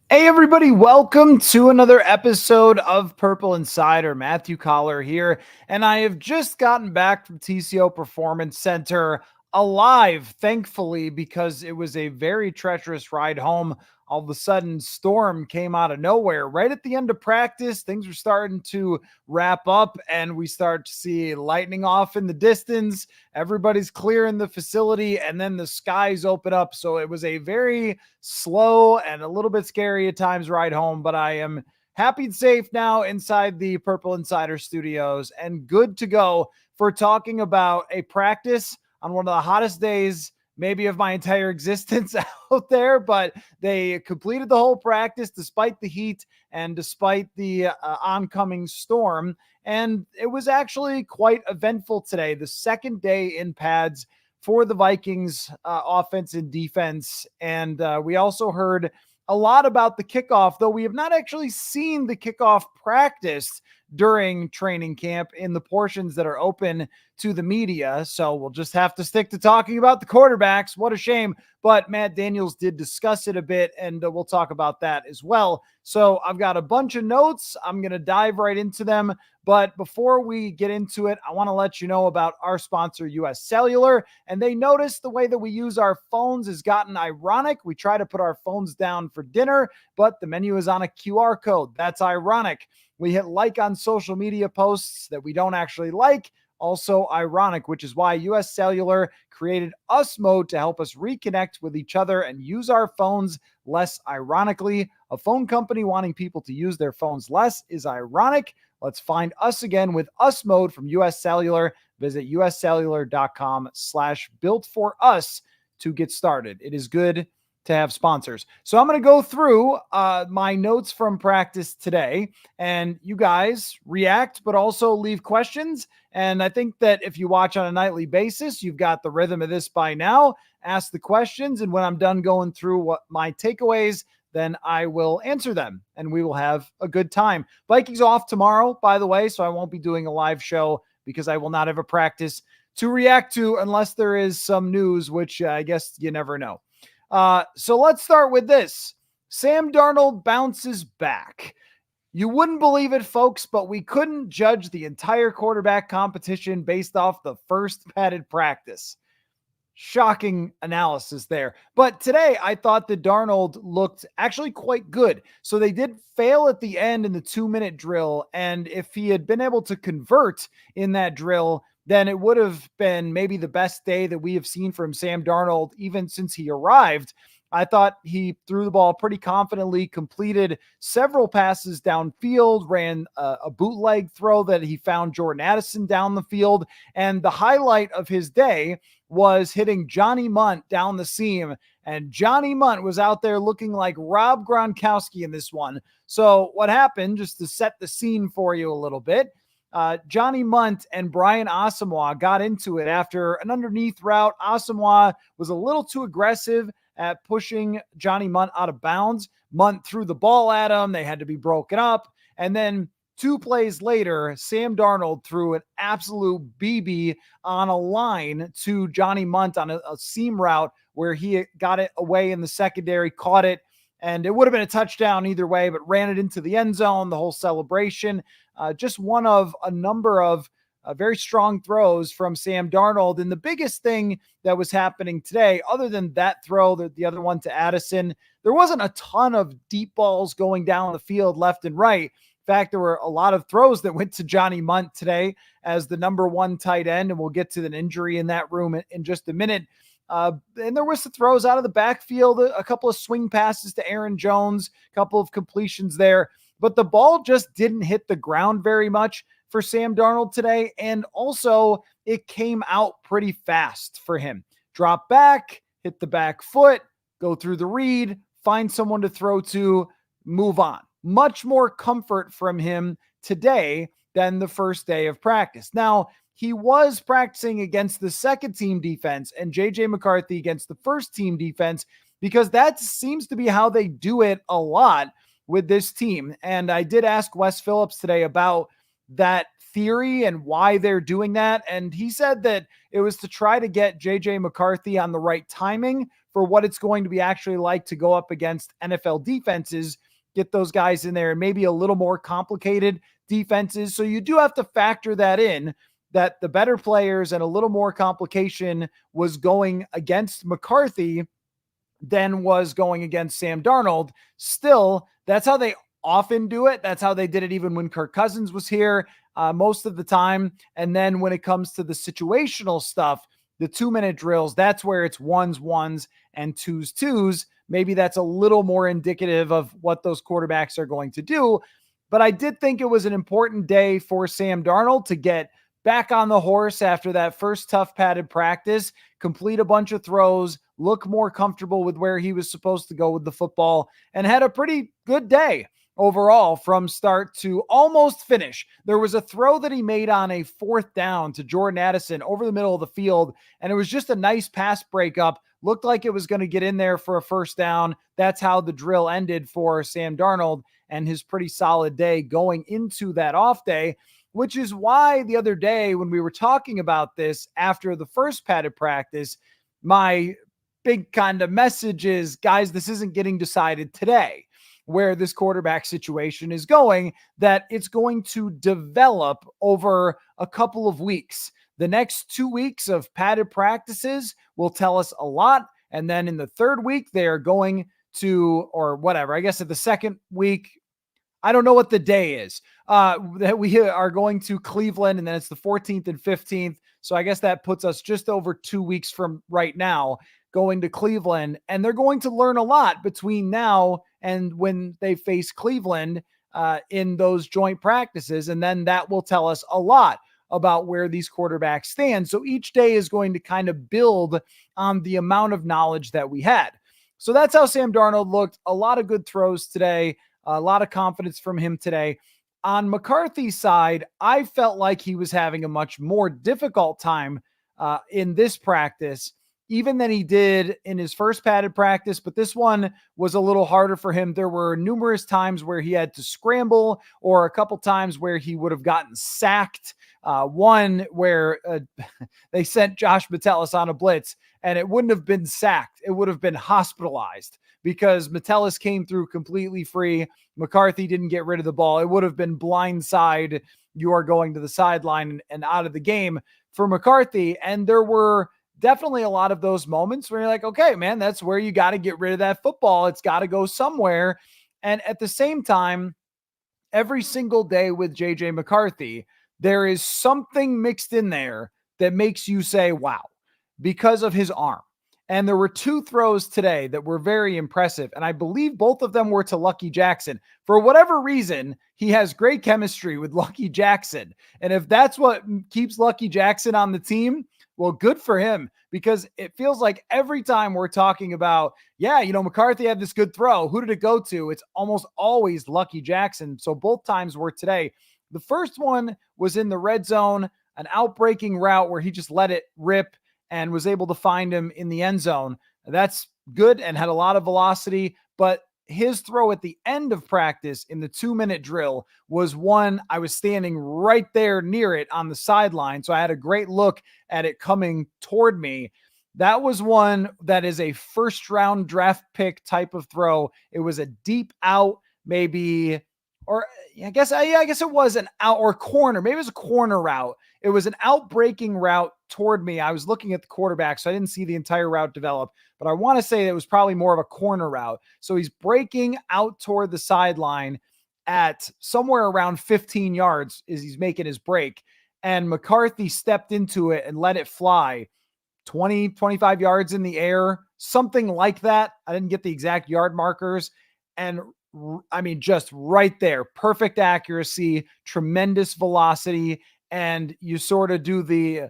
Hey, everybody, welcome to another episode of Purple Insider. Matthew Coller here, and I have just gotten back from TCO Performance Center alive, thankfully, because it was a very treacherous ride home. All of a sudden, storm came out of nowhere. Right at the end of practice, things were starting to wrap up, and we start to see lightning off in the distance. Everybody's clearing the facility, and then the skies open up. So it was a very slow and a little bit scary at times ride home, but I am happy and safe now inside the Purple Insider Studios and good to go for talking about a practice on one of the hottest days maybe of my entire existence out there, but they completed the whole practice despite the heat and despite the oncoming storm. And it was actually quite eventful today, the second day in pads for the Vikings offense and defense. And we also heard a lot about the kickoff, though we have not actually seen the kickoff practice during training camp in the portions that are open to the media. So we'll just have to stick to talking about the quarterbacks. What a shame. But Matt Daniels did discuss it a bit, and we'll talk about that as well. So I've got a bunch of notes. I'm going to dive right into them. But before we get into it, I want to let you know about our sponsor, US Cellular. And they noticed the way that we use our phones has gotten ironic. We try to put our phones down for dinner, but the menu is on a QR code. That's ironic. We hit like on social media posts that we don't actually like. Also ironic, which is why US Cellular created Us Mode to help us reconnect with each other and use our phones less ironically. A phone company wanting people to use their phones less is ironic. Let's find us again with Us Mode from US Cellular. Visit uscellular.com/built-for-us to get started. It is good to have sponsors. So I'm going to go through my notes from practice today, and you guys react, but also leave questions. And I think that if you watch on a nightly basis, you've got the rhythm of this by now. Ask the questions, and when I'm done going through what my takeaways, then I will answer them and we will have a good time. Vikings off tomorrow, by the way, so I won't be doing a live show because I will not have a practice to react to unless there is some news, which I guess you never know. So let's start with this. Sam Darnold bounces back. You wouldn't believe it, folks, but we couldn't judge the entire quarterback competition based off the first padded practice. Shocking analysis there. But today, I thought that Darnold looked actually quite good. So they did fail at the end in the 2-minute drill. And if he had been able to convert in that drill, then it would have been maybe the best day that we have seen from Sam Darnold, even since he arrived. I thought he threw the ball pretty confidently, completed several passes downfield, ran a bootleg throw that he found Jordan Addison down the field. And the highlight of his day was hitting Johnny Munt down the seam. And Johnny Munt was out there looking like Rob Gronkowski in this one. So what happened, just to set the scene for you a little bit, Johnny Munt and Brian Asamoah got into it after an underneath route. Asamoah was a little too aggressive at pushing Johnny Munt out of bounds. Munt threw the ball at him. They had to be broken up. And then 2 plays later, Sam Darnold threw an absolute BB on a line to Johnny Munt on a seam route where he got it away in the secondary, caught it, and it would have been a touchdown either way, but ran it into the end zone, the whole celebration. Just one of a number of very strong throws from Sam Darnold. And the biggest thing that was happening today, other than that throw, the other one to Addison, there wasn't a ton of deep balls going down the field left and right. In fact, there were a lot of throws that went to Johnny Munt today as the number 1 tight end, and we'll get to an injury in that room in just a minute. And there was the throws out of the backfield, a couple of swing passes to Aaron Jones, a couple of completions there, but the ball just didn't hit the ground very much for Sam Darnold today. And also it came out pretty fast for him. Drop back, hit the back foot, go through the read, find someone to throw to, move on. Much more comfort from him today than the first day of practice. Now, he was practicing against the second team defense and JJ McCarthy against the first team defense, because that seems to be how they do it a lot with this team. And I did ask Wes Phillips today about that theory and why they're doing that. And he said that it was to try to get JJ McCarthy on the right timing for what it's going to be actually like to go up against NFL defenses, get those guys in there and maybe a little more complicated defenses. So you do have to factor that in, that the better players and a little more complication was going against McCarthy than was going against Sam Darnold. Still, that's how they often do it. That's how they did it even when Kirk Cousins was here most of the time. And then when it comes to the situational stuff, the 2-minute drills, that's where it's ones and twos. Maybe that's a little more indicative of what those quarterbacks are going to do. But I did think it was an important day for Sam Darnold to get back on the horse after that first tough padded practice, complete a bunch of throws, look more comfortable with where he was supposed to go with the football, and had a pretty good day overall from start to almost finish. There was a throw that he made on a 4th down to Jordan Addison over the middle of the field, and it was just a nice pass breakup. Looked like it was going to get in there for a first down. That's how the drill ended for Sam Darnold and his pretty solid day going into that off day, which is why the other day when we were talking about this after the first padded practice, my big kind of message is, guys, this isn't getting decided today where this quarterback situation is going, that it's going to develop over a couple of weeks. The next 2 weeks of padded practices will tell us a lot. And then in the 3rd week, they are going to, or whatever, I guess at the 2nd week, I don't know what the day is, that we are going to Cleveland, and then it's the 14th and 15th. So I guess that puts us just over 2 weeks from right now going to Cleveland, and they're going to learn a lot between now and when they face Cleveland in those joint practices. And then that will tell us a lot about where these quarterbacks stand. So each day is going to kind of build on the amount of knowledge that we had. So that's how Sam Darnold looked. A lot of good throws today, a lot of confidence from him today. On McCarthy's side, I felt like he was having a much more difficult time in this practice, even than he did in his first padded practice. But this one was a little harder for him. There were numerous times where he had to scramble, or a couple times where he would have gotten sacked. One where they sent Josh Metellus on a blitz, and it wouldn't have been sacked. It would have been hospitalized because Metellus came through completely free. McCarthy didn't get rid of the ball. It would have been blindside. You are going to the sideline and out of the game for McCarthy. And there were definitely a lot of those moments where you're like, okay, man, that's where you got to get rid of that football. It's got to go somewhere. And at the same time, every single day with JJ McCarthy, there is something mixed in there that makes you say, wow, because of his arm. And there were 2 throws today that were very impressive. And I believe both of them were to Lucky Jackson. For whatever reason, he has great chemistry with Lucky Jackson. And if that's what keeps Lucky Jackson on the team, well, good for him, because it feels like every time we're talking about, yeah, McCarthy had this good throw, who did it go to? It's almost always Lucky Jackson. So both times were today. The first one was in the red zone, an outbreaking route where he just let it rip and was able to find him in the end zone. That's good and had a lot of velocity, but his throw at the end of practice in the 2-minute drill was one I was standing right there near it on the sideline. So I had a great look at it coming toward me. That was one that is a 1st-round draft pick type of throw. It was a deep out, maybe, or I guess it was an out or corner. Maybe it was a corner route. It was an outbreaking route toward me. I was looking at the quarterback, so I didn't see the entire route develop, but I want to say it was probably more of a corner route. So he's breaking out toward the sideline at somewhere around 15 yards as he's making his break. And McCarthy stepped into it and let it fly 20, 25 yards in the air, something like that. I didn't get the exact yard markers. And I mean, just right there, perfect accuracy, tremendous velocity. And you sort of do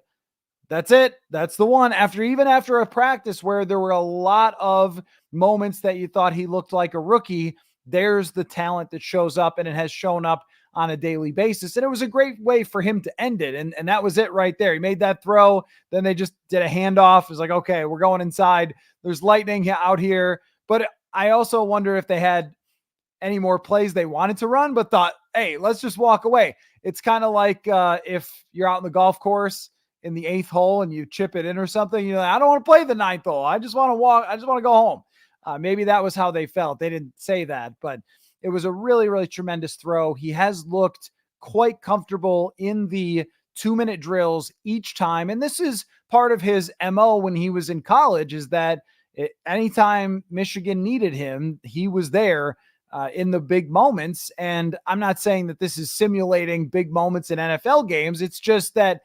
that's it. That's the one. Even after a practice where there were a lot of moments that you thought he looked like a rookie, there's the talent that shows up, and it has shown up on a daily basis. And it was a great way for him to end it. And that was it right there. He made that throw. Then they just did a handoff. It was like, okay, we're going inside. There's lightning out here. But I also wonder if they had any more plays they wanted to run, but thought, hey, let's just walk away. It's kind of like if you're out in the golf course in the 8th hole and you chip it in or something, you're like, I don't want to play the 9th hole. I just want to walk. I just want to go home. Maybe that was how they felt. They didn't say that, but it was a really, really tremendous throw. He has looked quite comfortable in the 2-minute drills each time. And this is part of his MO when he was in college, is that anytime Michigan needed him, he was there in the big moments. And I'm not saying that this is simulating big moments in NFL games. It's just that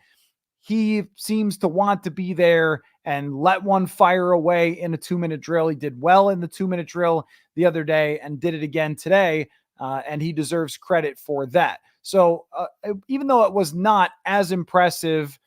he seems to want to be there and let one fire away in a 2-minute drill. He did well in the 2-minute drill the other day and did it again today. And he deserves credit for that. So even though it was not as impressive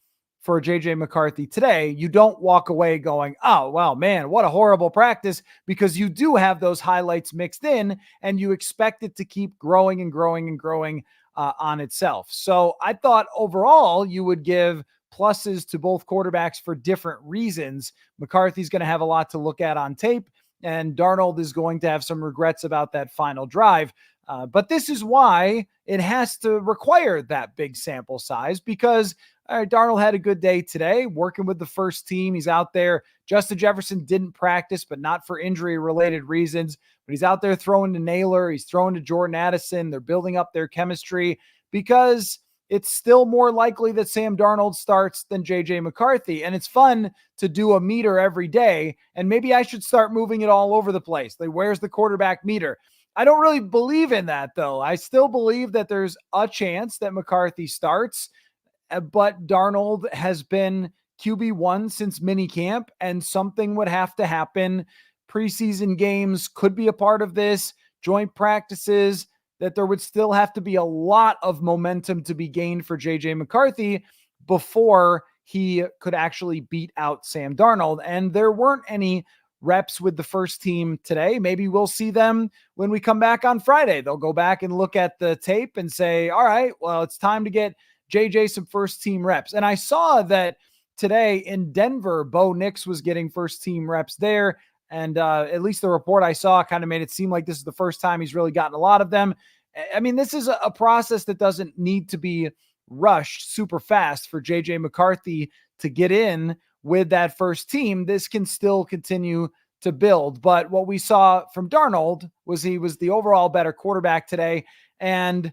for JJ McCarthy today, you don't walk away going, oh, well, man, what a horrible practice, because you do have those highlights mixed in and you expect it to keep growing and growing and growing on itself. So I thought overall you would give pluses to both quarterbacks for different reasons. McCarthy's going to have a lot to look at on tape, and Darnold is going to have some regrets about that final drive. But this is why it has to require that big sample size, because Darnold had a good day today working with the first team. He's out there. Justin Jefferson didn't practice, but not for injury-related reasons. But he's out there throwing to Naylor. He's throwing to Jordan Addison. They're building up their chemistry, because it's still more likely that Sam Darnold starts than JJ McCarthy. And it's fun to do a meter every day. And maybe I should start moving it all over the place. Like, where's the quarterback meter? I don't really believe in that, though. I still believe that there's a chance that McCarthy starts, but Darnold has been QB1 since minicamp, and something would have to happen. Preseason games could be a part of this, joint practices, that there would still have to be a lot of momentum to be gained for JJ McCarthy before he could actually beat out Sam Darnold. And there weren't any reps with the first team today. Maybe we'll see them when we come back on Friday. They'll go back and look at the tape and say, all right, well, it's time to get JJ some first team reps. And I saw that today in Denver, Bo Nix was getting first team reps there. And at least the report I saw kind of made it seem like this is the first time he's really gotten a lot of them. I mean, this is a process that doesn't need to be rushed super fast for JJ McCarthy to get in with that first team. This can still continue to build. But what we saw from Darnold was he was the overall better quarterback today. And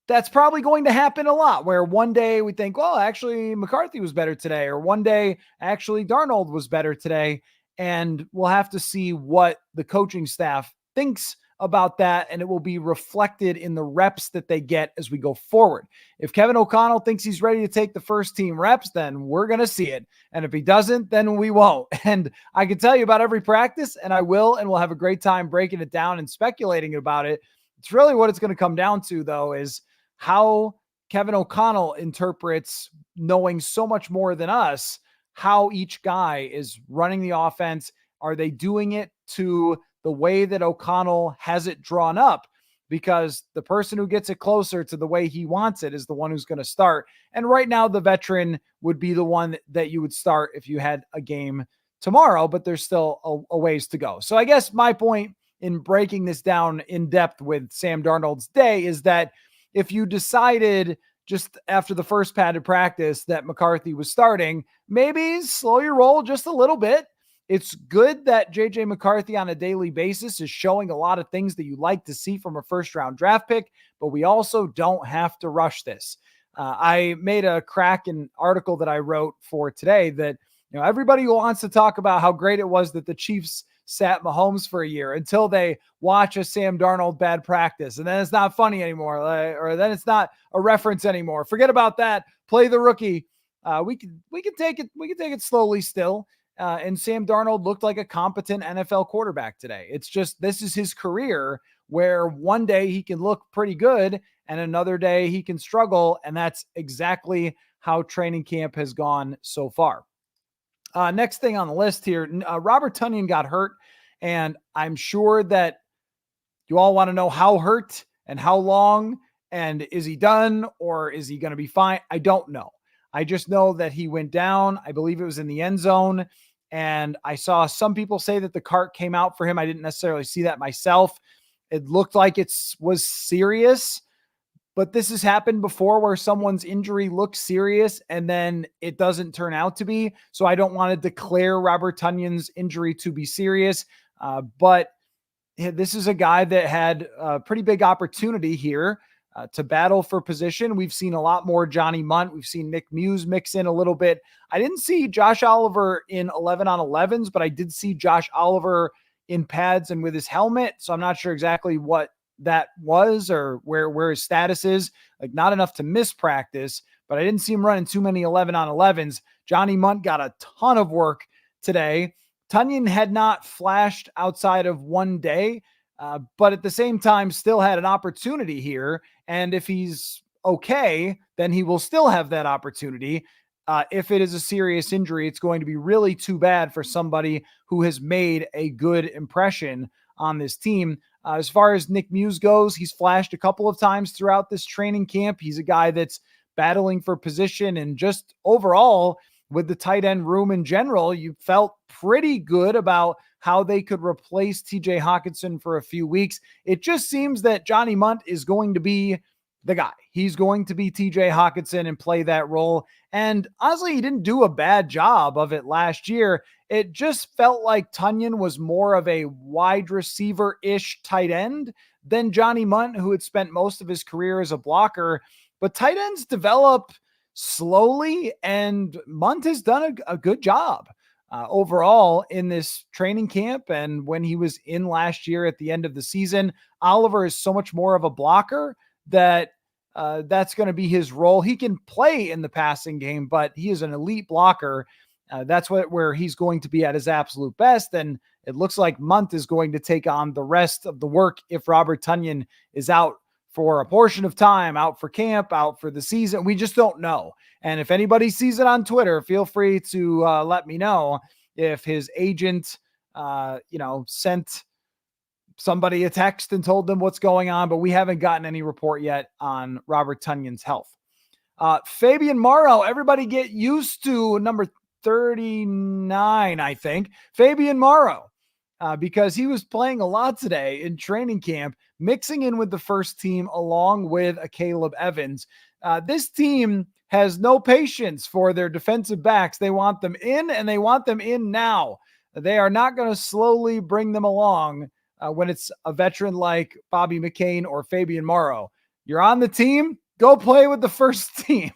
that's probably going to happen a lot, where one day we think, well, actually McCarthy was better today, or one day actually Darnold was better today. And we'll have to see what the coaching staff thinks about that, and it will be reflected in the reps that they get as we go forward. If Kevin O'Connell thinks he's ready to take the first team reps, then we're going to see it. And if he doesn't, then we won't. And I can tell you about every practice, and I will, and we'll have a great time breaking it down and speculating about it. It's really what it's going to come down to, though, is how Kevin O'Connell interprets, knowing so much more than us, how each guy is running the offense. Are they doing it to the way that O'Connell has it drawn up? Because the person who gets it closer to the way he wants it is the one who's going to start. And right now, the veteran would be the one that you would start if you had a game tomorrow, but there's still a ways to go. So I guess my point in breaking this down in depth with Sam Darnold's day is that if you decided just after the first padded practice that McCarthy was starting, maybe slow your roll just a little bit. It's good that JJ McCarthy on a daily basis is showing a lot of things that you like to see from a first-round draft pick, but we also don't have to rush this. I made a Kraken article that I wrote for today that, you know, everybody wants to talk about how great it was that the Chiefs sat Mahomes for a year until they watch a Sam Darnold bad practice. And then it's not funny anymore, or then it's not a reference anymore. Forget about that. Play the rookie. We can take it slowly still. And Sam Darnold looked like a competent NFL quarterback today. It's just, this is his career, where one day he can look pretty good and another day he can struggle. And that's exactly how training camp has gone so far. Next thing on the list here, Robert Tonyan got hurt, and I'm sure that you all want to know how hurt and how long, and is he done or is he going to be fine? I don't know. I just know that he went down. I believe it was in the end zone, and I saw some people say that the cart came out for him. I didn't necessarily see that myself. It looked like it was serious, but this has happened before where someone's injury looks serious and then it doesn't turn out to be. So I don't want to declare Robert Tonyan's injury to be serious, but this is a guy that had a pretty big opportunity here to battle for position. We've seen a lot more Johnny Munt. We've seen Nick Muse mix in a little bit. I didn't see Josh Oliver in 11 on 11s, but I did see Josh Oliver in pads and with his helmet. So I'm not sure exactly what that was or where his status is. Like, not enough to miss practice, but I didn't see him running too many 11 on 11s. Johnny Munt got a ton of work today. Tonyan had not flashed outside of one day, but at the same time still had an opportunity here. And if he's okay, then he will still have that opportunity. If it is a serious injury, it's going to be really too bad for somebody who has made a good impression on this team. As far as Nick Muse goes, he's flashed a couple of times throughout this training camp. He's a guy that's battling for position, and just overall, with the tight end room in general, you felt pretty good about how they could replace TJ Hockenson for a few weeks. It just seems that Johnny Munt is going to be the guy. He's going to be TJ Hockenson and play that role. And honestly, he didn't do a bad job of it last year. It just felt like Tonyan was more of a wide receiver-ish tight end than Johnny Munt, who had spent most of his career as a blocker. But tight ends develop slowly, and Munt has done a good job overall in this training camp. And when he was in last year at the end of the season, Oliver is so much more of a blocker that that's going to be his role. He can play in the passing game, but he is an elite blocker. That's where he's going to be at his absolute best. And it looks like Munt is going to take on the rest of the work if Robert Tonyan is out for a portion of time, out for camp, out for the season. We just don't know. And if anybody sees it on Twitter, feel free to let me know if his agent, sent somebody a text and told them what's going on, but we haven't gotten any report yet on Robert Tonyan's health. Fabian Morrow, everybody get used to number 39, I think. Fabian Morrow, because he was playing a lot today in training camp, mixing in with the first team along with a Caleb Evans. This team has no patience for their defensive backs. They want them in, and they want them in now. They are not going to slowly bring them along when it's a veteran like Bobby McCain or Fabian Morrow. You're on the team, go play with the first team.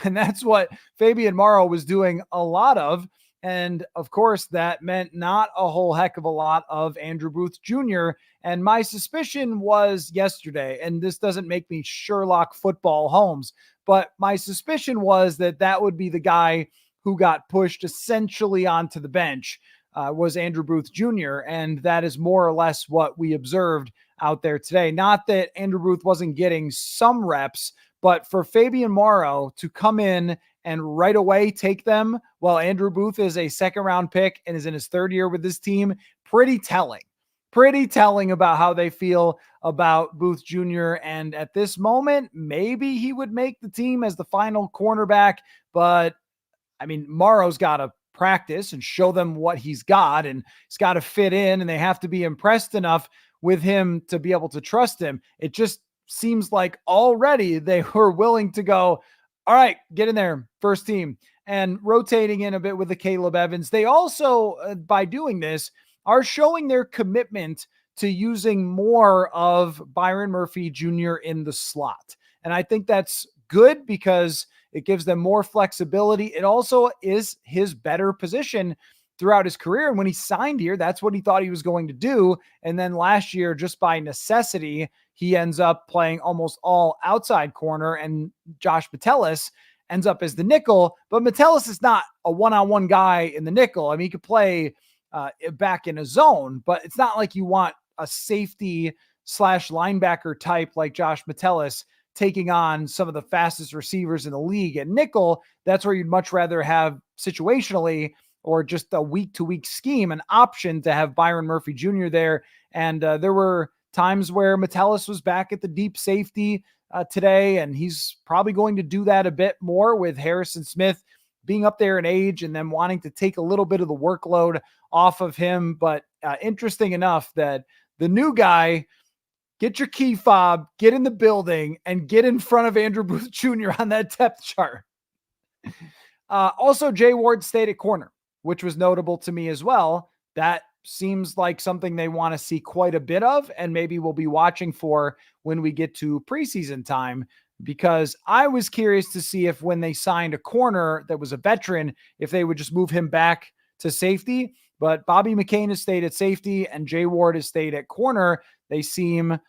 And that's what Fabian Morrow was doing a lot of. And of course, that meant not a whole heck of a lot of Andrew Booth Jr. And my suspicion was yesterday, and this doesn't make me Sherlock Football Holmes, but my suspicion was that would be the guy who got pushed essentially onto the bench, was Andrew Booth Jr. And that is more or less what we observed out there today. Not that Andrew Booth wasn't getting some reps, but for Fabian Morrow to come in and right away take them while Andrew Booth is a second-round pick and is in his third year with this team, pretty telling about how they feel about Booth Jr. And at this moment, maybe he would make the team as the final cornerback, but I mean, Morrow's got to practice and show them what he's got, and he's got to fit in, and they have to be impressed enough with him to be able to trust him. It just seems like already they were willing to go, all right, get in there, first team, and rotating in a bit with the Caleb Evans. They also, by doing this, are showing their commitment to using more of Byron Murphy Jr. in the slot. And I think that's good because it gives them more flexibility. It also is his better position throughout his career. And when he signed here, that's what he thought he was going to do. And then last year, just by necessity, he ends up playing almost all outside corner, and Josh Metellus ends up as the nickel. But Metellus is not a one-on-one guy in the nickel. I mean, he could play back in a zone, but it's not like you want a safety / linebacker type like Josh Metellus taking on some of the fastest receivers in the league at nickel. That's where you'd much rather have situationally, or just a week-to-week scheme, an option to have Byron Murphy Jr. there. And there were times where Metellus was back at the deep safety today, and he's probably going to do that a bit more with Harrison Smith being up there in age and them wanting to take a little bit of the workload off of him. But interesting enough that the new guy get your key fob, get in the building, and get in front of Andrew Booth Jr. on that depth chart. Also, Jay Ward stayed at corner, which was notable to me as well. That seems like something they want to see quite a bit of, and maybe we'll be watching for when we get to preseason time, because I was curious to see if when they signed a corner that was a veteran, if they would just move him back to safety. But Bobby McCain has stayed at safety and Jay Ward has stayed at corner. They seem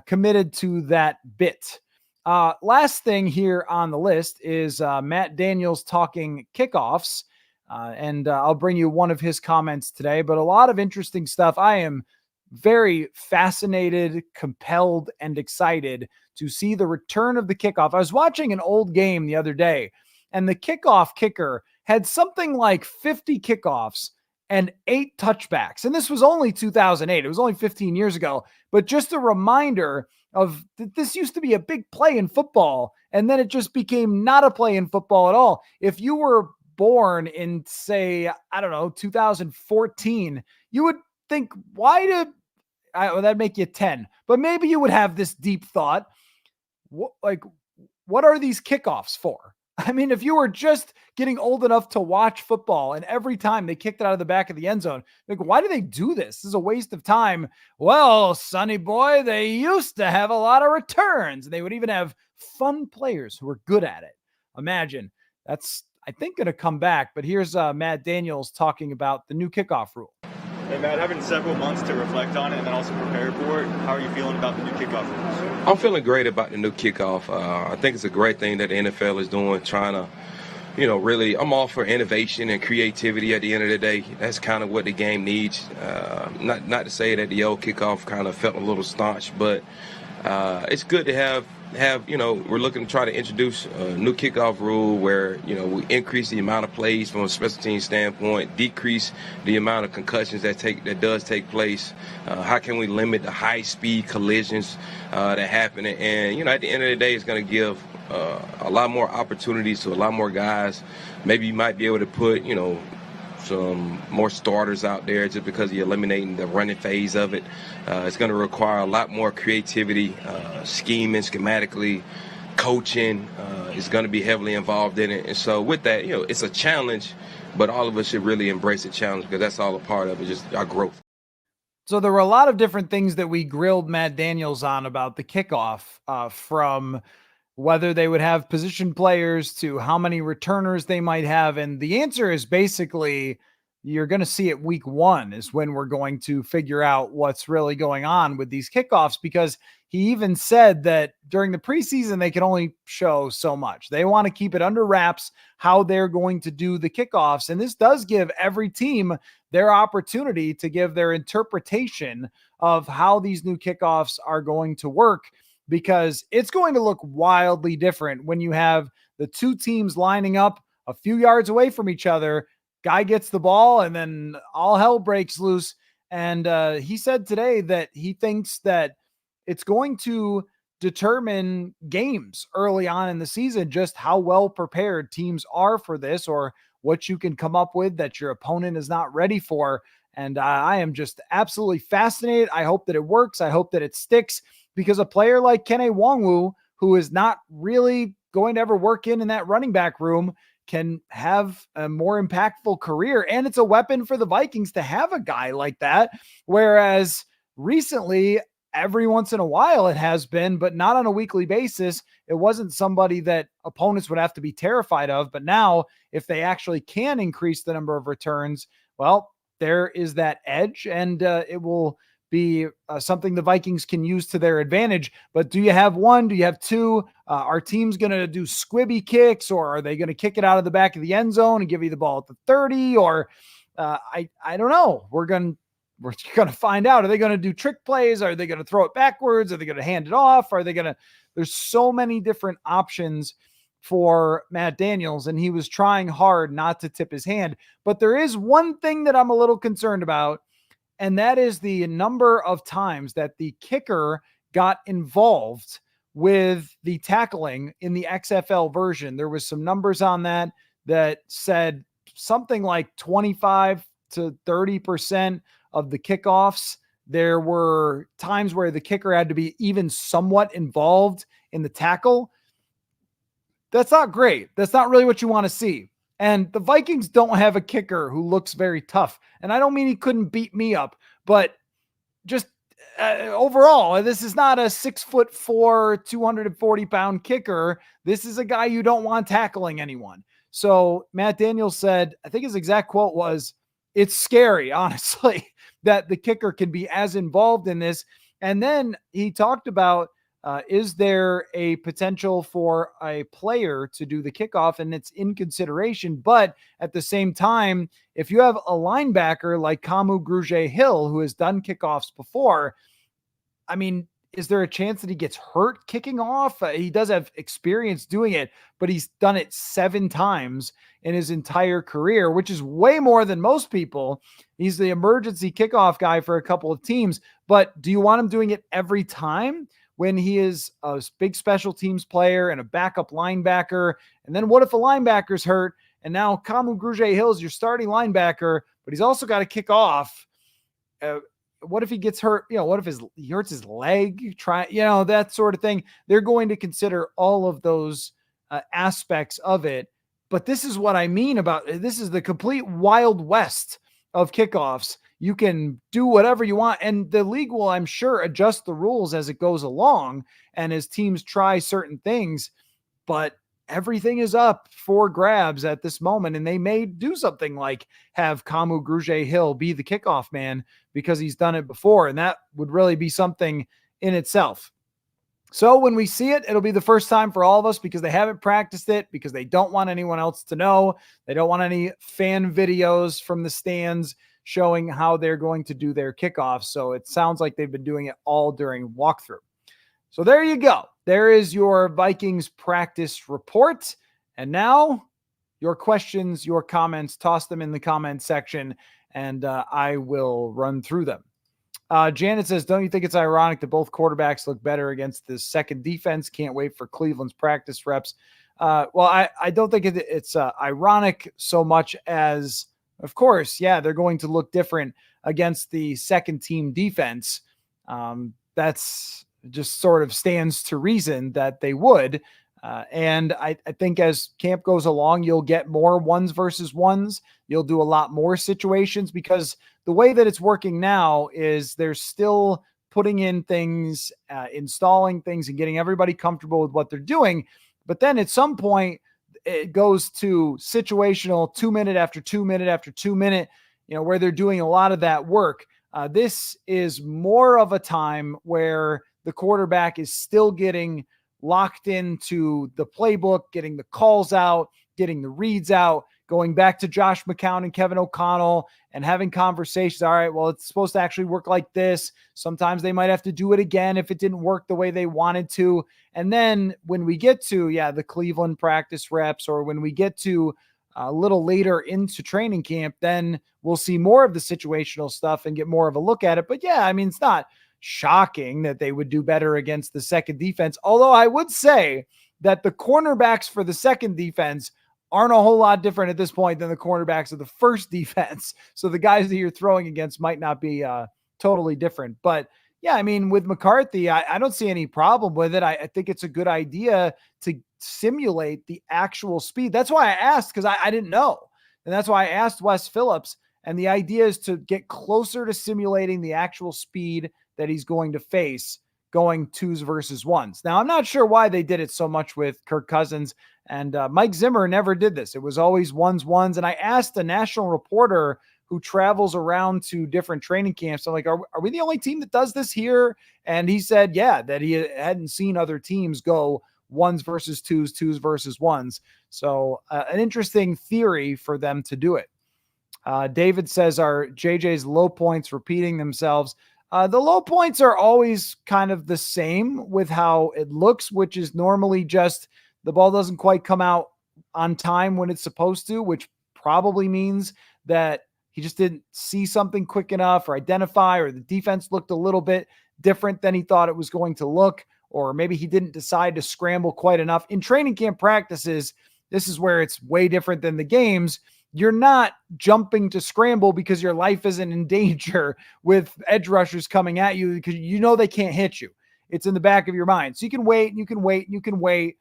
committed to that bit. Last thing here on the list is Matt Daniels talking kickoffs. And I'll bring you one of his comments today, but a lot of interesting stuff. I am very fascinated, compelled, and excited to see the return of the kickoff. I was watching an old game the other day, and the kickoff kicker had something like 50 kickoffs and 8 touchbacks. And this was only 2008. It was only 15 years ago. But just a reminder of that this used to be a big play in football, and then it just became not a play in football at all. If you were born in, say, I don't know, 2014, you would think, that'd make you 10, but maybe you would have this deep thought. What are these kickoffs for? I mean, if you were just getting old enough to watch football and every time they kicked it out of the back of the end zone, like, why do they do this? This is a waste of time. Well, Sonny boy, they used to have a lot of returns, and they would even have fun players who were good at it. Imagine. That's, I think, going to come back. But here's Matt Daniels talking about the new kickoff rule. Hey, Matt, having several months to reflect on it and then also prepare for it, how are you feeling about the new kickoff rules? I'm feeling great about the new kickoff. I think it's a great thing that the NFL is doing, trying to, really, I'm all for innovation and creativity at the end of the day. That's kind of what the game needs. Not to say that the old kickoff kind of felt a little staunch, but it's good to have, we're looking to try to introduce a new kickoff rule where, we increase the amount of plays from a special team standpoint, decrease the amount of concussions that does take place. How can we limit the high-speed collisions that happen? And, at the end of the day, it's going to give a lot more opportunities to a lot more guys. Maybe you might be able to put, some more starters out there just because you're eliminating the running phase of it. It's going to require a lot more creativity, scheming, schematically, coaching is going to be heavily involved in it. And so with that, it's a challenge, but all of us should really embrace the challenge because that's all a part of it, just our growth. So there were a lot of different things that we grilled Matt Daniels on about the kickoff, from whether they would have position players to how many returners they might have. And the answer is basically, you're going to see it week 1 is when we're going to figure out what's really going on with these kickoffs, because he even said that during the preseason, they can only show so much. They want to keep it under wraps how they're going to do the kickoffs. And this does give every team their opportunity to give their interpretation of how these new kickoffs are going to work, because it's going to look wildly different when you have the two teams lining up a few yards away from each other. Guy gets the ball and then all hell breaks loose. And he said today that he thinks that it's going to determine games early on in the season, just how well prepared teams are for this, or what you can come up with that your opponent is not ready for. And I am just absolutely fascinated. I hope that it works. I hope that it sticks, because a player like Kene Nwangwu, who is not really going to ever work in that running back room, can have a more impactful career. And it's a weapon for the Vikings to have a guy like that. Whereas recently, every once in a while it has been, but not on a weekly basis. It wasn't somebody that opponents would have to be terrified of. But now, if they actually can increase the number of returns, well, there is that edge, and it will be something the Vikings can use to their advantage. But do you have one? Do you have two? Are teams going to do squibby kicks, or are they going to kick it out of the back of the end zone and give you the ball at the 30? Or I don't know. We're going to find out. Are they going to do trick plays? Are they going to throw it backwards? Are they going to hand it off? Are they going to? There's so many different options for Matt Daniels, and he was trying hard not to tip his hand. But there is one thing that I'm a little concerned about, and that is the number of times that the kicker got involved with the tackling in the XFL version. There was some numbers on that said something like 25 to 30% of the kickoffs there were times where the kicker had to be even somewhat involved in the tackle. That's not great. That's not really what you want to see. And the Vikings don't have a kicker who looks very tough. And I don't mean he couldn't beat me up, but just overall, this is not a 6'4", 240-pound kicker. This is a guy you don't want tackling anyone. So Matt Daniels said, I think his exact quote was, "It's scary, honestly, that the kicker can be as involved in this." And then he talked about, is there a potential for a player to do the kickoff? And it's in consideration. But at the same time, if you have a linebacker like Kamu Grugier-Hill, who has done kickoffs before, I mean, is there a chance that he gets hurt kicking off? He does have experience doing it, but he's done it 7 times in his entire career, which is way more than most people. He's the emergency kickoff guy for a couple of teams. But do you want him doing it every time when he is a big special teams player and a backup linebacker? And then what if a linebacker's hurt and now Kamu Grugier-Hill is your starting linebacker, but he's also got to kick off? What if he gets hurt? What if he hurts his leg? That sort of thing. They're going to consider all of those aspects of it. But this is what I mean about this is the complete Wild West of kickoffs. You can do whatever you want. And the league will, I'm sure, adjust the rules as it goes along and as teams try certain things. But everything is up for grabs at this moment. And they may do something like have Kamu Grugier-Hill be the kickoff man because he's done it before. And that would really be something in itself. So when we see it, it'll be the first time for all of us because they haven't practiced it, because they don't want anyone else to know. They don't want any fan videos from the stands showing how they're going to do their kickoff. So it sounds like they've been doing it all during walkthrough. So there you go. There is your Vikings practice report. And now your questions, your comments, toss them in the comment section and I will run through them. Janet says, don't you think it's ironic that both quarterbacks look better against the second defense? Can't wait for Cleveland's practice reps. Well, I don't think it's ironic so much as, of course, yeah, they're going to look different against the second team defense. That's just sort of stands to reason that they would. And I think as camp goes along, you'll get more ones versus ones. You'll do a lot more situations because the way that it's working now is they're still putting in things, installing things and getting everybody comfortable with what they're doing. But then at some point it goes to situational 2 minute after 2 minute after 2 minute, where they're doing a lot of that work. This is more of a time where the quarterback is still getting locked into the playbook, getting the calls out, getting the reads out, going back to Josh McCown and Kevin O'Connell and having conversations. All right, well, it's supposed to actually work like this. Sometimes they might have to do it again if it didn't work the way they wanted to. And then when we get to, the Cleveland practice reps, or when we get to a little later into training camp, then we'll see more of the situational stuff and get more of a look at it. But it's not shocking that they would do better against the second defense. Although I would say that the cornerbacks for the second defense aren't a whole lot different at this point than the cornerbacks of the first defense. So the guys that you're throwing against might not be totally different. But with McCarthy, I don't see any problem with it. I think it's a good idea to simulate the actual speed. That's why I asked, because I didn't know. And that's why I asked Wes Phillips. And the idea is to get closer to simulating the actual speed that he's going to face going 2s versus 1s. Now, I'm not sure why they did it so much with Kirk Cousins, and Mike Zimmer never did this. It was always 1s. And I asked a national reporter who travels around to different training camps, I'm like, are we the only team that does this here? And he said, that he hadn't seen other teams go 1s versus 2s, 2s versus 1s. So an interesting theory for them to do it. David says, are JJ's low points repeating themselves? The low points are always kind of the same with how it looks, which is normally just the ball doesn't quite come out on time when it's supposed to, which probably means that he just didn't see something quick enough or identify, or the defense looked a little bit different than he thought it was going to look, or maybe he didn't decide to scramble quite enough. In training camp practices, this is where it's way different than the games. you're not jumping to scramble because your life isn't in danger with edge rushers coming at you because you know they can't hit you. It's in the back of your mind. So you can wait and you can wait and you can wait.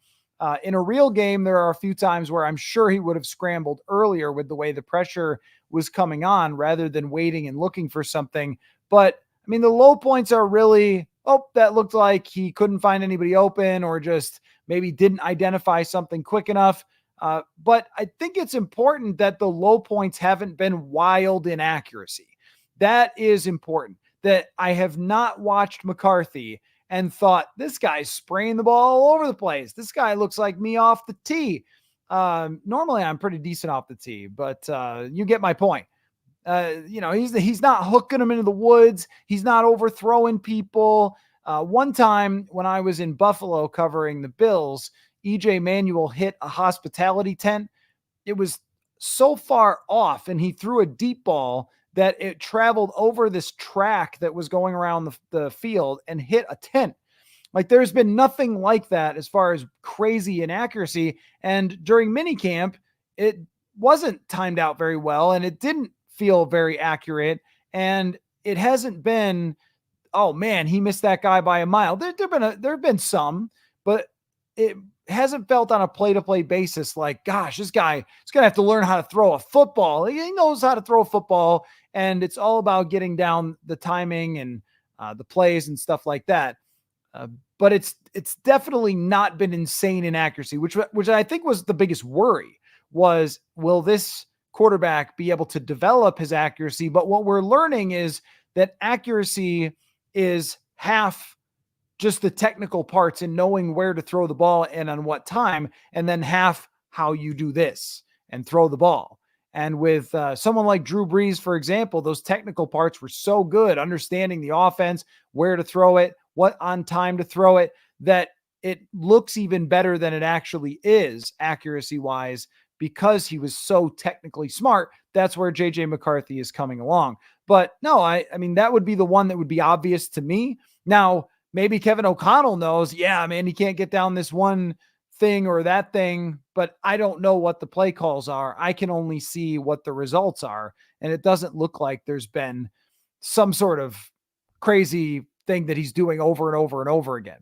In a real game, there are a few times where I'm sure he would have scrambled earlier with the way the pressure was coming on rather than waiting and looking for something. But I mean, the low points are really, that looked like he couldn't find anybody open or just maybe didn't identify something quick enough. But I think it's important that the low points haven't been wild inaccuracy. That is important. That I have not watched McCarthy and thought, this guy's spraying the ball all over the place. This guy looks like me off the tee. Normally I'm pretty decent off the tee, but you get my point. He's not hooking them into the woods. He's not overthrowing people. One time when I was in Buffalo covering the Bills, EJ Manuel hit a hospitality tent. It was so far off and he threw a deep ball that it traveled over this track that was going around the field and hit a tent. Like there's been nothing like that as far as crazy inaccuracy. And during minicamp, it wasn't timed out very well and it didn't feel very accurate. And it hasn't been, oh man, he missed that guy by a mile. There have been some, but it hasn't felt on a play-to-play basis like, gosh, this guy is going to have to learn how to throw a football. He knows how to throw a football, and it's all about getting down the timing and the plays and stuff like that. But it's definitely not been insane inaccuracy, which I think was the biggest worry was, will this quarterback be able to develop his accuracy? But what we're learning is that accuracy is half just the technical parts and knowing where to throw the ball and on what time, and then half how you do this and throw the ball. And with someone like Drew Brees, for example, those technical parts were so good, understanding the offense, where to throw it, what on time to throw it, that it looks even better than it actually is accuracy-wise because he was so technically smart. That's where J.J. McCarthy is coming along. But no, I mean, that would be the one that would be obvious to me. Now, maybe Kevin O'Connell knows, yeah, man, he can't get down this one thing or that thing, but I don't know what the play calls are. I can only see what the results are. And it doesn't look like there's been some sort of crazy thing that he's doing over and over and over again.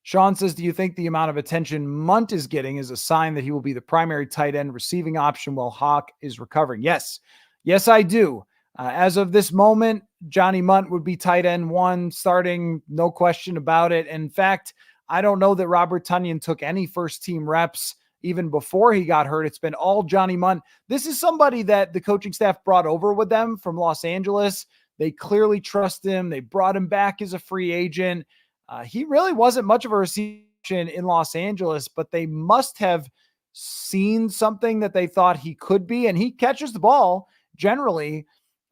Sean says, do you think the amount of attention Munt is getting is a sign that he will be the primary tight end receiving option while Hawk is recovering? Yes. Yes, I do. As of this moment, Johnny Munt would be tight end one starting, no question about it. In fact, I don't know that Robert Tonyan took any first team reps even before he got hurt. It's been all Johnny Munt. This is somebody that the coaching staff brought over with them from Los Angeles. They clearly trust him. They brought him back as a free agent. He really wasn't much of a receiver in Los Angeles, but they must have seen something that they thought he could be, and he catches the ball generally.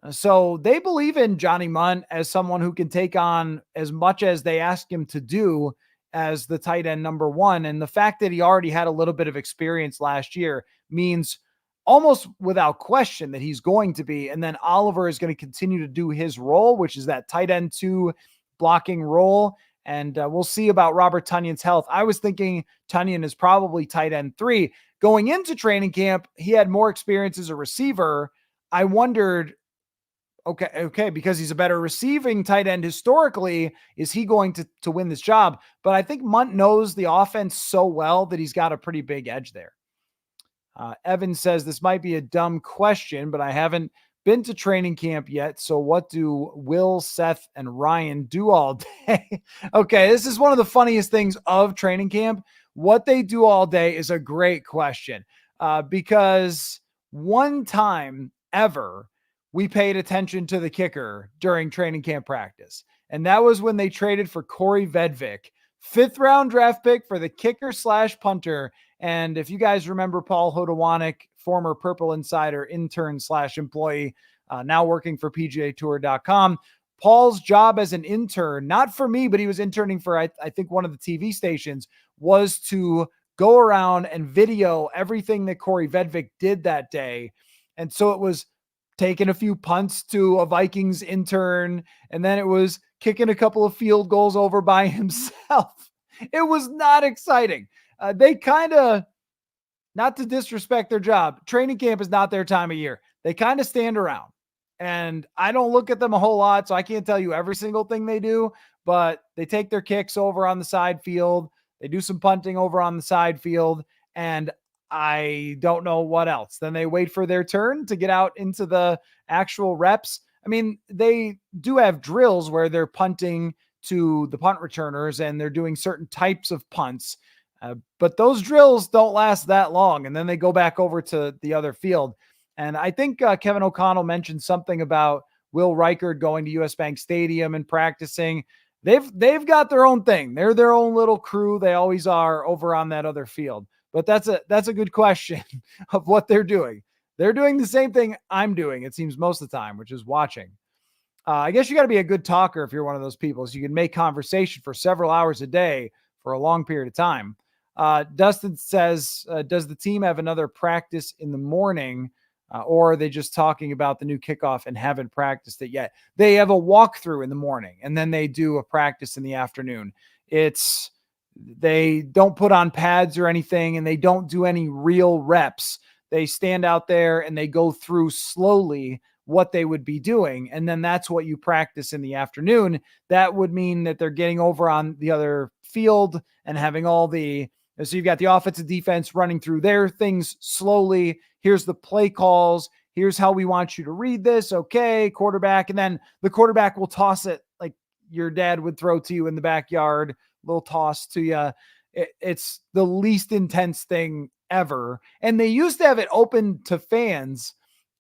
So they believe in Johnny Munt as someone who can take on as much as they ask him to do as the tight end number one. And the fact that he already had a little bit of experience last year means almost without question that he's going to be. And then Oliver is going to continue to do his role, which is that tight end two blocking role. And we'll see about Robert Tonyan's health. I was thinking Tonyan is probably tight end three. Going into training camp, he had more experience as a receiver. I wondered, okay, because he's a better receiving tight end historically, is he going to win this job? But I think Munt knows the offense so well that he's got a pretty big edge there. Evan says, this might be a dumb question, but I haven't been to training camp yet. So what do Will, Seth, and Ryan do all day? Okay, this is one of the funniest things of training camp. What they do all day is a great question because one time ever, we paid attention to the kicker during training camp practice. And that was when they traded for Corey Vedvik, 5th round draft pick for the kicker / punter. And if you guys remember Paul Hodowanik, former Purple Insider intern / employee, now working for PGAtour.com. Paul's job as an intern, not for me, but he was interning for, I think, one of the TV stations, was to go around and video everything that Corey Vedvik did that day. And so it was taking a few punts to a Vikings intern, and then it was kicking a couple of field goals over by himself. It was not exciting. They kind of, not to disrespect their job, training camp is not their time of year. They kind of stand around, and I don't look at them a whole lot, so I can't tell you every single thing they do, but they take their kicks over on the side field. They do some punting over on the side field, and I don't know what else. Then they wait for their turn to get out into the actual reps. I mean, they do have drills where they're punting to the punt returners and they're doing certain types of punts. But those drills don't last that long. And then they go back over to the other field. And I think Kevin O'Connell mentioned something about Will Reichard going to US Bank Stadium and practicing. They've got their own thing. They're their own little crew. They always are over on that other field. But that's a good question of what they're doing. They're doing the same thing I'm doing, it seems, most of the time, which is watching. I guess you got to be a good talker if you're one of those people, so you can make conversation for several hours a day for a long period of time. Dustin says, does the team have another practice in the morning, or are they just talking about the new kickoff and haven't practiced it yet? They have a walkthrough in the morning, and then they do a practice in the afternoon. They don't put on pads or anything, and they don't do any real reps. They stand out there and they go through slowly what they would be doing. And then that's what you practice in the afternoon. That would mean that they're getting over on the other field and having so you've got the offensive defense running through their things slowly. Here's the play calls. Here's how we want you to read this. Okay, quarterback. And then the quarterback will toss it like your dad would throw to you in the backyard, little toss to you. It's the least intense thing ever. And they used to have it open to fans,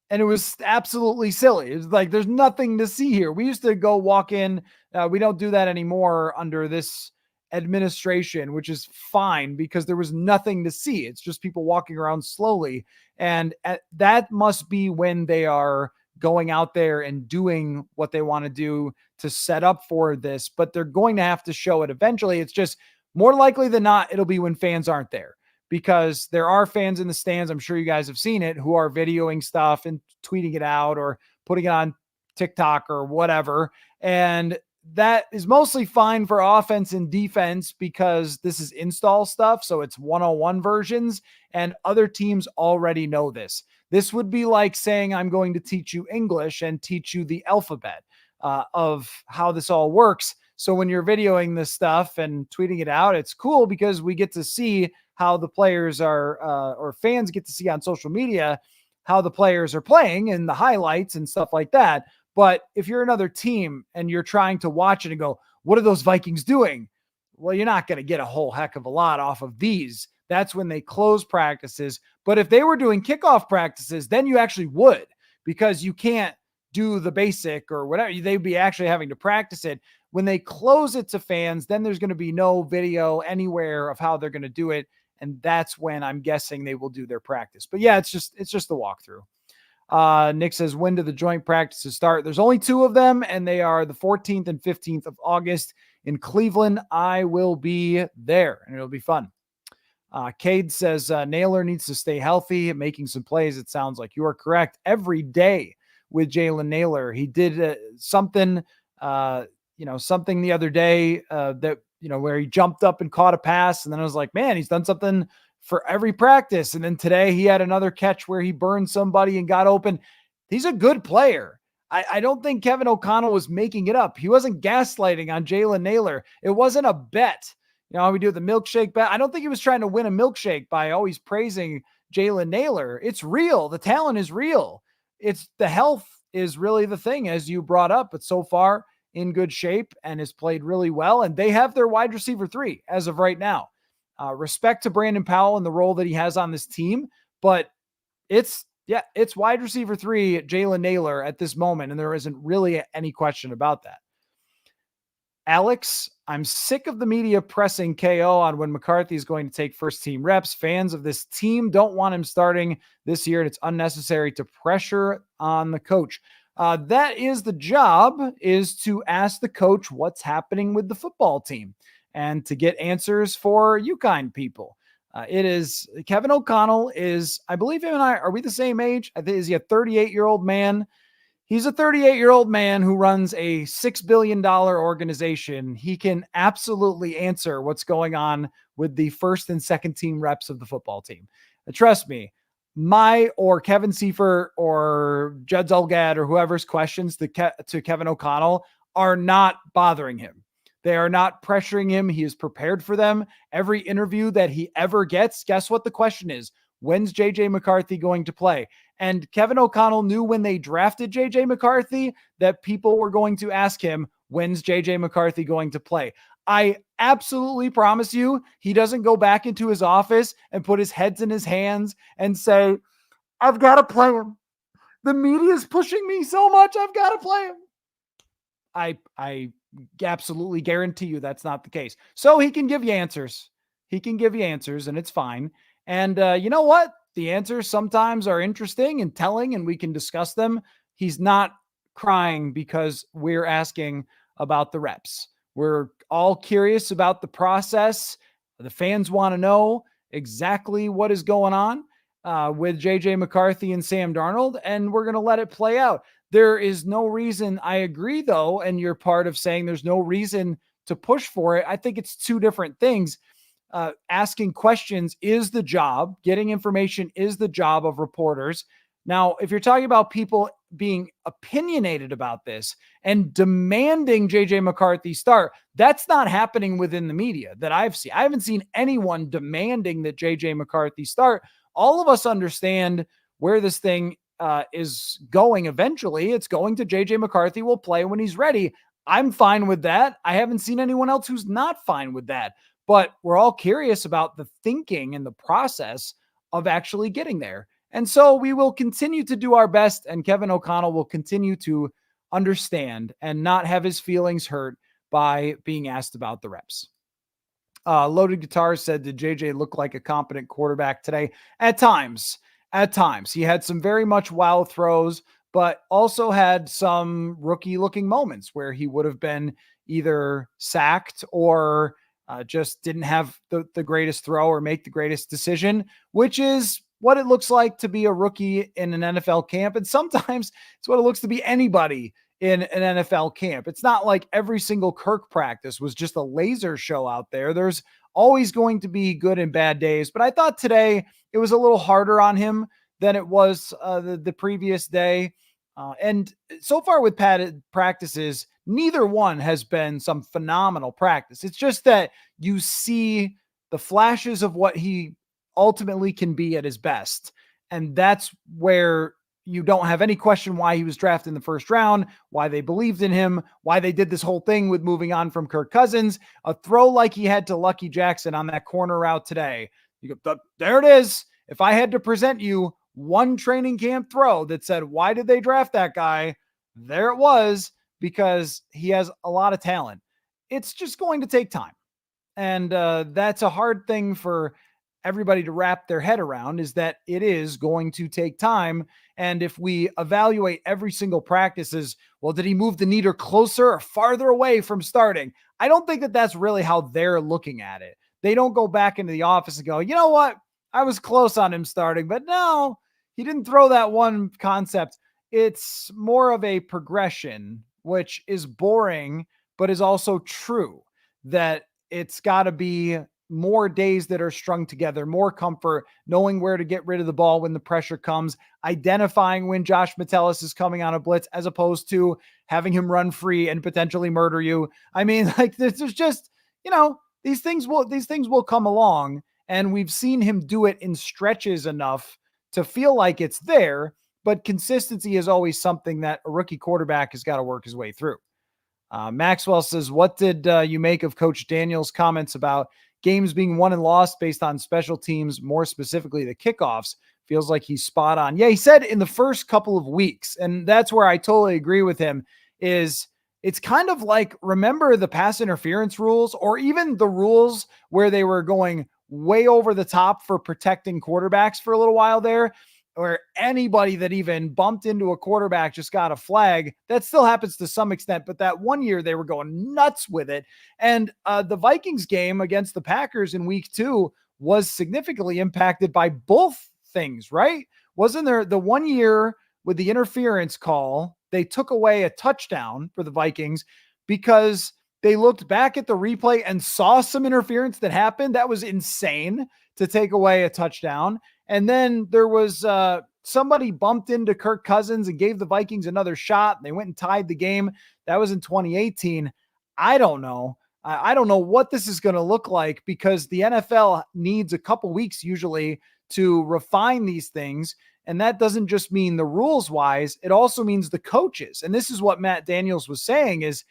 and it was absolutely silly. It was like, there's nothing to see here. We used to go walk in. We don't do that anymore under this administration, which is fine because there was nothing to see. It's just people walking around slowly. And that must be when they are going out there and doing what they want to do to set up for this, but they're going to have to show it eventually. It's just more likely than not, it'll be when fans aren't there, because there are fans in the stands. I'm sure you guys have seen it, who are videoing stuff and tweeting it out or putting it on TikTok or whatever. And that is mostly fine for offense and defense because this is install stuff. So it's 101 versions, and other teams already know this. This would be like saying, I'm going to teach you English and teach you the alphabet of how this all works. So when you're videoing this stuff and tweeting it out, it's cool because we get to see how the players are, or fans get to see on social media how the players are playing and the highlights and stuff like that. But if you're another team and you're trying to watch it and go, what are those Vikings doing? Well, you're not going to get a whole heck of a lot off of these. That's when they close practices. But if they were doing kickoff practices, then you actually would, because you can't do the basic or whatever. They'd be actually having to practice it. When they close it to fans, then there's going to be no video anywhere of how they're going to do it. And that's when I'm guessing they will do their practice. But yeah, it's just the walkthrough. Nick says, when do the joint practices start? There's only 2 of them, and they are the 14th and 15th of August in Cleveland. I will be there, and it'll be fun. Cade says, Naylor needs to stay healthy, making some plays. It sounds like you are correct. Every day with Jalen Naylor, he did something the other day that, where he jumped up and caught a pass. And then I was like, man, he's done something for every practice. And then today he had another catch where he burned somebody and got open. He's a good player. I don't think Kevin O'Connell was making it up. He wasn't gaslighting on Jalen Naylor. It wasn't a bet. How we do the milkshake bet. I don't think he was trying to win a milkshake by always praising Jalen Naylor. It's real. The talent is real. It's the health is really the thing, as you brought up, but so far in good shape and has played really well. And they have their wide receiver 3 as of right now. Respect to Brandon Powell and the role that he has on this team, but it's wide receiver 3, Jalen Naylor at this moment. And there isn't really any question about that. Alex, I'm sick of the media pressing KO on when McCarthy is going to take first team reps. Fans of this team don't want him starting this year, and it's unnecessary to pressure on the coach. That is the job, is to ask the coach what's happening with the football team and to get answers for you kind people. It is Kevin O'Connell is, I believe him and I, are we the same age? I think, is he a 38-year-old man? He's a 38-year-old man who runs a $6 billion organization. He can absolutely answer what's going on with the first and second team reps of the football team. Trust me, my or Kevin Seifert or Judd Zulgad or whoever's questions to Kevin O'Connell are not bothering him. They are not pressuring him. He is prepared for them. Every interview that he ever gets, guess what the question is? When's JJ McCarthy going to play? And Kevin O'Connell knew when they drafted JJ McCarthy that people were going to ask him, when's JJ McCarthy going to play? I absolutely promise you, he doesn't go back into his office and put his heads in his hands and say, I've got to play him. The media is pushing me so much. I've got to play him. I absolutely guarantee you that's not the case. So he can give you answers. He can give you answers, and it's fine. And you know what? The answers sometimes are interesting and telling, and we can discuss them. He's not crying because we're asking about the reps. We're all curious about the process. The fans want to know exactly what is going on with JJ McCarthy and Sam Darnold, and we're going to let it play out. There is no reason. I agree, though, and you're part of saying there's no reason to push for it. I think it's two different things. Asking questions is the job. Getting information is the job of reporters. Now, if you're talking about people being opinionated about this and demanding JJ McCarthy start, that's not happening within the media that I've seen. I haven't seen anyone demanding that JJ McCarthy start. All of us understand where this thing is going. Eventually, it's going to JJ McCarthy will play when he's ready. I'm fine with that. I haven't seen anyone else who's not fine with that. But we're all curious about the thinking and the process of actually getting there. And so we will continue to do our best, and Kevin O'Connell will continue to understand and not have his feelings hurt by being asked about the reps. Loaded Guitar said, did JJ look like a competent quarterback today? At times. He had some very much wow throws, but also had some rookie-looking moments where he would have been either sacked or just didn't have the greatest throw or make the greatest decision, which is what it looks like to be a rookie in an NFL camp. And sometimes it's what it looks to be anybody in an NFL camp. It's not like every single Kirk practice was just a laser show out there. There's always going to be good and bad days. But I thought today it was a little harder on him than it was the previous day. And so far with padded practices, neither one has been some phenomenal practice. It's just that you see the flashes of what he ultimately can be at his best. And that's where you don't have any question why he was drafted in the first round, why they believed in him, why they did this whole thing with moving on from Kirk Cousins. A throw like he had to Lucky Jackson on that corner route today. You go, there it is. If I had to present you one training camp throw that said, why did they draft that guy? There it was, because he has a lot of talent. It's just going to take time. And that's a hard thing for everybody to wrap their head around, is that it is going to take time. And if we evaluate every single practice as, well, did he move the needle closer or farther away from starting? I don't think that that's really how they're looking at it. They don't go back into the office and go, you know what? I was close on him starting, but no, he didn't throw that one concept. It's more of a progression, which is boring, but is also true, that it's got to be more days that are strung together, more comfort, knowing where to get rid of the ball when the pressure comes, identifying when Josh Metellus is coming on a blitz, as opposed to having him run free and potentially murder you. I mean, like, there's just, these things will come along, and we've seen him do it in stretches enough to feel like it's there, but consistency is always something that a rookie quarterback has got to work his way through. Maxwell says, what did you make of Coach Daniels' comments about games being won and lost based on special teams, more specifically the kickoffs? Feels like he's spot on. Yeah, he said in the first couple of weeks, and that's where I totally agree with him, is it's kind of like, remember the pass interference rules, or even the rules where they were going way over the top for protecting quarterbacks for a little while there, where anybody that even bumped into a quarterback just got a flag. That still happens to some extent, but that one year they were going nuts with it. And the Vikings game against the Packers in week 2 was significantly impacted by both things, right? Wasn't there the one year with the interference call, they took away a touchdown for the Vikings because they looked back at the replay and saw some interference that happened? That was insane, to take away a touchdown. And then there was somebody bumped into Kirk Cousins and gave the Vikings another shot. They went and tied the game. That was in 2018. I don't know. I don't know what this is going to look like, because the NFL needs a couple weeks usually to refine these things. And that doesn't just mean the rules wise, it also means the coaches. And this is what Matt Daniels was saying, is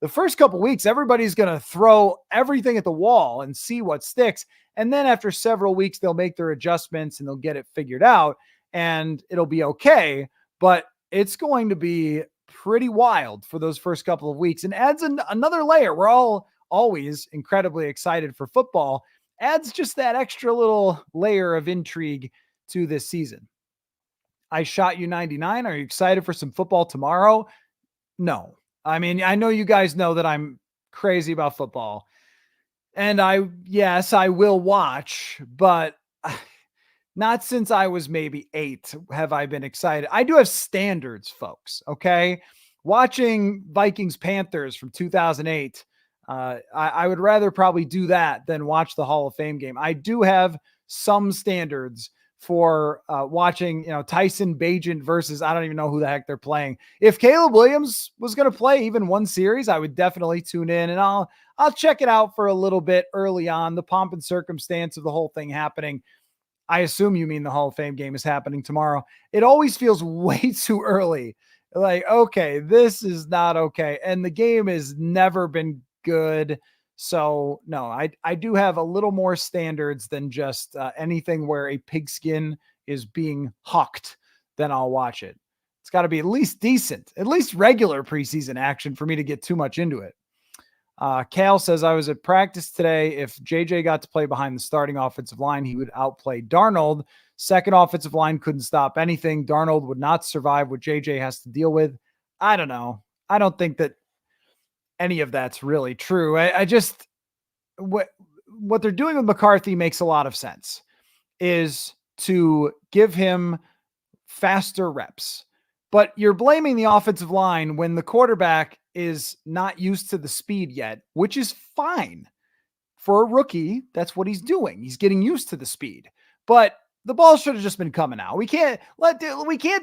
the first couple weeks, everybody's going to throw everything at the wall and see what sticks. And then after several weeks, they'll make their adjustments and they'll get it figured out and it'll be okay. But it's going to be pretty wild for those first couple of weeks, and adds another layer. We're all always incredibly excited for football. Adds just that extra little layer of intrigue to this season. I shot you 99. Are you excited for some football tomorrow? No. I mean, I know you guys know that I'm crazy about football, and yes, I will watch, but not since I was maybe 8 have I been excited. I do have standards, folks. Okay. Watching Vikings Panthers from 2008. I would rather probably do that than watch the Hall of Fame game. I do have some standards for watching, Tyson Bagent versus, I don't even know who the heck they're playing. If Caleb Williams was going to play even one series, I would definitely tune in, and I'll check it out for a little bit early on, the pomp and circumstance of the whole thing happening. I assume you mean the Hall of Fame game is happening tomorrow. It always feels way too early. Like, okay, this is not okay. And the game has never been good. So no, I do have a little more standards than just anything where a pigskin is being hucked, then I'll watch it. It's got to be at least decent, at least regular preseason action for me to get too much into it. Cal says, I was at practice today. If JJ got to play behind the starting offensive line, he would outplay Darnold. Second offensive line couldn't stop anything. Darnold would not survive what JJ has to deal with. I don't know. I don't think that any of that's really true. I just, what they're doing with McCarthy makes a lot of sense, is to give him faster reps. But you're blaming the offensive line when the quarterback is not used to the speed yet, which is fine. For a rookie, that's what he's doing. He's getting used to the speed. But the ball should have just been coming out. We can't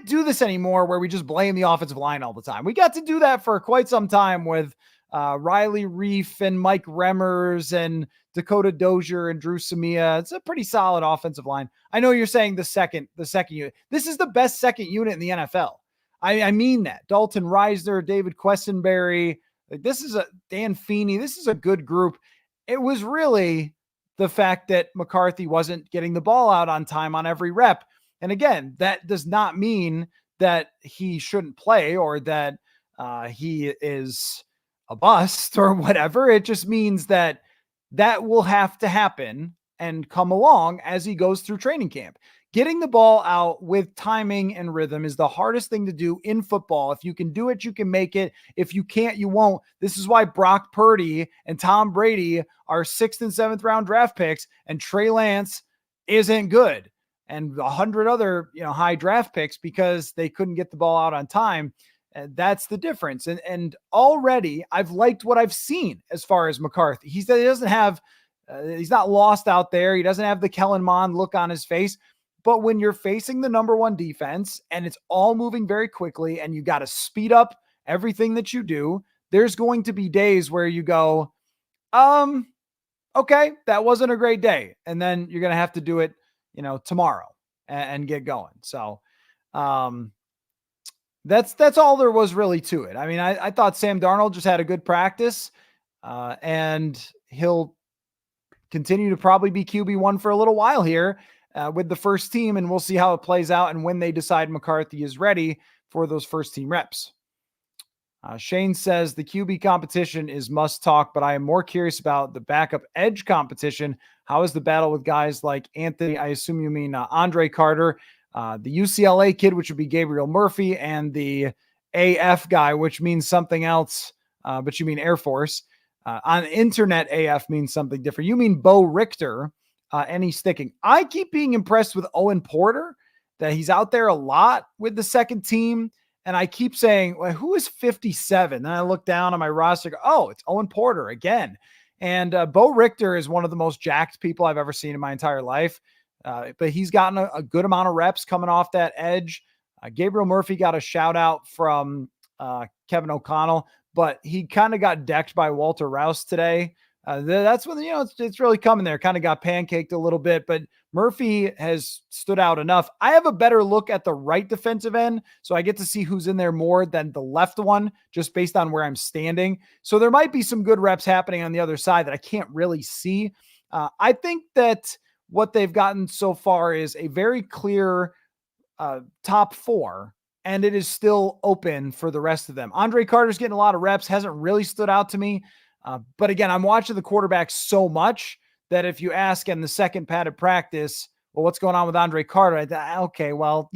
do this anymore where we just blame the offensive line all the time. We got to do that for quite some time with Riley Reif and Mike Remmers and Dakota Dozier and Drew Samia. It's a pretty solid offensive line. I know you're saying the second unit. This is the best second unit in the NFL. I mean that. Dalton Reisner, David Questenberry, this is Dan Feeney. This is a good group. It was really the fact that McCarthy wasn't getting the ball out on time on every rep. And again, that does not mean that he shouldn't play or that he is a bust or whatever. It just means that will have to happen and come along as he goes through training camp. Getting the ball out with timing and rhythm is the hardest thing to do in football. If you can do it, you can make it. If you can't, you won't. This is why Brock Purdy and Tom Brady are 6th and 7th round draft picks, and Trey Lance isn't good, and 100 other high draft picks, because they couldn't get the ball out on time. And that's the difference. And already I've liked what I've seen as far as McCarthy. He doesn't have, he's not lost out there. He doesn't have the Kellen Mond look on his face. But when you're facing the number one defense and it's all moving very quickly and you got to speed up everything that you do, there's going to be days where you go, okay, that wasn't a great day. And then you're going to have to do it, tomorrow and get going. So, that's all there was really to it. I mean, I thought Sam Darnold just had a good practice, and he'll continue to probably be QB1 for a little while here with the first team, and we'll see how it plays out and when they decide McCarthy is ready for those first team reps. Shane says the QB competition is must talk, but I am more curious about the backup edge competition. How is the battle with guys like Anthony? I assume you mean Andre Carter, the UCLA kid, which would be Gabriel Murphy, and the AF guy, which means something else, but you mean Air Force. On internet, AF means something different. You mean Bo Richter, and he's sticking. I keep being impressed with Owen Porter, that he's out there a lot with the second team. And I keep saying, well, who is 57? Then I look down on my roster. Oh, it's Owen Porter again. And Bo Richter is one of the most jacked people I've ever seen in my entire life. But he's gotten a good amount of reps coming off that edge. Gabriel Murphy got a shout out from Kevin O'Connell, but he kind of got decked by Walter Rouse today. That's when, it's really coming there. Kind of got pancaked a little bit, but Murphy has stood out enough. I have a better look at the right defensive end, so I get to see who's in there more than the left one, just based on where I'm standing. So there might be some good reps happening on the other side that I can't really see. I think that what they've gotten so far is a very clear top 4, and it is still open for the rest of them. Andre Carter's getting a lot of reps, hasn't really stood out to me. But again, I'm watching the quarterback so much that if you ask in the second padded practice, well, what's going on with Andre Carter? Okay, well,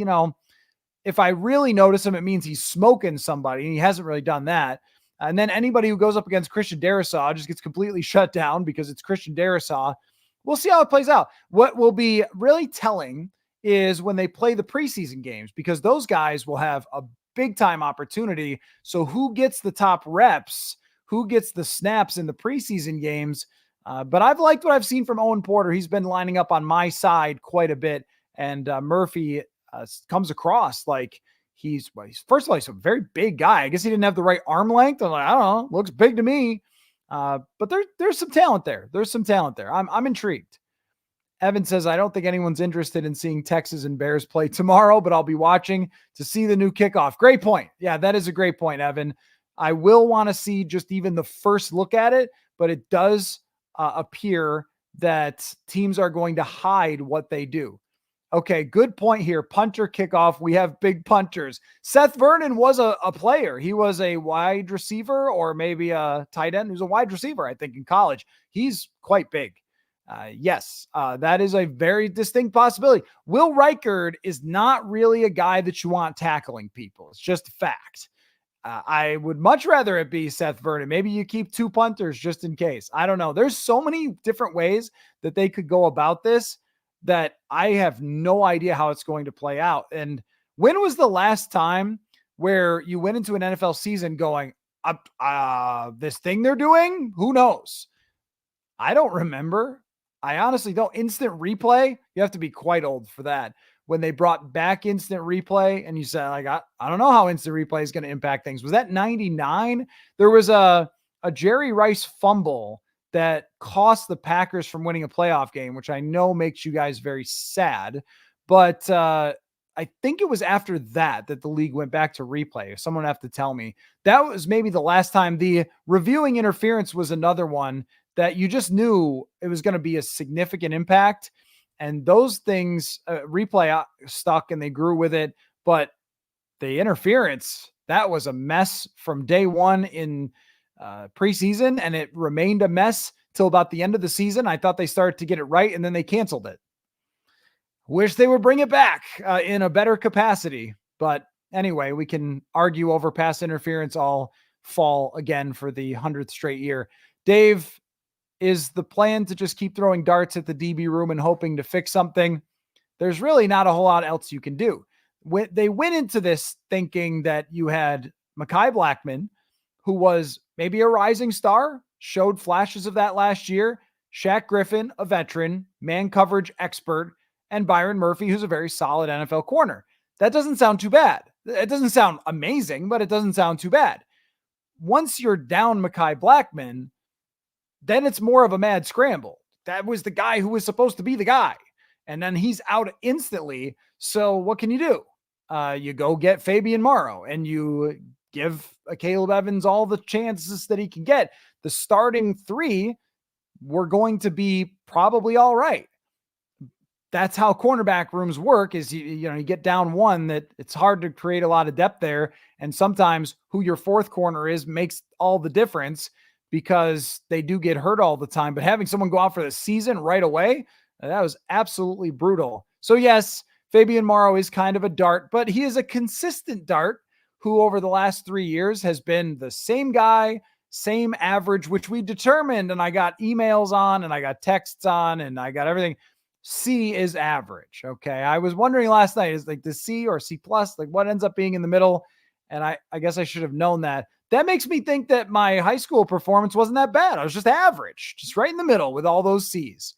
if I really notice him, it means he's smoking somebody, and he hasn't really done that. And then anybody who goes up against Christian Darrisaw just gets completely shut down because it's Christian Darrisaw. We'll see how it plays out. What will be really telling is when they play the preseason games, because those guys will have a big time opportunity. So who gets the top reps, who gets the snaps in the preseason games? But I've liked what I've seen from Owen Porter. He's been lining up on my side quite a bit. And Murphy comes across like he's first of all, he's a very big guy. I guess he didn't have the right arm length. I'm like, I don't know, looks big to me. But there's some talent there. I'm intrigued. Evan says, I don't think anyone's interested in seeing Texas and Bears play tomorrow, but I'll be watching to see the new kickoff. Great point. Yeah, that is a great point, Evan. I will want to see just even the first look at it, but it does appear that teams are going to hide what they do. Okay, good point here. Punter kickoff. We have big punters. Seth Vernon was a player. He was a wide receiver or maybe a tight end. He was a wide receiver, I think, in college. He's quite big. Yes, that is a very distinct possibility. Will Reichard is not really a guy that you want tackling people. It's just a fact. I would much rather it be Seth Vernon. Maybe you keep 2 punters just in case. I don't know. There's so many different ways that they could go about this that I have no idea how it's going to play out. And when was the last time where you went into an NFL season going, this thing they're doing? Who knows? I don't remember. I honestly don't. Instant replay, you have to be quite old for that. When they brought back instant replay and you said, like, I don't know how instant replay is going to impact things. Was that 99? There was a Jerry Rice fumble that cost the Packers from winning a playoff game, which I know makes you guys very sad. But I think it was after that the league went back to replay. Someone have to tell me. That was maybe the last time. The reviewing interference was another one that you just knew it was going to be a significant impact. And those things, replay stuck and they grew with it. But the interference, that was a mess from day one in preseason, and it remained a mess till about the end of the season. I thought they started to get it right, and then they canceled it. Wish they would bring it back in a better capacity. But anyway, we can argue over pass interference all fall again for the 100th straight year. Dave, is the plan to just keep throwing darts at the DB room and hoping to fix something? There's really not a whole lot else you can do. They went into this thinking that you had Mekhi Blackmon, who was maybe a rising star, showed flashes of that last year, Shaq Griffin, a veteran, man coverage expert, and Byron Murphy, who's a very solid NFL corner. That doesn't sound too bad. It doesn't sound amazing, but it doesn't sound too bad. Once you're down Mekhi Blackmon, then it's more of a mad scramble. That was the guy who was supposed to be the guy. And then he's out instantly. So what can you do? You go get Fabian Morrow and you give Caleb Evans all the chances that he can get. The starting 3 were going to be probably all right. That's how cornerback rooms work, is you get down one, that it's hard to create a lot of depth there. And sometimes who your 4th corner is makes all the difference, because they do get hurt all the time. But having someone go out for the season right away, that was absolutely brutal. So yes, Fabian Morrow is kind of a dart, but he is a consistent dart who over the last 3 years has been the same guy, same average, which we determined, and I got emails on and I got texts on and I got everything. C is average. Okay. I was wondering last night, is like the C or C plus, like what ends up being in the middle? And I guess I should have known that. That makes me think that my high school performance wasn't that bad. I was just average, just right in the middle with all those C's.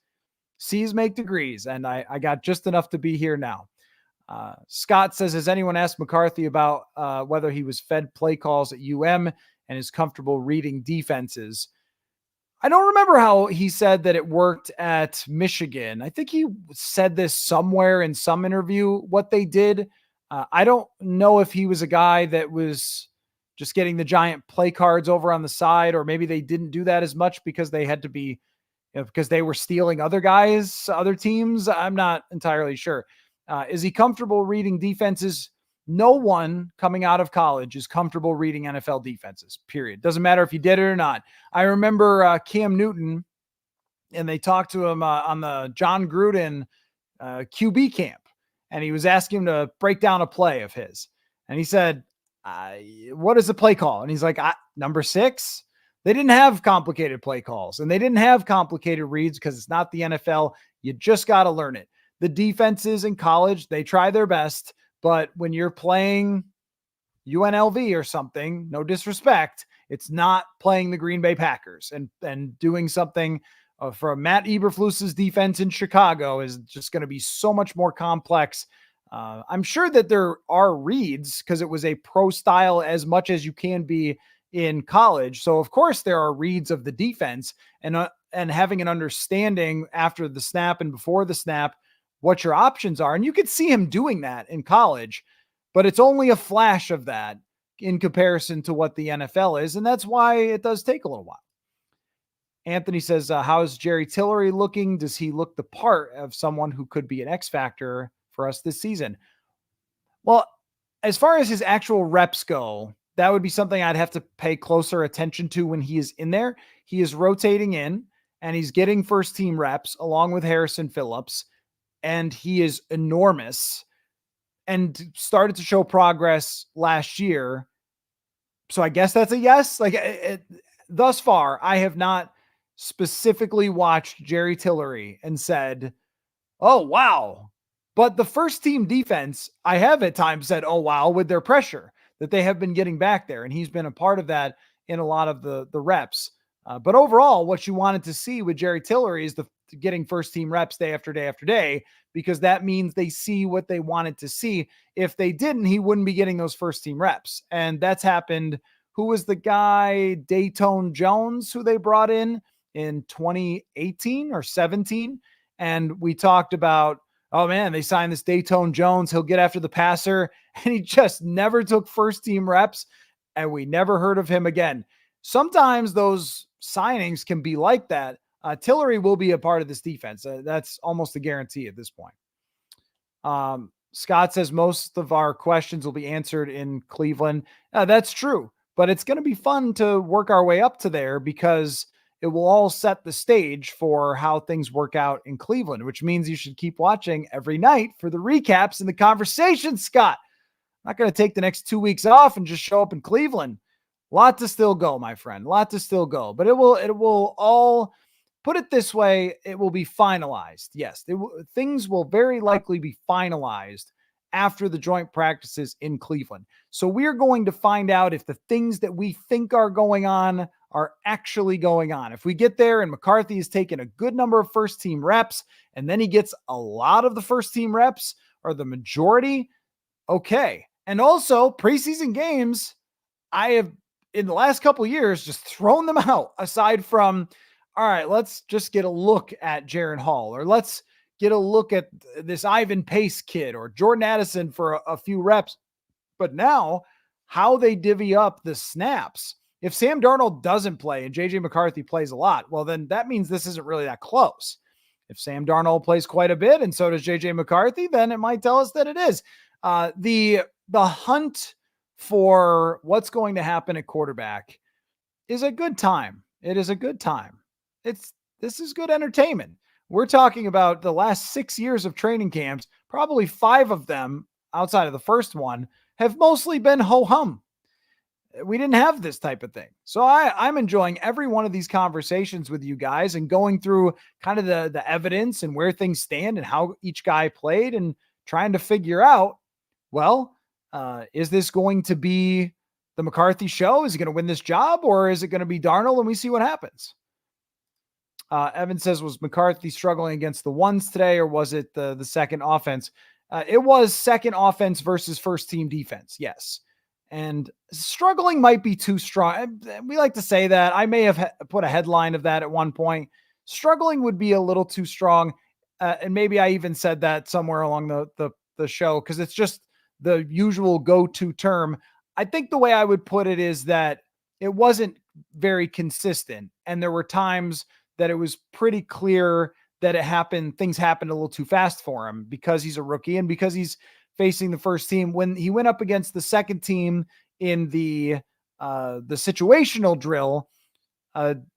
C's make degrees, and I got just enough to be here now. Scott says, has anyone asked McCarthy about whether he was fed play calls at UM and is comfortable reading defenses? I don't remember how he said that it worked at Michigan. I think he said this somewhere in some interview, what they did. I don't know if he was a guy that was just getting the giant play cards over on the side, or maybe they didn't do that as much because they had to be, because they were stealing other guys, other teams. I'm not entirely sure. Is he comfortable reading defenses? No one coming out of college is comfortable reading NFL defenses, period. Doesn't matter if you did it or not. I remember Cam Newton, and they talked to him on the John Gruden QB camp, and he was asking him to break down a play of his. And he said, what is the play call? And he's like, number 6. They didn't have complicated play calls, and they didn't have complicated reads because it's not the NFL. You just got to learn it. The defenses in college, they try their best. But when you're playing UNLV or something, no disrespect, it's not playing the Green Bay Packers, and doing something for Matt Eberflus's defense in Chicago is just going to be so much more complex. I'm sure that there are reads because it was a pro style as much as you can be in college. So of course there are reads of the defense, and having an understanding after the snap and before the snap what your options are. And you could see him doing that in college, but it's only a flash of that in comparison to what the NFL is. And that's why it does take a little while. Anthony says, how's Jerry Tillery looking? Does he look the part of someone who could be an X factor for us this season? Well, as far as his actual reps go, that would be something I'd have to pay closer attention to when he is in there. He is rotating in, and he's getting first team reps along with Harrison Phillips. And he is enormous and started to show progress last year. So I guess that's a yes. Thus far, I have not specifically watched Jerry Tillery and said, oh, wow. But the first team defense, I have at times said, oh, wow, with their pressure that they have been getting back there. And he's been a part of that in a lot of the reps. But overall, what you wanted to see with Jerry Tillery is getting first team reps day after day after day, because that means they see what they wanted to see. If they didn't, he wouldn't be getting those first team reps. And that's happened. Who was the guy, Dayton Jones, who they brought in 2018 or 17? And we talked about, oh man, they signed this Dayton Jones. He'll get after the passer. And he just never took first team reps, and we never heard of him again. Sometimes those signings can be like that. Tillery will be a part of this defense. That's almost a guarantee at this point. Scott says most of our questions will be answered in Cleveland. That's true, but it's going to be fun to work our way up to there because it will all set the stage for how things work out in Cleveland, which means you should keep watching every night for the recaps and the conversations, Scott. I'm not going to take the next 2 weeks off and just show up in Cleveland. Lot to still go, my friend. Lot to still go, but it will all, put it this way, it will be finalized. Yes, things will very likely be finalized after the joint practices in Cleveland. So we're going to find out if the things that we think are going on are actually going on. If we get there and McCarthy has taken a good number of first team reps, and then he gets a lot of the first team reps or the majority, okay. And also preseason games, I have in the last couple of years just thrown them out, aside from, all right, let's just get a look at Jaren Hall, or let's get a look at this Ivan Pace kid or Jordan Addison for a few reps. But now how they divvy up the snaps. If Sam Darnold doesn't play and JJ McCarthy plays a lot, well, then that means this isn't really that close. If Sam Darnold plays quite a bit and so does JJ McCarthy, then it might tell us that it is. The hunt for what's going to happen at quarterback is a good time. It is a good time. This is good entertainment. We're talking about the last 6 years of training camps. Probably 5 of them, outside of the first one, have mostly been ho-hum. We didn't have this type of thing. So I'm enjoying every one of these conversations with you guys and going through kind of the evidence and where things stand and how each guy played and trying to figure out, well, is this going to be the McCarthy show? Is he going to win this job, or is it going to be Darnold and we see what happens? Evan says, was McCarthy struggling against the ones today, or was it the second offense? It was second offense versus first team defense. Yes. And struggling might be too strong. We like to say that. I may have put a headline of that at one point. Struggling would be a little too strong. And maybe I even said that somewhere along the show, because it's just the usual go-to term. I think the way I would put it is that it wasn't very consistent. And there were times that it was pretty clear that things happened a little too fast for him because he's a rookie and because he's facing the first team. When he went up against the second team in the situational drill,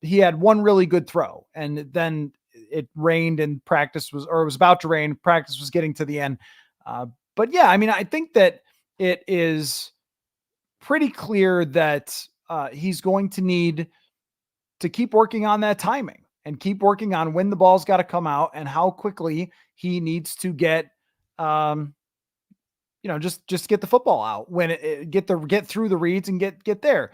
he had one really good throw, and then it rained and it was about to rain. Practice was getting to the end. But yeah, I mean, I think that it is pretty clear that he's going to need to keep working on that timing and keep working on when the ball's got to come out and how quickly he needs to get, just get the football out when get through the reads and get there.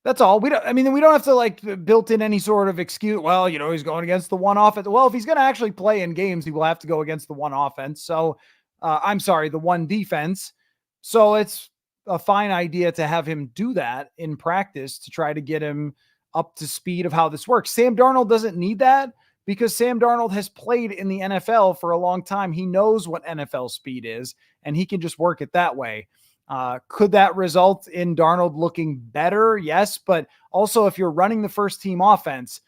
That's all. We don't have to built in any sort of excuse. Well, he's going against the one offense. Well, if he's going to actually play in games, he will have to go against the one offense. So the one defense. So it's a fine idea to have him do that in practice to try to get him up to speed of how this works. Sam Darnold doesn't need that because Sam Darnold has played in the NFL for a long time. He knows what NFL speed is, and he can just work it that way. Could that result in Darnold looking better? Yes, but also if you're running the first team offense,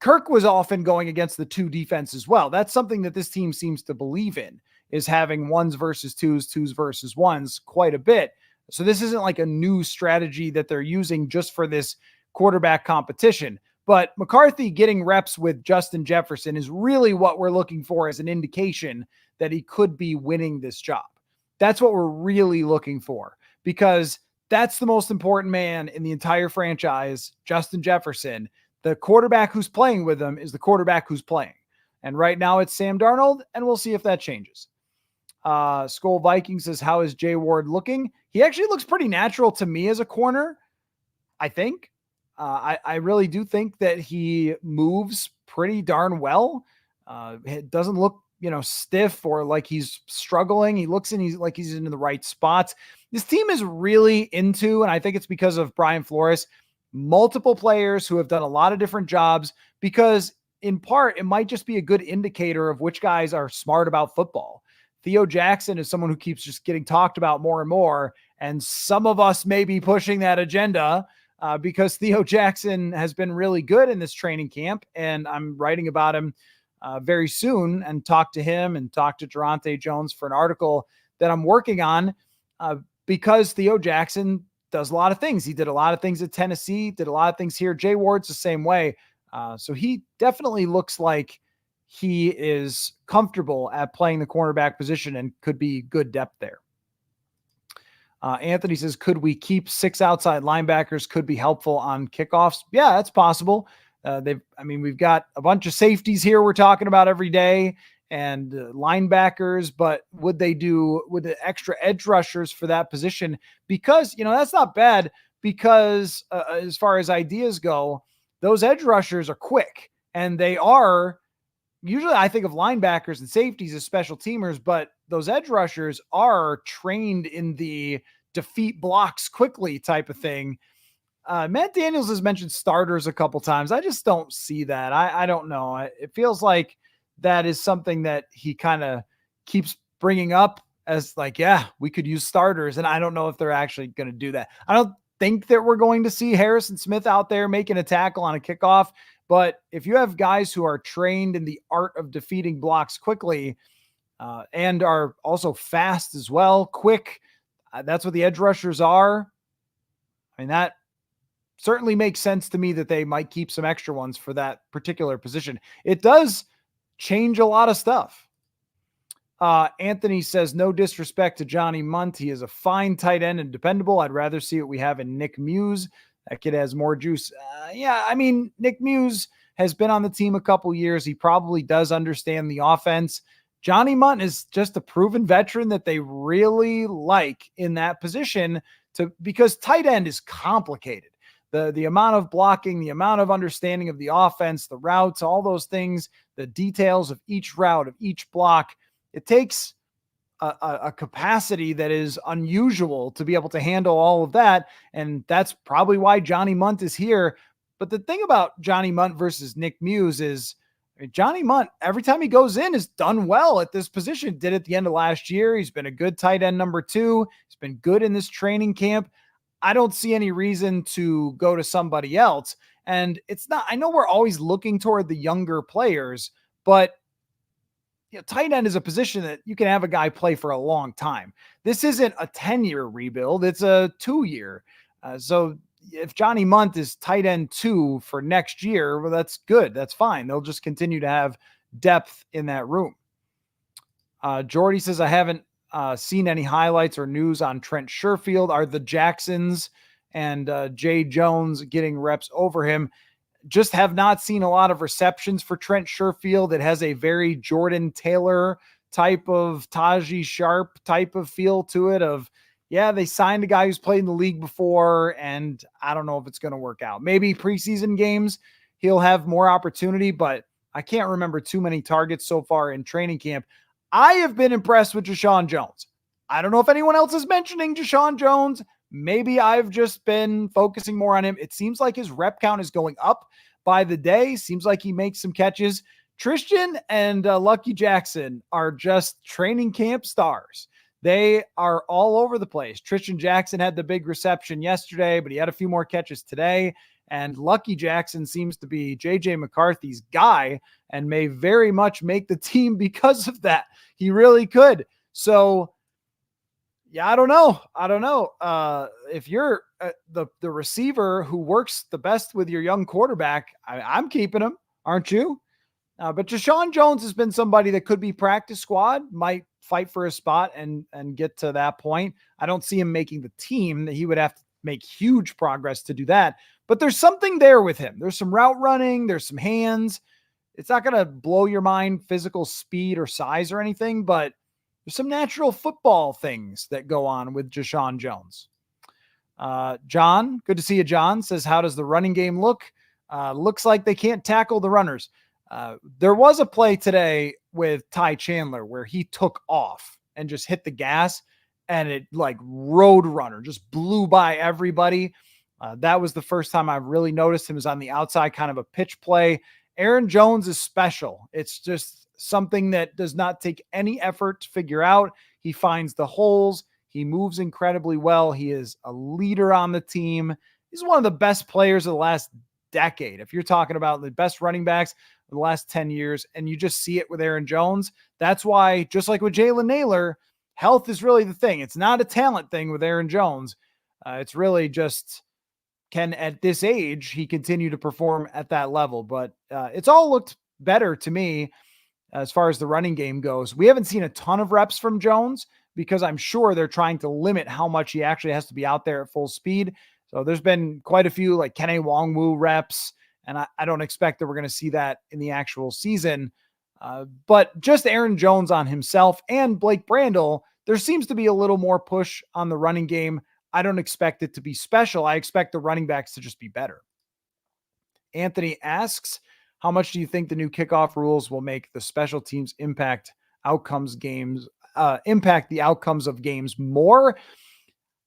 Kirk was often going against the two defense as well. That's something that this team seems to believe in, is having ones versus twos versus ones quite a bit. So this isn't like a new strategy that they're using just for this quarterback competition. But McCarthy getting reps with Justin Jefferson is really what we're looking for as an indication that he could be winning this job. That's what we're really looking for, because that's the most important man in the entire franchise, Justin Jefferson. The quarterback who's playing with him is the quarterback who's playing. And right now it's Sam Darnold, and we'll see if that changes. Skol Viking says, how is Jay Ward looking? He actually looks pretty natural to me as a corner, I think. I really do think that he moves pretty darn well. It doesn't look, stiff or like he's struggling. He looks like he's in the right spots. This team is really into, and I think it's because of Brian Flores, multiple players who have done a lot of different jobs, because in part, it might just be a good indicator of which guys are smart about football. Theo Jackson is someone who keeps just getting talked about more and more. And some of us may be pushing that agenda because Theo Jackson has been really good in this training camp. And I'm writing about him very soon and talk to him and talk to Durante Jones for an article that I'm working on because Theo Jackson does a lot of things. He did a lot of things at Tennessee, did a lot of things here. Jay Ward's the same way. So he definitely looks like he is comfortable at playing the cornerback position and could be good depth there. Anthony says, could we keep 6 outside linebackers? Could be helpful on kickoffs. Yeah, that's possible. We've got a bunch of safeties here we're talking about every day and linebackers, but would the extra edge rushers for that position? Because, that's not bad, because as far as ideas go, those edge rushers are quick, and they are usually, I think of linebackers and safeties as special teamers, but those edge rushers are trained in the defeat blocks quickly type of thing. Matt Daniels has mentioned starters a couple times. I just don't see that. I don't know. It feels like that is something that he kind of keeps bringing up as like, yeah, we could use starters. And I don't know if they're actually going to do that. I don't think that we're going to see Harrison Smith out there making a tackle on a kickoff. But if you have guys who are trained in the art of defeating blocks quickly and are also fast as well, quick, that's what the edge rushers are. I mean, that certainly makes sense to me that they might keep some extra ones for that particular position. It does change a lot of stuff. Anthony says, no disrespect to Johnny Munt. He is a fine tight end and dependable. I'd rather see what we have in Nick Muse. That kid has more juice. Nick Muse has been on the team a couple years. He probably does understand the offense. Johnny Munt is just a proven veteran that they really like in that position because tight end is complicated. The amount of blocking, the amount of understanding of the offense, the routes, all those things, the details of each route, of each block, it takes a capacity that is unusual to be able to handle all of that. And that's probably why Johnny Munt is here. But the thing about Johnny Munt versus Nick Muse is, Johnny Munt, every time he goes in, is done well at this position. Did at the end of last year. He's been a good tight end number 2. He's been good in this training camp. I don't see any reason to go to somebody else. And it's not, I know we're always looking toward the younger players, but tight end is a position that you can have a guy play for a long time. This isn't a 10-year rebuild. It's a 2-year. So if Johnny Munt is tight end 2 for next year, well, that's good. That's fine. They'll just continue to have depth in that room. Jordy says, I haven't seen any highlights or news on Trent Sherfield. Are the Jacksons and Jay Jones getting reps over him? Just have not seen a lot of receptions for Trent Sherfield. It has a very Jordan Taylor type of Taji Sharp type of feel to it of, yeah, they signed a guy who's played in the league before, and I don't know if it's going to work out. Maybe preseason games, he'll have more opportunity, but I can't remember too many targets so far in training camp. I have been impressed with Deshaun Jones. I don't know if anyone else is mentioning Deshaun Jones. Maybe I've just been focusing more on him. It seems like his rep count is going up by the day. Seems like he makes some catches. Tristan and Lucky Jackson are just training camp stars. They are all over the place. Tristan Jackson had the big reception yesterday, but he had a few more catches today. And Lucky Jackson seems to be J.J. McCarthy's guy and may very much make the team because of that. He really could. So, yeah, I don't know. If you're the receiver who works the best with your young quarterback, I'm keeping him, aren't you? But Deshaun Jones has been somebody that could be practice squad, might fight for a spot and get to that point. I don't see him making the team. That he would have to make huge progress to do that. But there's something there with him. There's some route running. There's some hands. It's not going to blow your mind, physical speed or size or anything, but there's some natural football things that go on with Deshaun Jones. John, good to see you, John, says, how does the running game look? Looks like they can't tackle the runners. There was a play today with Ty Chandler where he took off and just hit the gas, and it like road runner just blew by everybody. That was the first time I've really noticed him. Was on the outside, kind of a pitch play. Aaron Jones is special. It's just something that does not take any effort to figure out. He finds the holes. He moves incredibly well. He is a leader on the team. He's one of the best players of the last decade. If you're talking about the best running backs of the last 10 years, and you just see it with Aaron Jones, that's why, just like with Jalen Naylor, health is really the thing. It's not a talent thing with Aaron Jones. It's really just, can at this age he continue to perform at that level? But it's all looked better to me as far as the running game goes. We haven't seen a ton of reps from Jones because I'm sure they're trying to limit how much he actually has to be out there at full speed. So there's been quite a few like Kene Nwangwu reps, and I don't expect that we're going to see that in the actual season. But just Aaron Jones on himself and Blake Brandel, there seems to be a little more push on the running game. I don't expect it to be special. I expect the running backs to just be better. Anthony asks, how much do you think the new kickoff rules will make the special teams impact the outcomes of games more?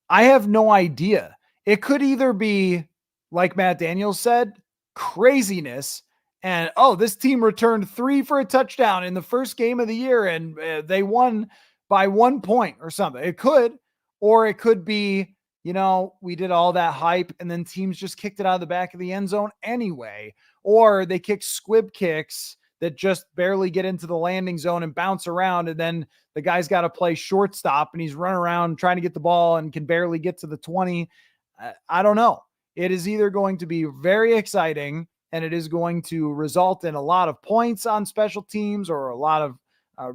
I have no idea. It could either be, like Matt Daniels said, craziness, and, this team returned 3 for a touchdown in the first game of the year, and they won by 1 point or something. It could, or it could be, we did all that hype and then teams just kicked it out of the back of the end zone anyway. Or they kick squib kicks that just barely get into the landing zone and bounce around. And then the guy's got to play shortstop and he's running around trying to get the ball and can barely get to the 20. I don't know. It is either going to be very exciting and it is going to result in a lot of points on special teams or a lot of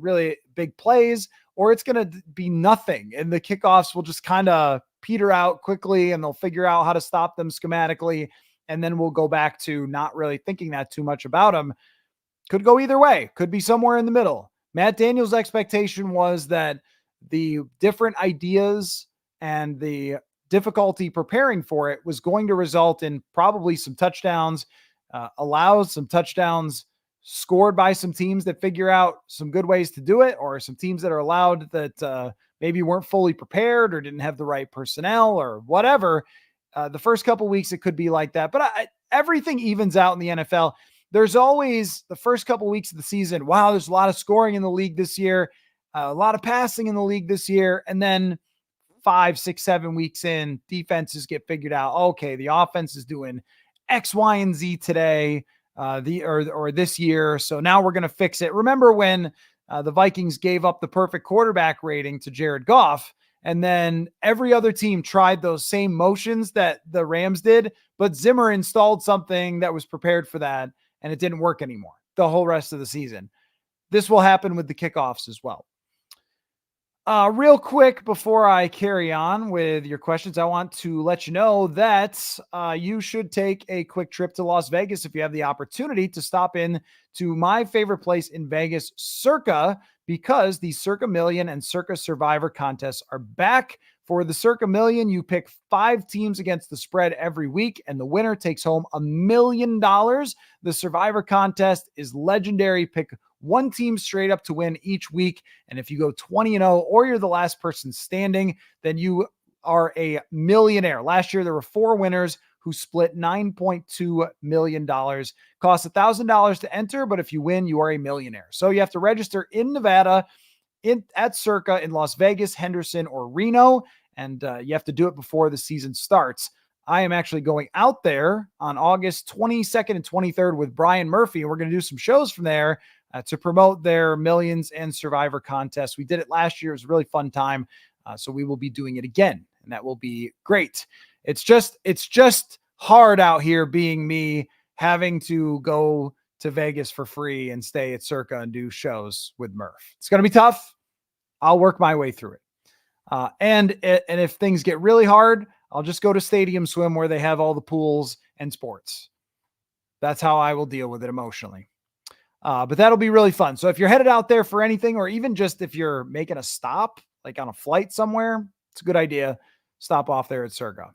really big plays, or it's going to be nothing. And the kickoffs will just kind of peter out quickly and they'll figure out how to stop them schematically. And then we'll go back to not really thinking that too much about them. Could go either way. Could be somewhere in the middle. Matt Daniels' expectation was that the different ideas and the difficulty preparing for it was going to result in probably some touchdowns, allows some touchdowns scored by some teams that figure out some good ways to do it, or some teams that are allowed that maybe weren't fully prepared or didn't have the right personnel or whatever. The first couple weeks, it could be like that, but everything evens out in the NFL. There's always the first couple weeks of the season. Wow, there's a lot of scoring in the league this year, a lot of passing in the league this year. And then 5, 6, 7 weeks in, defenses get figured out. Okay, the offense is doing X, Y, and Z today, or this year. So now we're going to fix it. Remember when the Vikings gave up the perfect quarterback rating to Jared Goff, and then every other team tried those same motions that the Rams did, but Zimmer installed something that was prepared for that, and it didn't work anymore the whole rest of the season. This will happen with the kickoffs as well. Real quick, before I carry on with your questions, I want to let you know that you should take a quick trip to Las Vegas if you have the opportunity to stop in to my favorite place in Vegas, Circa, because the Circa Million and Circa Survivor contests are back. For the Circa Million, you pick 5 teams against the spread every week, and the winner takes home $1 million. The Survivor contest is legendary. Pick one team straight up to win each week. And if you go 20-0 or you're the last person standing, then you are a millionaire. Last year, there were 4 winners who split $9.2 million. Costs $1,000 to enter, but if you win, you are a millionaire. So you have to register in Nevada, at Circa, in Las Vegas, Henderson, or Reno, and you have to do it before the season starts. I am actually going out there on August 22nd and 23rd with Brian Murphy, and we're going to do some shows from there to promote their Millions and Survivor contest. We did it last year. It was a really fun time. So we will be doing it again, and that will be great. It's just hard out here being me, having to go to Vegas for free and stay at Circa and do shows with Murph. It's going to be tough. I'll work my way through it. And if things get really hard, I'll just go to Stadium Swim where they have all the pools and sports. That's how I will deal with it emotionally. But that'll be really fun. So if you're headed out there for anything, or even just if you're making a stop, like on a flight somewhere, it's a good idea. Stop off there at Circa.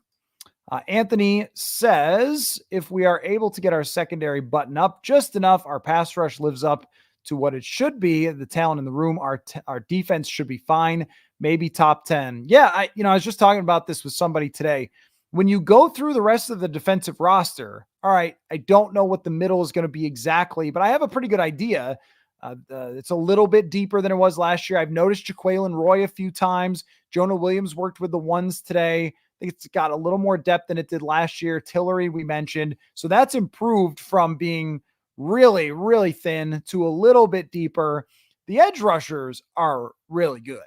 Anthony says, if we are able to get our secondary button up just enough, our pass rush lives up to what it should be. The talent in the room, our defense should be fine. Maybe top 10. Yeah. I was just talking about this with somebody today. When you go through the rest of the defensive roster, all right, I don't know what the middle is going to be exactly, but I have a pretty good idea. It's a little bit deeper than it was last year. I've noticed Jaquelin Roy a few times. Jonah Williams worked with the ones today. I think it's got a little more depth than it did last year. Tillery, we mentioned. So that's improved from being really, really thin to a little bit deeper. The edge rushers are really good.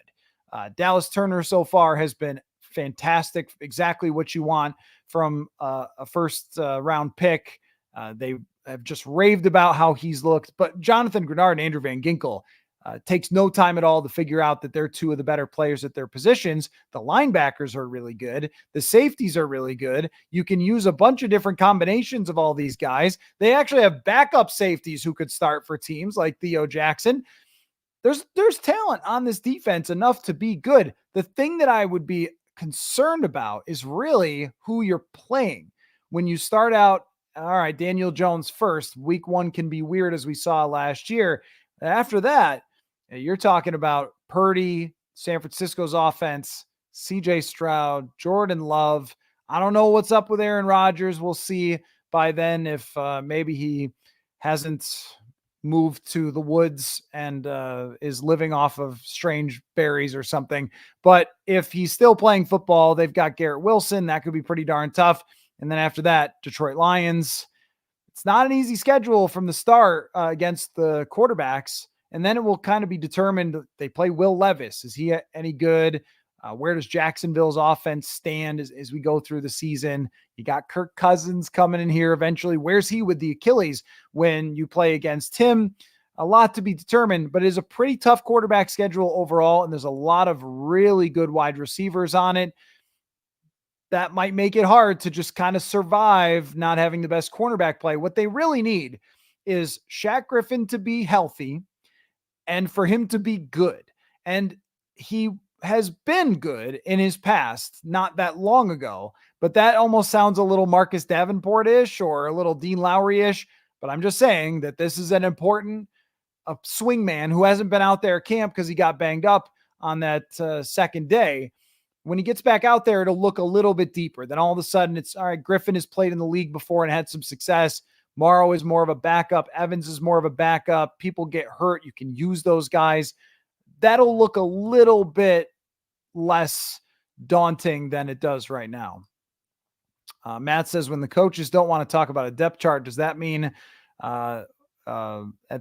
Dallas Turner so far has been fantastic. Exactly what you want from a first round pick. They have just raved about how he's looked, but Jonathan Grenard and Andrew Van Ginkel takes no time at all to figure out that they're 2 of the better players at their positions. The linebackers are really good. The safeties are really good. You can use a bunch of different combinations of all these guys. They actually have backup safeties who could start for teams like Theo Jackson. There's talent on this defense enough to be good. The thing that I would be concerned about is really who you're playing. When you start out, all right, Daniel Jones first, week 1 can be weird as we saw last year. After that, you're talking about Purdy, San Francisco's offense, CJ Stroud, Jordan Love. I don't know what's up with Aaron Rodgers. We'll see by then if maybe he hasn't moved to the woods and is living off of strange berries or something. But if he's still playing football, they've got Garrett Wilson. That could be pretty darn tough. And then after that, Detroit Lions. It's not an easy schedule from the start against the quarterbacks. And then it will kind of be determined. They play Will Levis. Is he any good? Where does Jacksonville's offense stand as we go through the season? You got Kirk Cousins coming in here eventually. Where's he with the Achilles when you play against him? A lot to be determined, but it is a pretty tough quarterback schedule overall, and there's a lot of really good wide receivers on it. That might make it hard to just kind of survive not having the best cornerback play. What they really need is Shaq Griffin to be healthy and for him to be good. And he has been good in his past, not that long ago, but that almost sounds a little Marcus Davenport-ish or a little Dean Lowry-ish. But I'm just saying that this is an important swing man who hasn't been out there at camp because he got banged up on that second day. When he gets back out there, it'll look a little bit deeper. Then all of a sudden it's, all right, Griffin has played in the league before and had some success. Morrow is more of a backup. Evans is more of a backup. People get hurt. You can use those guys. That'll look a little bit less daunting than it does right now. Matt says, when the coaches don't want to talk about a depth chart, does that mean at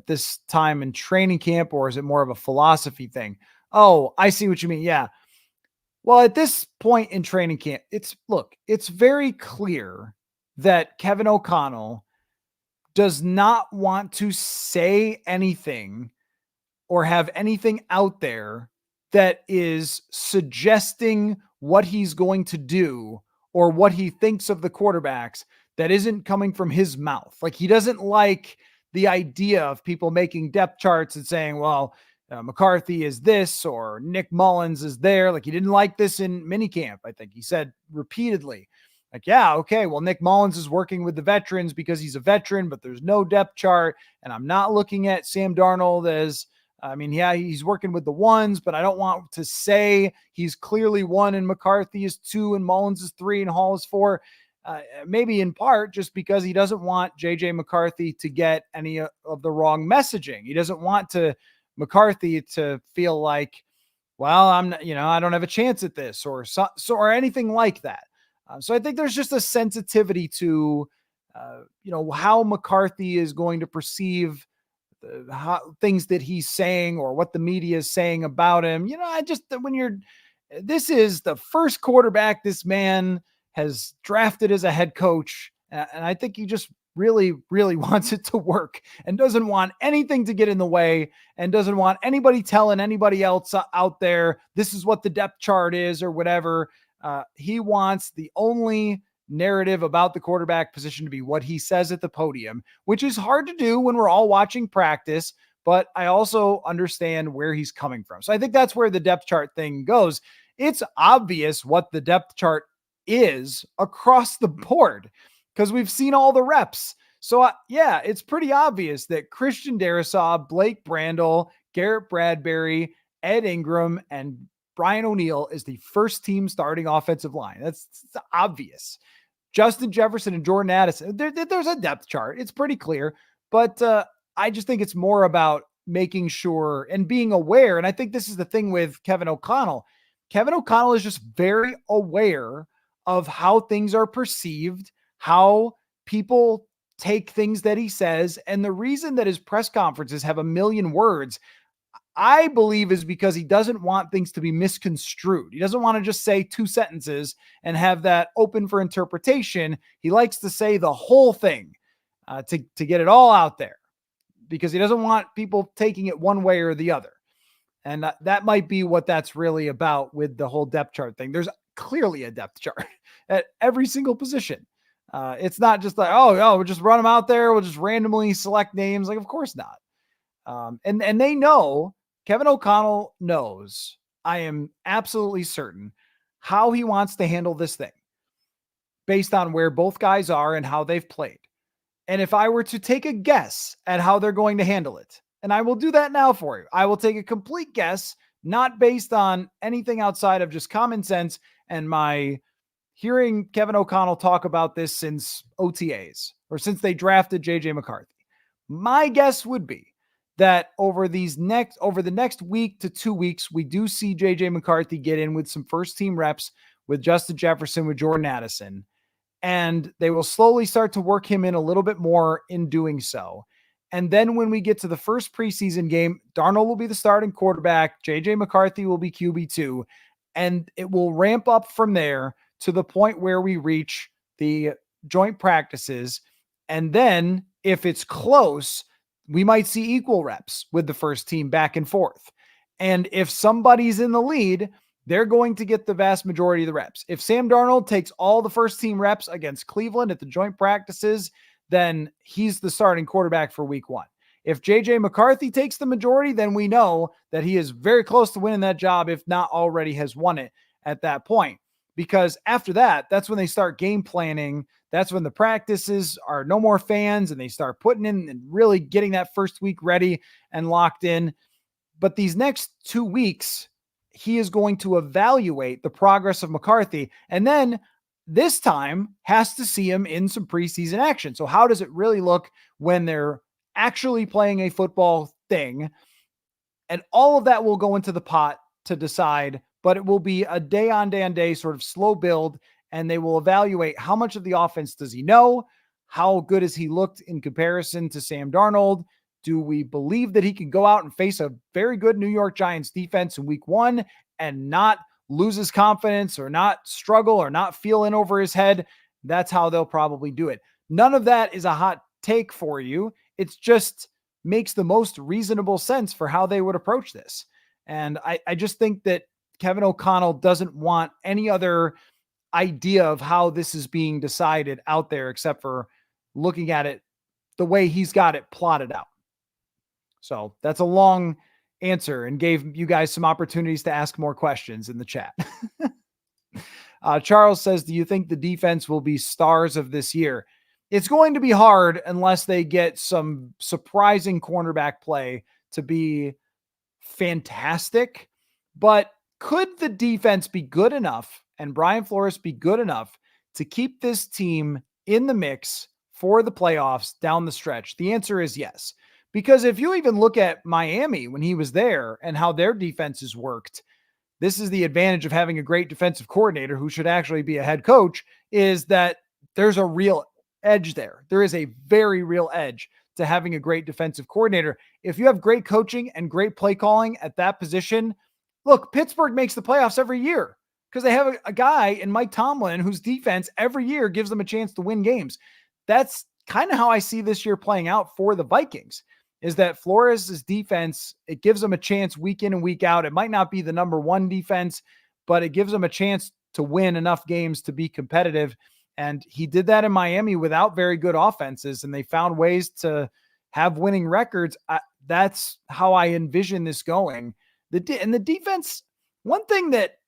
this time in training camp, or is it more of a philosophy thing? Oh, I see what you mean. Yeah. Well, at this point in training camp, it's very clear that Kevin O'Connell does not want to say anything or have anything out there that is suggesting what he's going to do or what he thinks of the quarterbacks that isn't coming from his mouth. Like, he doesn't like the idea of people making depth charts and saying, well, McCarthy is this or Nick Mullins is there. Like, he didn't like this in minicamp. I think he said repeatedly, like, yeah, okay, well, Nick Mullins is working with the veterans because he's a veteran, but there's no depth chart. And I'm not looking at Sam Darnold as, yeah, he's working with the ones, but I don't want to say he's clearly 1 and McCarthy is 2 and Mullins is 3 and Hall is 4. Maybe in part just because he doesn't want JJ McCarthy to get any of the wrong messaging. He doesn't want McCarthy to feel like, well, I don't have a chance at this or anything like that. So I think there's just a sensitivity to, how McCarthy is going to perceive things that he's saying or what the media is saying about him. This is the first quarterback this man has drafted as a head coach. And I think he just really, really wants it to work and doesn't want anything to get in the way and doesn't want anybody telling anybody else out there, this is what the depth chart is or whatever. He wants the only narrative about the quarterback position to be what he says at the podium, which is hard to do when we're all watching practice, but I also understand where he's coming from. So I think that's where the depth chart thing goes. It's obvious what the depth chart is across the board because we've seen all the reps. So yeah, it's pretty obvious that Christian Darrisaw, Blake Brandel, Garrett Bradbury, Ed Ingram, and Brian O'Neill is the first team starting offensive line. That's obvious. Justin Jefferson and Jordan Addison, there's a depth chart. It's pretty clear, but I just think it's more about making sure and being aware. And I think this is the thing with Kevin O'Connell. Kevin O'Connell is just very aware of how things are perceived, how people take things that he says. And the reason that his press conferences have a million words, I believe, is because he doesn't want things to be misconstrued. He doesn't want to just say 2 sentences and have that open for interpretation. He likes to say the whole thing to get it all out there because he doesn't want people taking it one way or the other. And that might be what that's really about with the whole depth chart thing. There's clearly a depth chart at every single position. It's not just like, we'll just run them out there. We'll just randomly select names. Like, of course not. And they know, Kevin O'Connell knows, I am absolutely certain, how he wants to handle this thing based on where both guys are and how they've played. And if I were to take a guess at how they're going to handle it, and I will do that now for you, I will take a complete guess, not based on anything outside of just common sense and my hearing Kevin O'Connell talk about this since OTAs or since they drafted JJ McCarthy. My guess would be that over the next week to 2 weeks, we do see JJ McCarthy get in with some first team reps with Justin Jefferson, with Jordan Addison, and they will slowly start to work him in a little bit more in doing so. And then when we get to the first preseason game, Darnold will be the starting quarterback. JJ McCarthy will be QB2, and it will ramp up from there to the point where we reach the joint practices. And then if it's close, we might see equal reps with the first team back and forth. And if somebody's in the lead, they're going to get the vast majority of the reps. If Sam Darnold takes all the first team reps against Cleveland at the joint practices, then he's the starting quarterback for week 1. If JJ McCarthy takes the majority, then we know that he is very close to winning that job, if not already has won it at that point. Because after that, that's when they start game planning. That's when the practices are no more fans and they start putting in and really getting that first week ready and locked in. But these next 2 weeks, he is going to evaluate the progress of McCarthy, and then this time has to see him in some preseason action. So how does it really look when they're actually playing a football thing? And all of that will go into the pot to decide, but it will be a day on day sort of slow build, and they will evaluate how much of the offense does he know? How good has he looked in comparison to Sam Darnold? Do we believe that he can go out and face a very good New York Giants defense in week 1 and not lose his confidence or not struggle or not feel in over his head? That's how they'll probably do it. None of that is a hot take for you. It's just makes the most reasonable sense for how they would approach this. And I just think that Kevin O'Connell doesn't want any other idea of how this is being decided out there, except for looking at it the way he's got it plotted out. So that's a long answer and gave you guys some opportunities to ask more questions in the chat. Charles says, do you think the defense will be stars of this year? It's going to be hard unless they get some surprising cornerback play to be fantastic. But could the defense be good enough and Brian Flores be good enough to keep this team in the mix for the playoffs down the stretch? The answer is yes. Because if you even look at Miami when he was there and how their defenses worked, this is the advantage of having a great defensive coordinator who should actually be a head coach, is that there's a real edge there. There is a very real edge to having a great defensive coordinator. If you have great coaching and great play calling at that position, look, Pittsburgh makes the playoffs every year because they have a guy in Mike Tomlin whose defense every year gives them a chance to win games. That's kind of how I see this year playing out for the Vikings, is that Flores' defense, it gives them a chance week in and week out. It might not be the number one defense, but it gives them a chance to win enough games to be competitive. And he did that in Miami without very good offenses, and they found ways to have winning records. That's how I envision this going. The defense, one thing that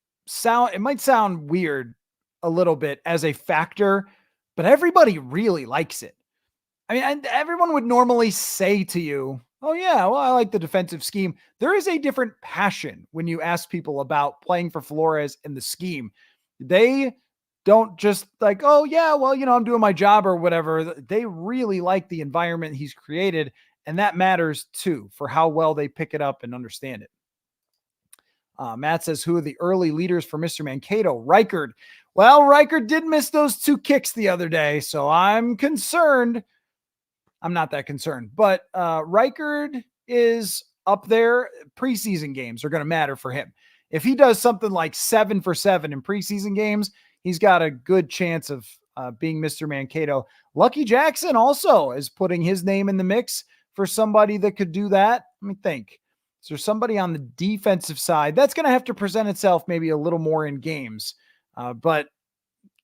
it might sound weird a little bit as a factor, but everybody really likes it. I mean, everyone would normally say to you, oh yeah, well, I like the defensive scheme. There is a different passion when you ask people about playing for Flores and the scheme. They don't just like, oh yeah, well, I'm doing my job or whatever. They really like the environment he's created, and that matters too for how well they pick it up and understand it. Matt says, who are the early leaders for Mr. Mankato? Reichard. Well, Reichard did miss those 2 kicks the other day, so I'm concerned. I'm not that concerned, but Reichard is up there. Preseason games are going to matter for him. If he does something like 7 for 7 in preseason games, he's got a good chance of being Mr. Mankato. Lucky Jackson also is putting his name in the mix for somebody that could do that. Let me think. Is there somebody on the defensive side that's going to have to present itself maybe a little more in games? But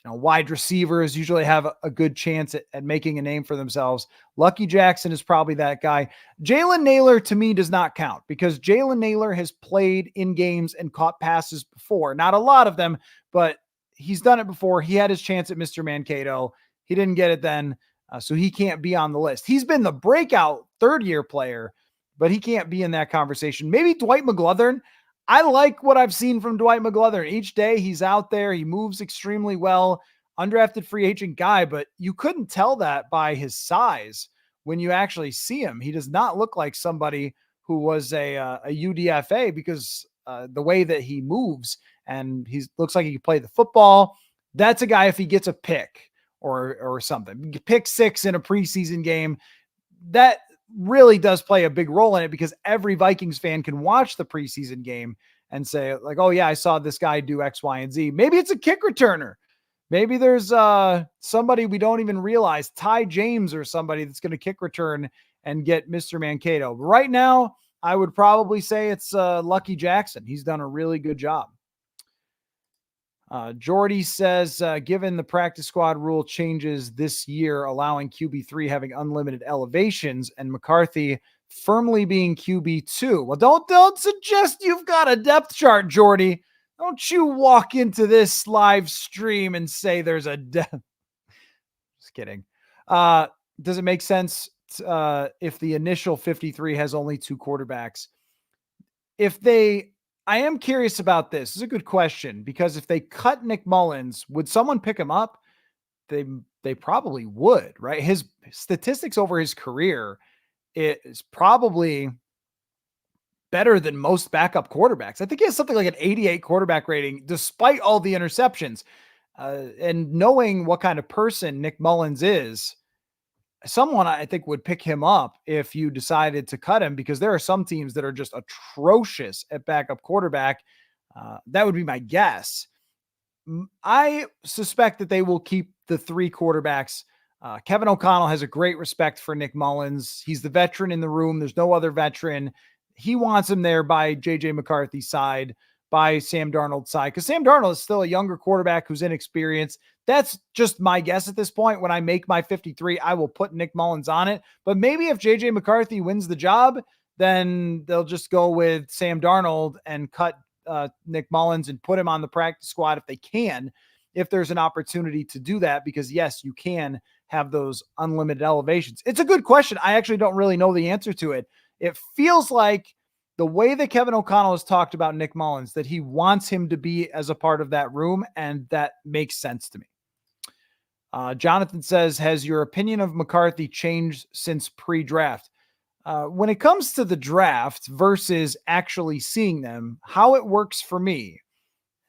wide receivers usually have a good chance at making a name for themselves. Lucky Jackson is probably that guy. Jalen Naylor to me does not count because Jalen Naylor has played in games and caught passes before. Not a lot of them, but he's done it before. He had his chance at Mr. Mankato. He didn't get it then, so he can't be on the list. He's been the breakout third-year player, but he can't be in that conversation. Maybe Dwight McGlothern. I like what I've seen from Dwight McGlothern. Each day he's out there. He moves extremely well. Undrafted free agent guy, but you couldn't tell that by his size when you actually see him. He does not look like somebody who was a UDFA because the way that he moves, and he looks like he can play the football. That's a guy if he gets a pick or something. Pick 6 in a preseason game, that really does play a big role in it because every Vikings fan can watch the preseason game and say like, oh yeah, I saw this guy do X, Y, and Z. Maybe it's a kick returner. Maybe there's somebody we don't even realize, Ty James or somebody that's going to kick return and get Mr. Mankato. But right now, I would probably say it's Lucky Jackson. He's done a really good job. Jordy says, given the practice squad rule changes this year, allowing QB3 having unlimited elevations and McCarthy firmly being QB2. Well, don't suggest you've got a depth chart, Jordy. Don't you walk into this live stream and say there's a depth. Just kidding. Does it make sense if the initial 53 has only 2 quarterbacks? I am curious about this. This is a good question, because if they cut Nick Mullins, would someone pick him up? They probably would, right? His statistics over his career is probably better than most backup quarterbacks. I think he has something like an 88 quarterback rating, despite all the interceptions. And knowing what kind of person Nick Mullins is, someone I think would pick him up if you decided to cut him, because there are some teams that are just atrocious at backup quarterback. That would be my guess. I suspect that they will keep the 3 quarterbacks. Kevin O'Connell has a great respect for Nick Mullins. He's the veteran in the room. There's no other veteran. He wants him there by JJ McCarthy's side, by Sam Darnold's side, because Sam Darnold is still a younger quarterback who's inexperienced. That's just my guess at this point. When I make my 53, I will put Nick Mullins on it. But maybe if JJ McCarthy wins the job, then they'll just go with Sam Darnold and cut Nick Mullins and put him on the practice squad if they can, if there's an opportunity to do that, because yes, you can have those unlimited elevations. It's a good question. I actually don't really know the answer to it. It feels like the way that Kevin O'Connell has talked about Nick Mullins, that he wants him to be as a part of that room, and that makes sense to me. Jonathan says, has your opinion of McCarthy changed since pre-draft? When it comes to the draft versus actually seeing them, how it works for me,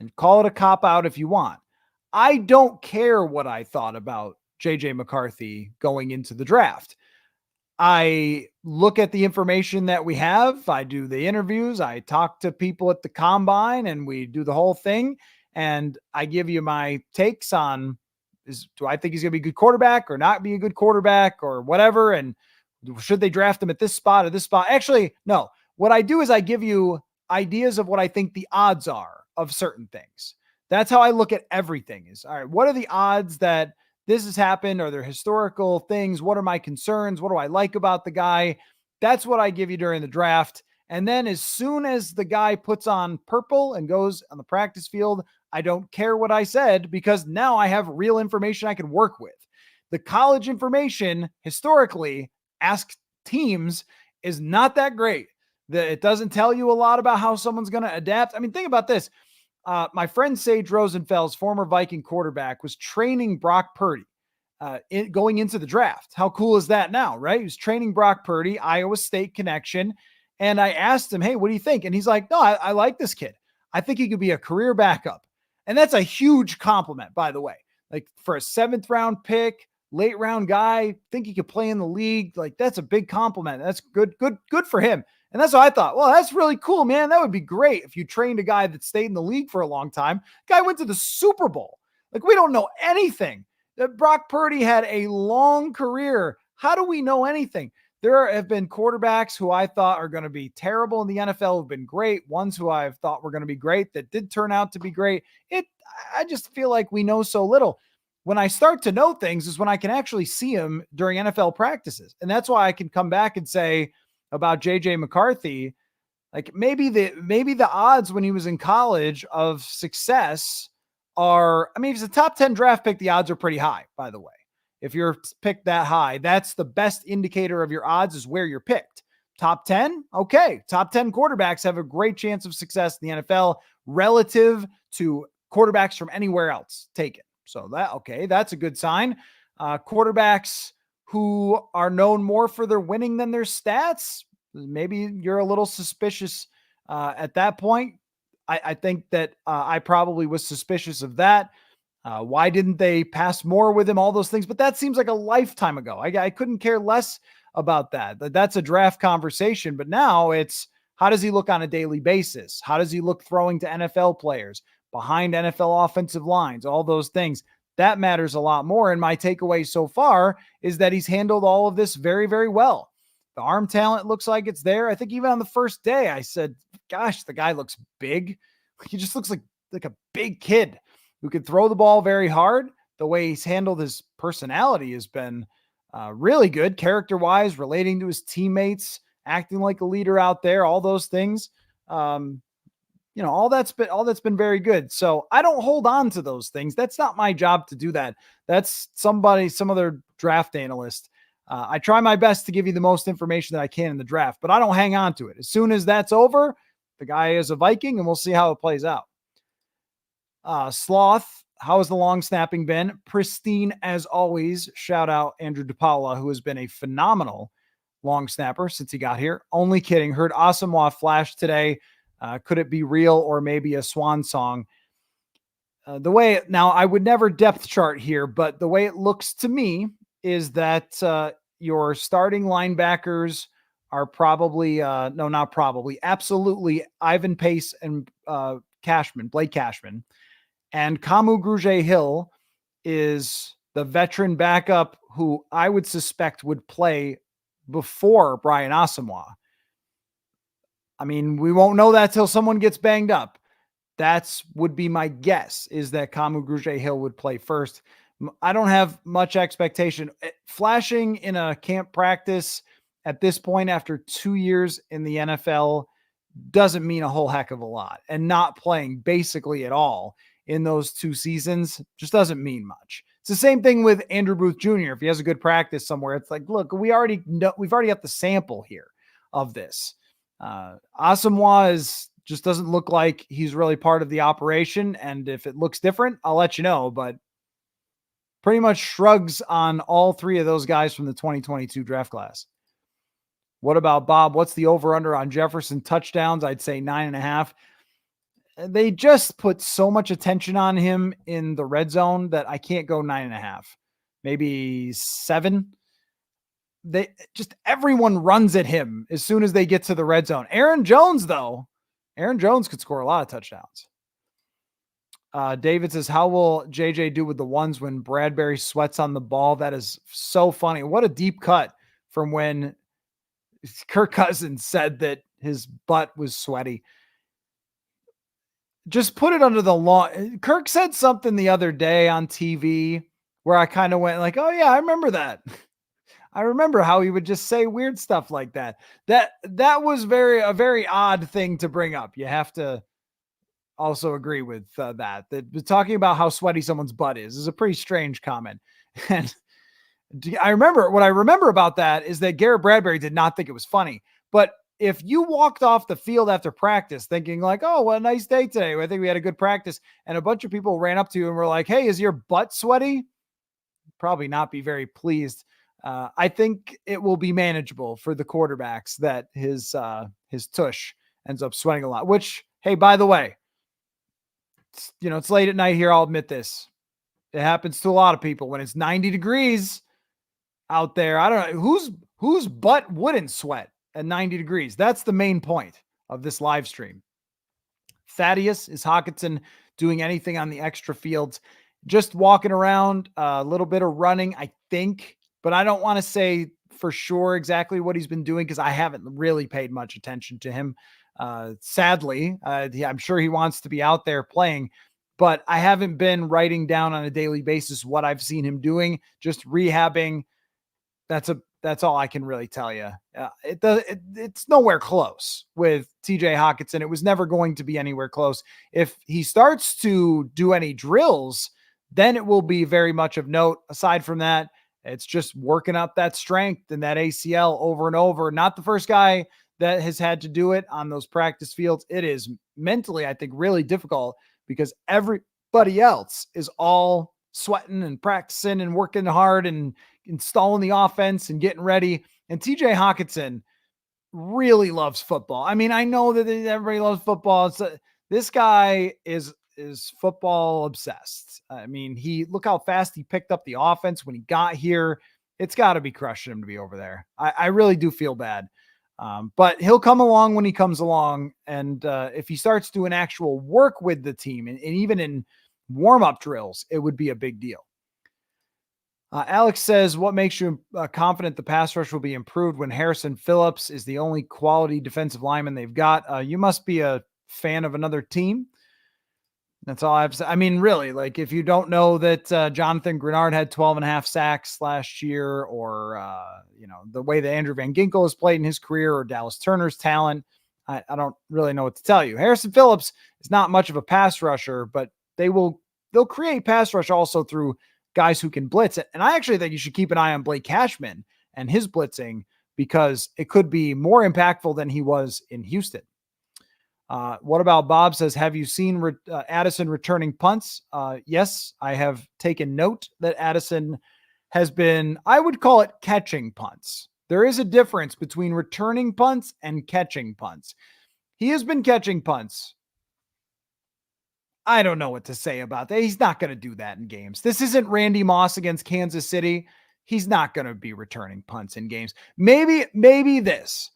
and call it a cop-out if you want, I don't care what I thought about JJ McCarthy going into the draft. I look at the information that we have. I do the interviews. I talk to people at the combine, and we do the whole thing. And I give you my takes on, do I think he's going to be a good quarterback or not be a good quarterback or whatever? And should they draft him at this spot or this spot? Actually, no. What I do is I give you ideas of what I think the odds are of certain things. That's how I look at everything is, all right, what are the odds that this has happened? Are there historical things? What are my concerns? What do I like about the guy? That's what I give you during the draft. And then as soon as the guy puts on purple and goes on the practice field, I don't care what I said, because now I have real information I can work with. The college information, historically, ask teams, is not that great. It doesn't tell you a lot about how someone's going to adapt. I mean, think about this. My friend Sage Rosenfels, former Viking quarterback, was training Brock Purdy going into the draft. How cool is that now, right? He was training Brock Purdy, Iowa State connection. And I asked him, hey, what do you think? And he's like, no, I like this kid. I think he could be a career backup. And that's a huge compliment, by the way. Like, for a 7th round pick, late round guy, think he could play in the league. Like, that's a big compliment. That's good for him. And that's what I thought. Well, that's really cool, man. That would be great if you trained a guy that stayed in the league for a long time. Guy went to the Super Bowl. Like, we don't know anything. That Brock Purdy had a long career. How do we know anything? There have been quarterbacks who I thought are going to be terrible in the NFL, have been great. Ones who I've thought were going to be great that did turn out to be great. I just feel like we know so little. When I start to know things is when I can actually see them during NFL practices. And that's why I can come back and say about JJ McCarthy, like maybe the odds when he was in college of success are, I mean, if he's a top 10 draft pick, the odds are pretty high, by the way. If you're picked that high, that's the best indicator of your odds, is where you're picked. Top 10? Okay. Top 10 quarterbacks have a great chance of success in the NFL relative to quarterbacks from anywhere else taken. So that's a good sign. Quarterbacks who are known more for their winning than their stats, maybe you're a little suspicious at that point. I think that I probably was suspicious of that. Why didn't they pass more with him? All those things. But that seems like a lifetime ago. I couldn't care less about that. That's a draft conversation. But now it's, how does he look on a daily basis? How does he look throwing to NFL players, behind NFL offensive lines, all those things? That matters a lot more. And my takeaway so far is that he's handled all of this very, very well. The arm talent looks like it's there. I think even on the first day, I said, gosh, the guy looks big. He just looks like a big kid who could throw the ball very hard. The way he's handled his personality has been really good, character-wise, relating to his teammates, acting like a leader out there, all those things. All that's been very good. So I don't hold on to those things. That's not my job to do that. That's some other draft analyst. I try my best to give you the most information that I can in the draft, but I don't hang on to it. As soon as that's over, the guy is a Viking and we'll see how it plays out. Sloth, how has the long snapping been? Pristine as always. Shout out Andrew DePaula, who has been a phenomenal long snapper since he got here. Only kidding. Heard Asamoah flash today. Could it be real or maybe a swan song? Now I would never depth chart here, but the way it looks to me is that your starting linebackers are probably, absolutely Ivan Pace and Blake Cashman. And Kamu Grugier-Hill is the veteran backup who I would suspect would play before Brian Asamoah. I mean, we won't know that till someone gets banged up. That's would be my guess, is that Kamu Grugier-Hill would play first. I don't have much expectation. Flashing in a camp practice at this point after 2 years in the NFL doesn't mean a whole heck of a lot. And not playing basically at all in those 2 seasons just doesn't mean much. It's the same thing with Andrew Booth Jr. If he has a good practice somewhere, it's like, look, we've already got the sample here of this. Asamoah just doesn't look like he's really part of the operation. And if it looks different, I'll let you know, but pretty much shrugs on all 3 of those guys from the 2022 draft class. What about Bob? What's the over under on Jefferson touchdowns? I'd say 9.5. They just put so much attention on him in the red zone that I can't go 9.5, maybe 7. Everyone runs at him as soon as they get to the red zone. Aaron Jones could score a lot of touchdowns. David says, how will JJ do with the ones when Bradbury sweats on the ball? That is so funny. What a deep cut from when Kirk Cousins said that his butt was sweaty. Just put it under the law. Kirk said something the other day on TV where I kind of went like, oh yeah, I remember that. I remember how he would just say weird stuff like that. That was a very odd thing to bring up. You have to also agree with that talking about how sweaty someone's butt is a pretty strange comment. And I remember about that is that Garrett Bradbury did not think it was funny. But if you walked off the field after practice thinking like, oh, what a nice day today, I think we had a good practice, and a bunch of people ran up to you and were like, hey, is your butt sweaty? Probably not be very pleased. I think it will be manageable for the quarterbacks that his tush ends up sweating a lot, which, hey, by the way, it's late at night here. I'll admit this. It happens to a lot of people when it's 90 degrees out there. I don't know whose butt wouldn't sweat at 90 degrees. That's the main point of this live stream. Thaddeus, is Hockenson doing anything on the extra fields? Just walking around, a little bit of running, I think, but I don't want to say for sure exactly what he's been doing because I haven't really paid much attention to him. Sadly, I'm sure he wants to be out there playing, but I haven't been writing down on a daily basis what I've seen him doing, just rehabbing. That's all I can really tell you. It's nowhere close with TJ Hockenson. It was never going to be anywhere close. If he starts to do any drills, then it will be very much of note. Aside from that, it's just working up that strength and that ACL over and over. Not the first guy that has had to do it on those practice fields. It is mentally, I think, really difficult because everybody else is all sweating and practicing and working hard and installing the offense and getting ready. And TJ Hockenson really loves football. I mean, I know that everybody loves football. This guy is football obsessed. I mean, look how fast he picked up the offense when he got here. It's got to be crushing him to be over there. I really do feel bad. But he'll come along when he comes along. And if he starts doing actual work with the team and even in warm-up drills, it would be a big deal. Alex says, what makes you confident the pass rush will be improved when Harrison Phillips is the only quality defensive lineman they've got? You must be a fan of another team. That's all I have to say. I mean, really, like if you don't know that Jonathan Grenard had 12.5 sacks last year, or, the way that Andrew Van Ginkel has played in his career, or Dallas Turner's talent, I don't really know what to tell you. Harrison Phillips is not much of a pass rusher, but they'll create pass rush also through guys who can blitz it. And I actually think you should keep an eye on Blake Cashman and his blitzing, because it could be more impactful than he was in Houston. What about Bob says, have you seen Addison returning punts? Yes, I have taken note that Addison has been, I would call it catching punts. There is a difference between returning punts and catching punts. He has been catching punts. I don't know what to say about that. He's not going to do that in games. This isn't Randy Moss against Kansas City. He's not going to be returning punts in games. Maybe this.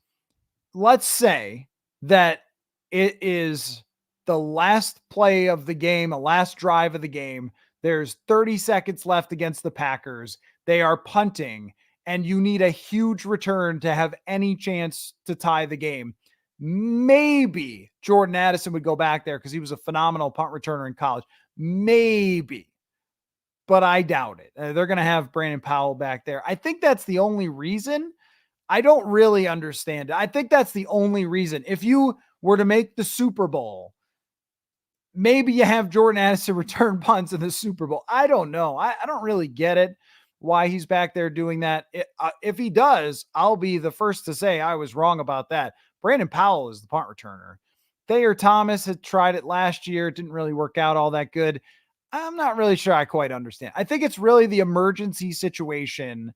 Let's say that it is the last play of the game, a last drive of the game. There's 30 seconds left against the Packers. They are punting, and you need a huge return to have any chance to tie the game. Maybe Jordan Addison would go back there because he was a phenomenal punt returner in college. Maybe, but I doubt it. They're going to have Brandon Powell back there. I think that's the only reason. I don't really understand it. I think that's the only reason. If you were to make the Super Bowl, maybe you have Jordan Addison return punts in the Super Bowl. I don't know. I don't really get it, why he's back there doing that. If he does, I'll be the first to say I was wrong about that. Brandon Powell is the punt returner. Thayer Thomas had tried it last year. It didn't really work out all that good. I'm not really sure I quite understand. I think it's really the emergency situation.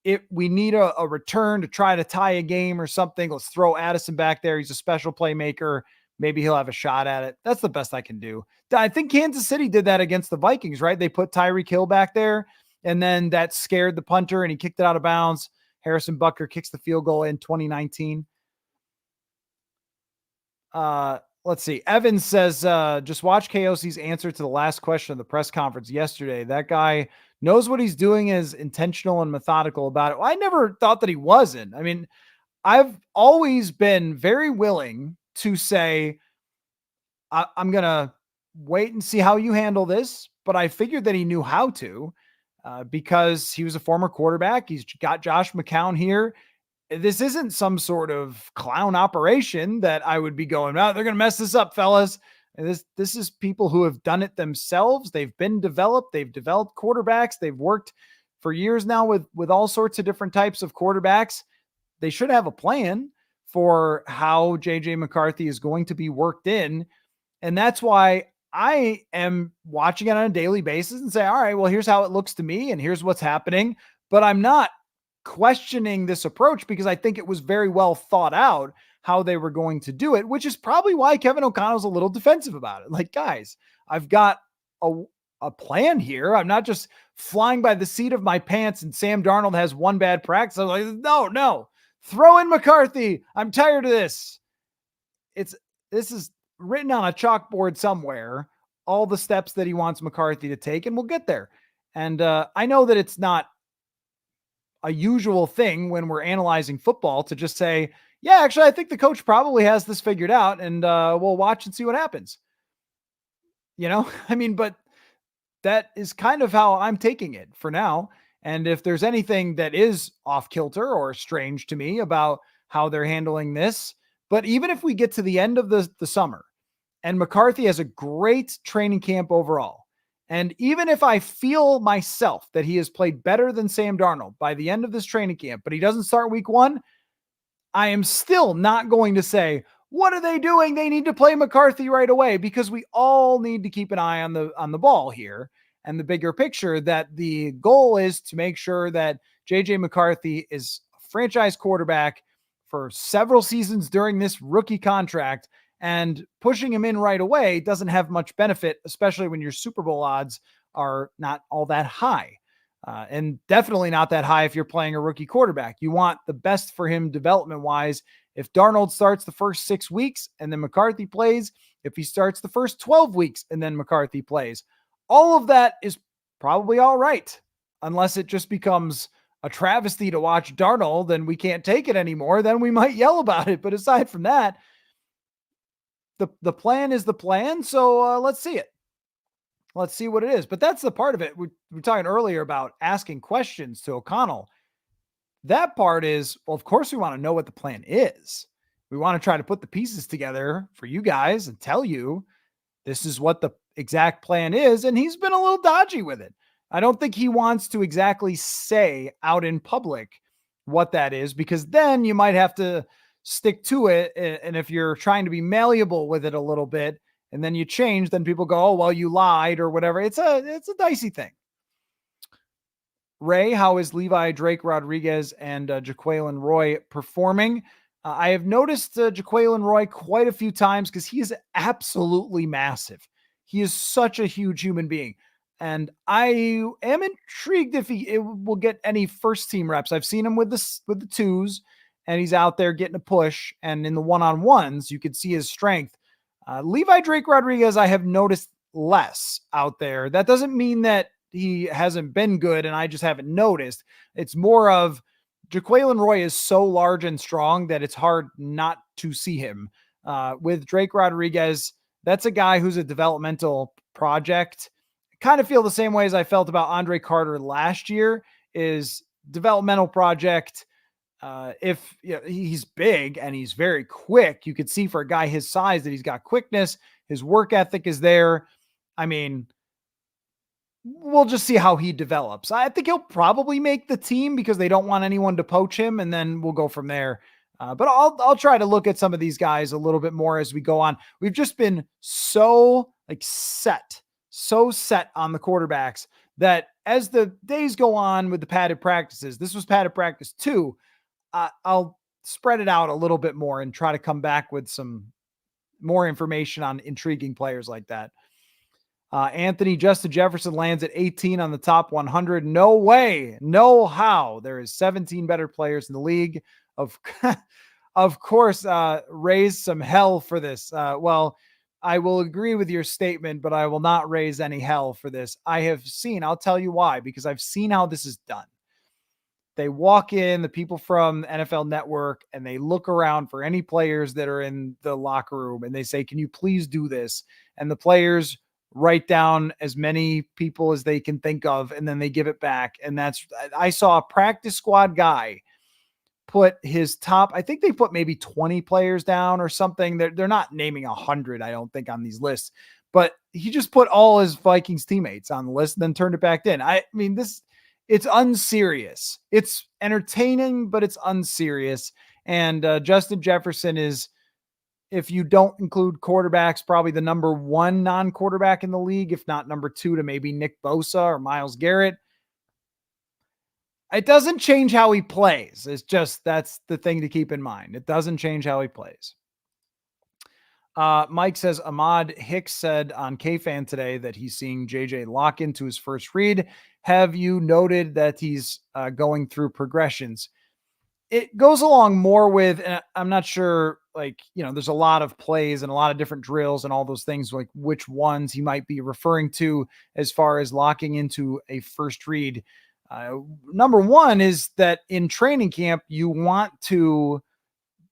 If we need a return to try to tie a game or something, let's throw Addison back there. He's a special playmaker. Maybe he'll have a shot at it. That's the best I can do. I think Kansas City did that against the Vikings, right? They put Tyreek Hill back there, and then that scared the punter, and he kicked it out of bounds. Harrison Butker kicks the field goal in 2019. Let's see. Evan says, just watch KOC's answer to the last question of the press conference yesterday. That guy knows what he's doing, is intentional and methodical about it. Well, I never thought that he wasn't. I mean, I've always been very willing to say, I'm going to wait and see how you handle this. But I figured that he knew how to, because he was a former quarterback. He's got Josh McCown here. This isn't some sort of clown operation that I would be going, they're going to mess this up, fellas. And this is people who have done it themselves. They've been developed. They've developed quarterbacks. They've worked for years now with all sorts of different types of quarterbacks. They should have a plan for how JJ McCarthy is going to be worked in. And that's why I am watching it on a daily basis and say, all right, well, here's how it looks to me, and here's what's happening. But I'm not questioning this approach, because I think it was very well thought out how they were going to do it, which is probably why Kevin O'Connell's a little defensive about it. Like, guys, I've got a plan here. I'm not just flying by the seat of my pants and Sam Darnold has one bad practice. I'm like, no, throw in McCarthy. I'm tired of this. This is written on a chalkboard somewhere, all the steps that he wants McCarthy to take, and we'll get there. And I know that it's not a usual thing when we're analyzing football to just say, yeah, actually, I think the coach probably has this figured out, and we'll watch and see what happens. I mean, but that is kind of how I'm taking it for now. And if there's anything that is off kilter or strange to me about how they're handling this, but even if we get to the end of the summer and McCarthy has a great training camp overall, and even if I feel myself that he has played better than Sam Darnold by the end of this training camp, but he doesn't start week 1, I am still not going to say, what are they doing? They need to play McCarthy right away, because we all need to keep an eye on the ball here and the bigger picture, that the goal is to make sure that JJ McCarthy is a franchise quarterback for several seasons during this rookie contract. And pushing him in right away doesn't have much benefit, especially when your Super Bowl odds are not all that high. And definitely not that high if you're playing a rookie quarterback. You want the best for him development-wise. If Darnold starts the first 6 weeks and then McCarthy plays, if he starts the first 12 weeks and then McCarthy plays, all of that is probably all right, unless it just becomes a travesty to watch Darnold and we can't take it anymore. Then we might yell about it. But aside from that, the plan is the plan. So let's see it. Let's see what it is. But that's the part of it. We were talking earlier about asking questions to O'Connell. That part is, well, of course we want to know what the plan is. We want to try to put the pieces together for you guys and tell you this is what the exact plan is. And he's been a little dodgy with it. I don't think he wants to exactly say out in public what that is, because then you might have to stick to it. And if you're trying to be malleable with it a little bit and then you change, then people go, oh, well, you lied or whatever. It's a dicey thing. Ray, how is Levi, Drake, Rodriguez, and Jaquelin Roy performing? I have noticed Jaquelin Roy quite a few times because he is absolutely massive. He is such a huge human being. And I am intrigued if he will get any first team reps. I've seen him with the twos, and he's out there getting a push. And in the one-on-ones, you could see his strength. Levi, Drake, Rodriguez, I have noticed less out there. That doesn't mean that he hasn't been good and I just haven't noticed. It's more of Jaquelin Roy is so large and strong that it's hard not to see him. With Drake Rodriguez, that's a guy who's a developmental project. I kind of feel the same way as I felt about Andre Carter last year, is developmental project. If he's big and he's very quick, you could see for a guy his size that he's got quickness, his work ethic is there. I mean, we'll just see how he develops. I think he'll probably make the team because they don't want anyone to poach him, and then we'll go from there. But I'll try to look at some of these guys a little bit more as we go on. We've just been so set on the quarterbacks that as the days go on with the padded practices, this was padded practice 2. I'll spread it out a little bit more and try to come back with some more information on intriguing players like that. Anthony, Justin Jefferson lands at 18 on the top 100. No way. No how. There is 17 better players in the league. Of course, raise some hell for this. Well, I will agree with your statement, but I will not raise any hell for this. I'll tell you why, because I've seen how this is done. They walk in, the people from NFL Network, and they look around for any players that are in the locker room, and they say, can you please do this? And the players write down as many people as they can think of, and then they give it back. And I saw a practice squad guy put his top, I think they put maybe 20 players down or something. They're not naming 100, I don't think, on these lists, but he just put all his Vikings teammates on the list and then turned it back in. I mean, it's unserious. It's entertaining, but it's unserious. And Justin Jefferson is, if you don't include quarterbacks, probably the number 1 non-quarterback in the league, if not number 2 to maybe Nick Bosa or Myles Garrett. It doesn't change how he plays. It's just, that's the thing to keep in mind. It doesn't change how he plays. Mike says Ahmad Hicks said on K-Fan today that he's seeing JJ lock into his first read. Have you noted that he's going through progressions? It goes along more with, and I'm not sure, there's a lot of plays and a lot of different drills and all those things, like which ones he might be referring to as far as locking into a first read. Number one is that in training camp, you want to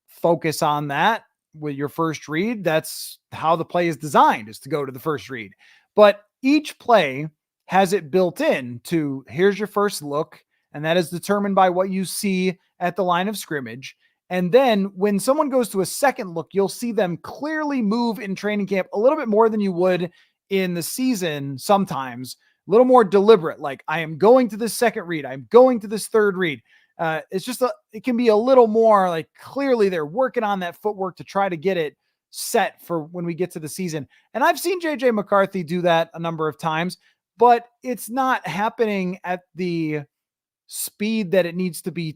focus on that with your first read. That's how the play is designed, is to go to the first read. But each play has it built in to, here's your first look, and that is determined by what you see at the line of scrimmage. And then when someone goes to a second look, you'll see them clearly move in training camp a little bit more than you would in the season sometimes. A little more deliberate, like I am going to this second read, I'm going to this third read. It's just, it can be a little more like clearly they're working on that footwork to try to get it set for when we get to the season. And I've seen JJ McCarthy do that a number of times, but it's not happening at the speed that it needs to be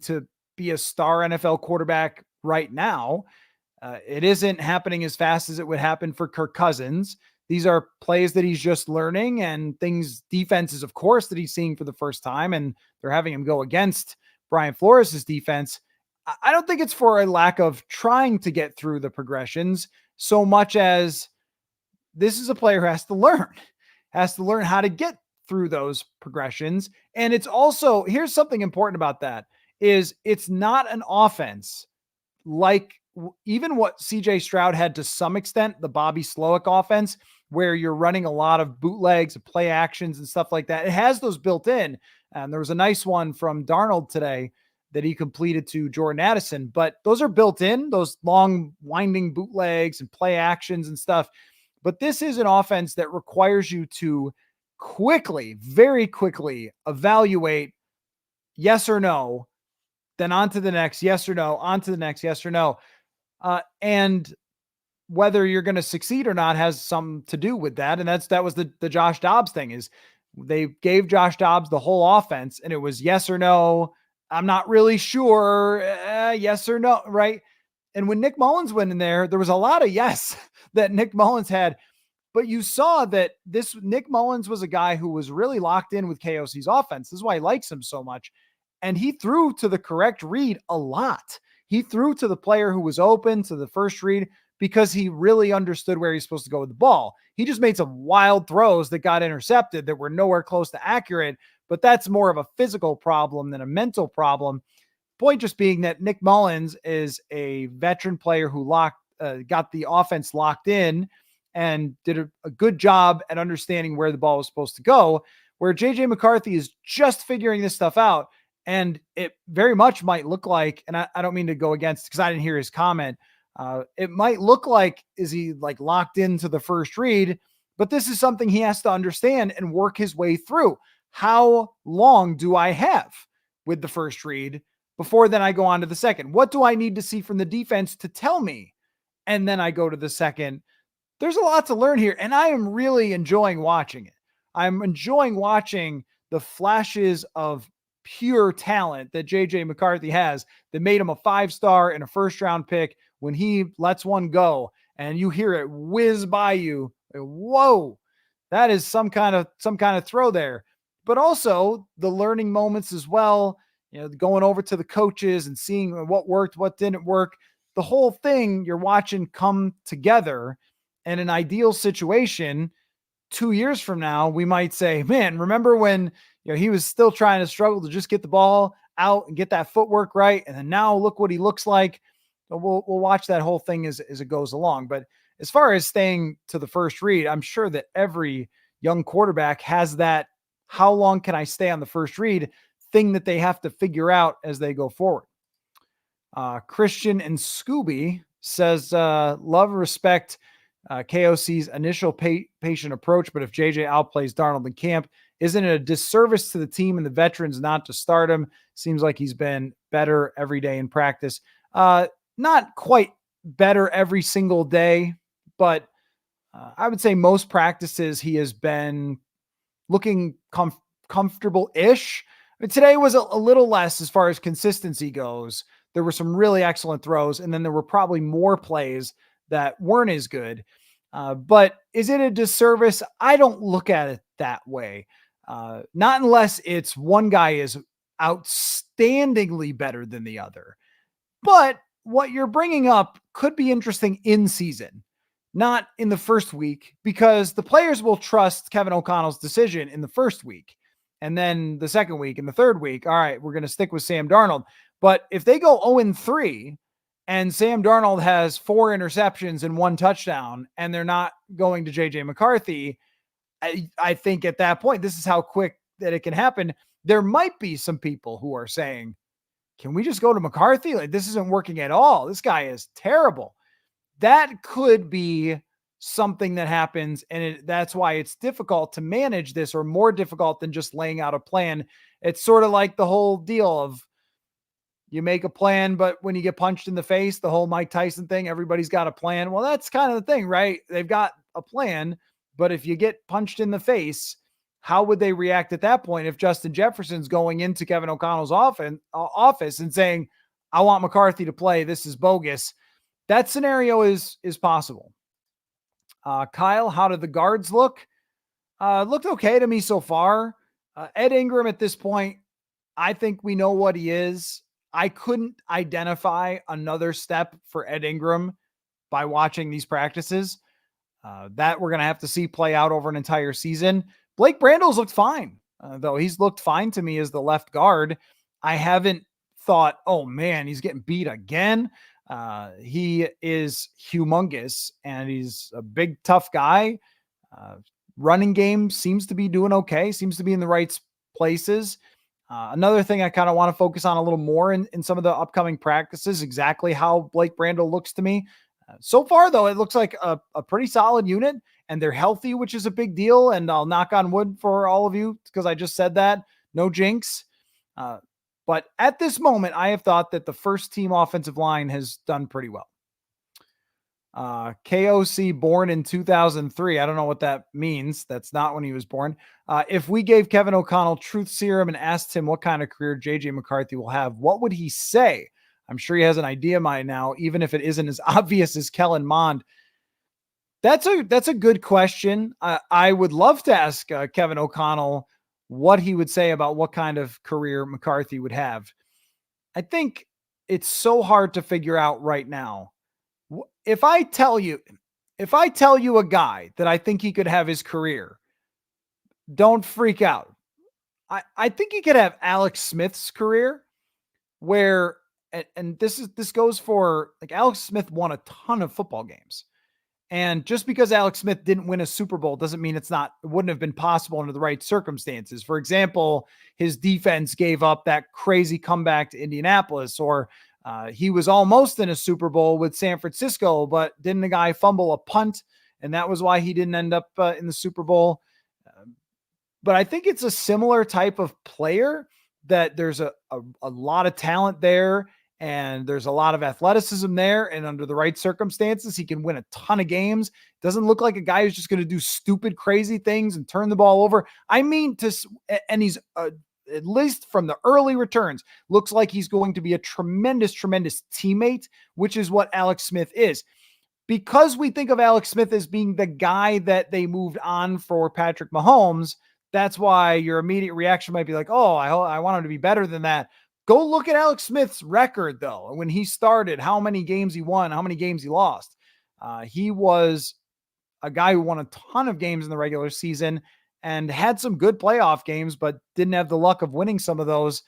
a star NFL quarterback right now. It isn't happening as fast as it would happen for Kirk Cousins. These are plays that he's just learning, and defenses, of course, that he's seeing for the first time, and they're having him go against Brian Flores' defense. I don't think it's for a lack of trying to get through the progressions so much as this is a player who has to learn how to get through those progressions. And it's also, here's something important about that, is it's not an offense like even what CJ Stroud had to some extent, the Bobby Slowick offense, where you're running a lot of bootlegs, play actions and stuff like that. It has those built in. And there was a nice one from Darnold today that he completed to Jordan Addison, but those are built in, those long winding bootlegs and play actions and stuff. But this is an offense that requires you to quickly, very quickly evaluate yes or no, then on to the next, yes or no, on to the next, yes or no. And whether you're going to succeed or not has something to do with that. And that was the Josh Dobbs thing. Is they gave Josh Dobbs the whole offense and it was yes or no. I'm not really sure. Yes or no. Right. And when Nick Mullins went in there was a lot of yes that Nick Mullins had, but you saw that this Nick Mullins was a guy who was really locked in with KOC's offense. This is why he likes him so much. And he threw to the correct read a lot. He threw to the player who was open to the first read because he really understood where he's supposed to go with the ball. He just made some wild throws that got intercepted that were nowhere close to accurate, but that's more of a physical problem than a mental problem. Point just being that Nick Mullins is a veteran player who got the offense locked in and did a good job at understanding where the ball was supposed to go, where JJ McCarthy is just figuring this stuff out. And it very much might look like, and I don't mean to go against, because I didn't hear his comment. It might look like, is he like locked into the first read? But this is something he has to understand and work his way through. How long do I have with the first read before then I go on to the second? What do I need to see from the defense to tell me? And then I go to the second. There's a lot to learn here, and I am really enjoying watching it. I'm enjoying watching the flashes of pure talent that JJ McCarthy has that made him a 5-star and a first-round pick. When he lets one go and you hear it whiz by you, whoa, that is some kind of throw there. But also the learning moments as well, going over to the coaches and seeing what worked, what didn't work. The whole thing you're watching come together. In an ideal situation, 2 years from now, we might say, man, remember when he was still trying to struggle to just get the ball out and get that footwork right. And then now look what he looks like. We'll watch that whole thing as it goes along. But as far as staying to the first read, I'm sure that every young quarterback has that how long can I stay on the first read thing that they have to figure out as they go forward. Christian and Scooby says, love and respect KOC's initial patient approach, but if JJ outplays Darnold in camp, isn't it a disservice to the team and the veterans not to start him? Seems like he's been better every day in practice. Not quite better every single day, but I would say most practices he has been looking comfortable-ish. I mean, today was a little less as far as consistency goes. There were some really excellent throws, and then there were probably more plays that weren't as good. But is it a disservice? I don't look at it that way. Not unless it's one guy is outstandingly better than the other. But what you're bringing up could be interesting in season, not in the first week, because the players will trust Kevin O'Connell's decision in the first week. And then the second week and the third week, all right, we're going to stick with Sam Darnold. But if they go 0-3 and Sam Darnold has 4 interceptions and 1 touchdown, and they're not going to JJ McCarthy, I think at that point, this is how quick that it can happen. There might be some people who are saying, can we just go to McCarthy? Like, this isn't working at all. This guy is terrible. That could be something that happens. And that's why it's difficult to manage this, or more difficult than just laying out a plan. It's sort of like the whole deal of you make a plan, but when you get punched in the face, the whole Mike Tyson thing, everybody's got a plan. Well, that's kind of the thing, right? They've got a plan, but if you get punched in the face, how would they react at that point if Justin Jefferson's going into Kevin O'Connell's office and saying, I want McCarthy to play, this is bogus? That scenario is possible. Kyle, how did the guards look? Looked okay to me so far. Ed Ingram at this point, I think we know what he is. I couldn't identify another step for Ed Ingram by watching these practices. That we're going to have to see play out over an entire season. Blake Brandel's looked fine, though. He's looked fine to me as the left guard. I haven't thought, oh man, he's getting beat again. He is humongous, and he's a big, tough guy. Running game seems to be doing okay, seems to be in the right places. Another thing I kind of want to focus on a little more in some of the upcoming practices, exactly how Blake Brandel looks to me. So far, though, it looks like a pretty solid unit, and they're healthy, which is a big deal. And I'll knock on wood for all of you because I just said that. No jinx. But at this moment, I have thought that the first team offensive line has done pretty well. KOC born in 2003. I don't know what that means. That's not when he was born. If we gave Kevin O'Connell truth serum and asked him what kind of career JJ McCarthy will have, what would he say? I'm sure he has an idea by now, even if it isn't as obvious as Kellen Mond. That's a good question. I would love to ask Kevin O'Connell what he would say about what kind of career McCarthy would have. I think it's so hard to figure out right now. If I tell you a guy that I think he could have his career, don't freak out. I think he could have Alex Smith's career, where, and this goes for, like, Alex Smith won a ton of football games. And just because Alex Smith didn't win a Super Bowl doesn't mean it wouldn't have been possible under the right circumstances. For example, his defense gave up that crazy comeback to Indianapolis, or he was almost in a Super Bowl with San Francisco, but didn't the guy fumble a punt? And that was why he didn't end up in the Super Bowl. But I think it's a similar type of player, that there's a lot of talent there, and there's a lot of athleticism there. And under the right circumstances, he can win a ton of games. Doesn't look like a guy who's just going to do stupid, crazy things and turn the ball over. I mean, and he's at least from the early returns, looks like he's going to be a tremendous, tremendous teammate, which is what Alex Smith is. Because we think of Alex Smith as being the guy that they moved on for Patrick Mahomes, that's why your immediate reaction might be like, oh, I want him to be better than that. Go look at Alex Smith's record, though. When he started, how many games he won, how many games he lost. He was a guy who won a ton of games in the regular season and had some good playoff games, but didn't have the luck of winning some of those.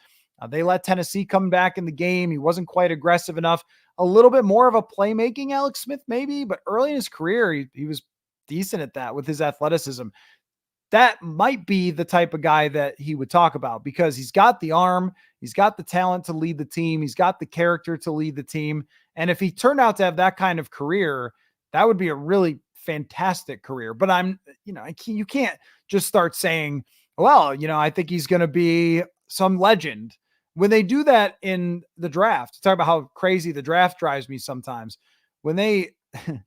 They let Tennessee come back in the game. He wasn't quite aggressive enough. A little bit more of a playmaking Alex Smith, maybe, but early in his career, he was decent at that with his athleticism. That might be the type of guy that he would talk about, because he's got the arm, he's got the talent to lead the team, he's got the character to lead the team. And if he turned out to have that kind of career, that would be a really fantastic career. But you can't just start saying, well, I think he's going to be some legend. When they do that in the draft, talk about how crazy the draft drives me sometimes. When they do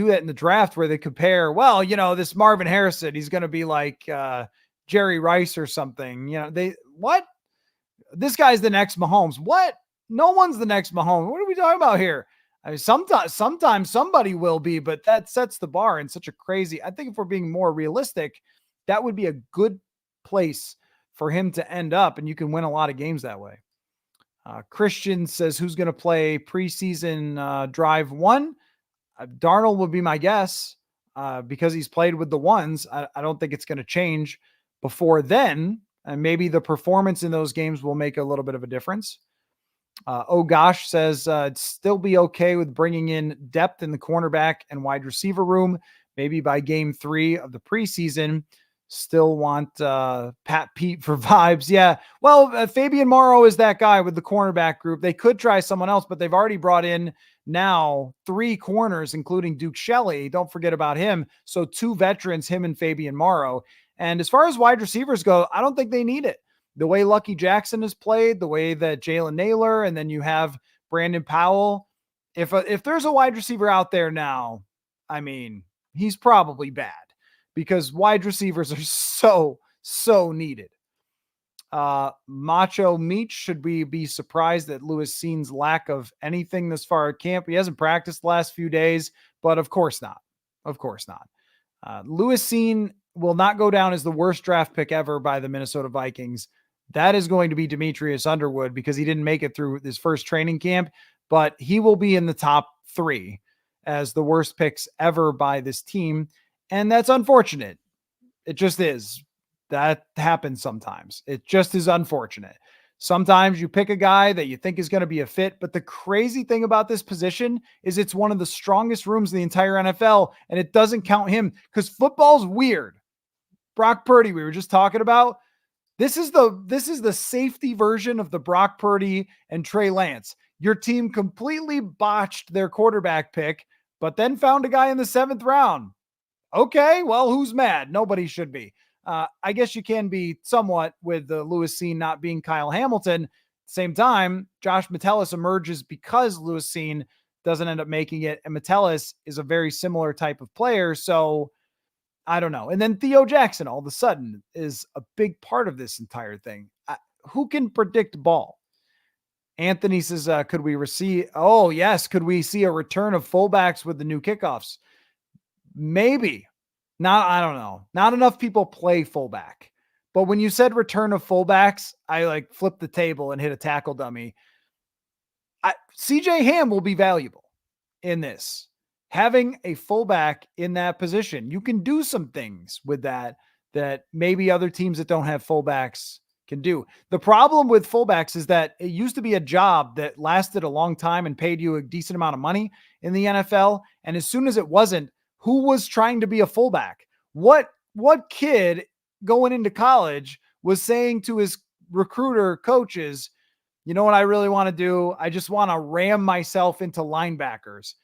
that in the draft, where they compare, well, this Marvin Harrison, he's going to be like Jerry Rice or something. What? This guy's the next Mahomes. What? No one's the next Mahomes. What are we talking about here? I mean, sometimes somebody will be, but that sets the bar in such a crazy. I think if we're being more realistic, that would be a good place for him to end up, and you can win a lot of games that way. Christian says, who's going to play preseason drive 1? Darnold would be my guess, because he's played with the ones. I don't think it's going to change before then. And maybe the performance in those games will make a little bit of a difference. Oh gosh says, it'd still be okay with bringing in depth in the cornerback and wide receiver room, maybe by game 3 of the preseason. Still want Pat Pete for vibes. Yeah. Well, Fabian Morrow is that guy with the cornerback group. They could try someone else, but they've already brought in now 3 corners, including Duke Shelley. Don't forget about him. So 2 veterans, him and Fabian Morrow. And as far as wide receivers go, I don't think they need it. The way Lucky Jackson has played, the way that Jalen Naylor, and then you have Brandon Powell. If there's a wide receiver out there now, I mean, he's probably bad, because wide receivers are so needed. Macho Meach, should we be surprised at Lewis Seen's lack of anything this far at camp? He hasn't practiced the last few days, but of course not. Of course not. Lewis Seen will not go down as the worst draft pick ever by the Minnesota Vikings. That is going to be Demetrius Underwood, because he didn't make it through his first training camp, but he will be in the top 3 as the worst picks ever by this team. And that's unfortunate. It just is. That happens sometimes. It just is unfortunate. Sometimes you pick a guy that you think is going to be a fit, but the crazy thing about this position is it's one of the strongest rooms in the entire NFL, and it doesn't count him because football's weird. Brock Purdy, we were just talking about. This is the safety version of the Brock Purdy and Trey Lance. Your team completely botched their quarterback pick, but then found a guy in the 7th round. Okay, well, who's mad? Nobody should be. I guess you can be somewhat with the Lewis Cine not being Kyle Hamilton. Same time, Josh Metellus emerges because Lewis Cine doesn't end up making it, and Metellus is a very similar type of player. So I don't know. And then Theo Jackson all of a sudden is a big part of this entire thing. Who can predict ball? Anthony says, could we receive? Oh, yes. Could we see a return of fullbacks with the new kickoffs? Maybe. I don't know. Not enough people play fullback. But when you said return of fullbacks, I flipped the table and hit a tackle dummy. CJ Ham will be valuable in this. Having a fullback in that position, you can do some things with that maybe other teams that don't have fullbacks can do. The problem with fullbacks is that it used to be a job that lasted a long time and paid you a decent amount of money in the NFL. And as soon as it wasn't, who was trying to be a fullback? What kid going into college was saying to his recruiter coaches, you know what I really want to do? I just want to ram myself into linebackers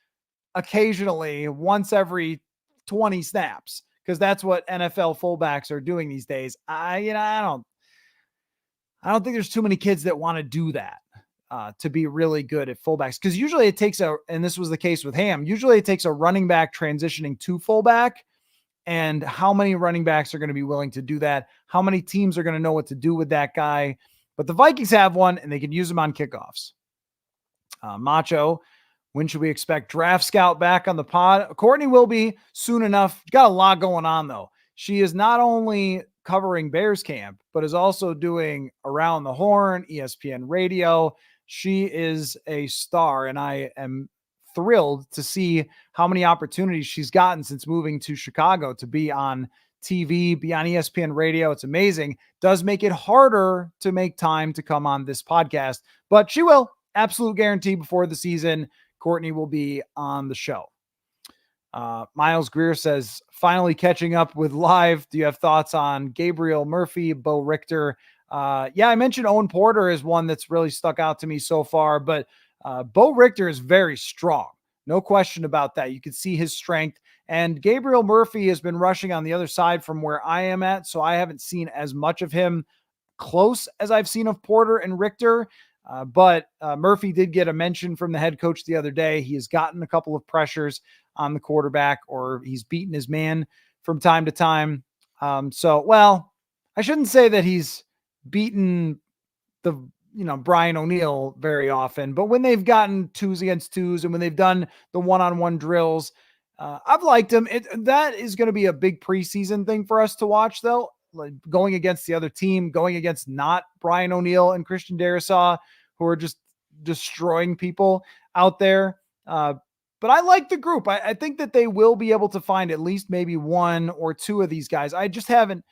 occasionally once every 20 snaps, because that's what NFL fullbacks are doing these days. I don't think there's too many kids that want to do that to be really good at fullbacks, because usually it takes and this was the case with Ham, usually it takes a running back transitioning to fullback. And how many running backs are going to be willing to do that? How many teams are going to know what to do with that guy? But the Vikings have one, and they can use him on kickoffs. Macho, when should we expect Draft Scout back on the pod? Courtney will be soon enough. Got a lot going on, though. She is not only covering Bears camp, but is also doing Around the Horn, ESPN Radio. She is a star, and I am thrilled to see how many opportunities she's gotten since moving to Chicago to be on TV, be on ESPN Radio. It's amazing. Does make it harder to make time to come on this podcast, but she will. Absolute guarantee before the season, Courtney will be on the show. Miles Greer says, finally catching up with live. Do you have thoughts on Gabriel Murphy, Bo Richter? Yeah, I mentioned Owen Porter is one that's really stuck out to me so far, but Bo Richter is very strong. No question about that. You can see his strength. And Gabriel Murphy has been rushing on the other side from where I am at, so I haven't seen as much of him close as I've seen of Porter and Richter. But Murphy did get a mention from the head coach the other day. He has gotten a couple of pressures on the quarterback, or he's beaten his man from time to time. Well, I shouldn't say that he's beaten Brian O'Neill very often, but when they've gotten 2s against 2s and when they've done the one-on-one drills, I've liked him. That is going to be a big preseason thing for us to watch, though, like going against the other team, going against not Brian O'Neill and Christian Darrisaw, who are just destroying people out there. But I like the group. I think that they will be able to find at least maybe 1 or 2 of these guys. I just haven't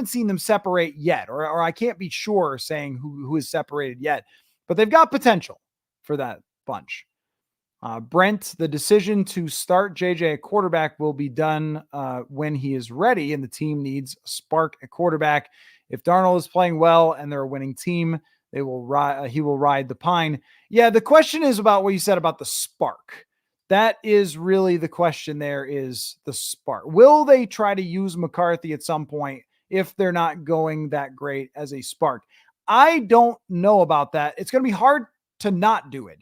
seen them separate yet, or I can't be sure saying who is separated yet, but they've got potential for that bunch. Brent, the decision to start JJ at quarterback will be done when he is ready, and the team needs a spark at quarterback. If Darnold is playing well and they're a winning team, he will ride the pine. Yeah, the question is about what you said about the spark. That is really the question. There is the spark. Will they try to use McCarthy at some point if they're not going that great as a spark? I don't know about that. It's going to be hard to not do it.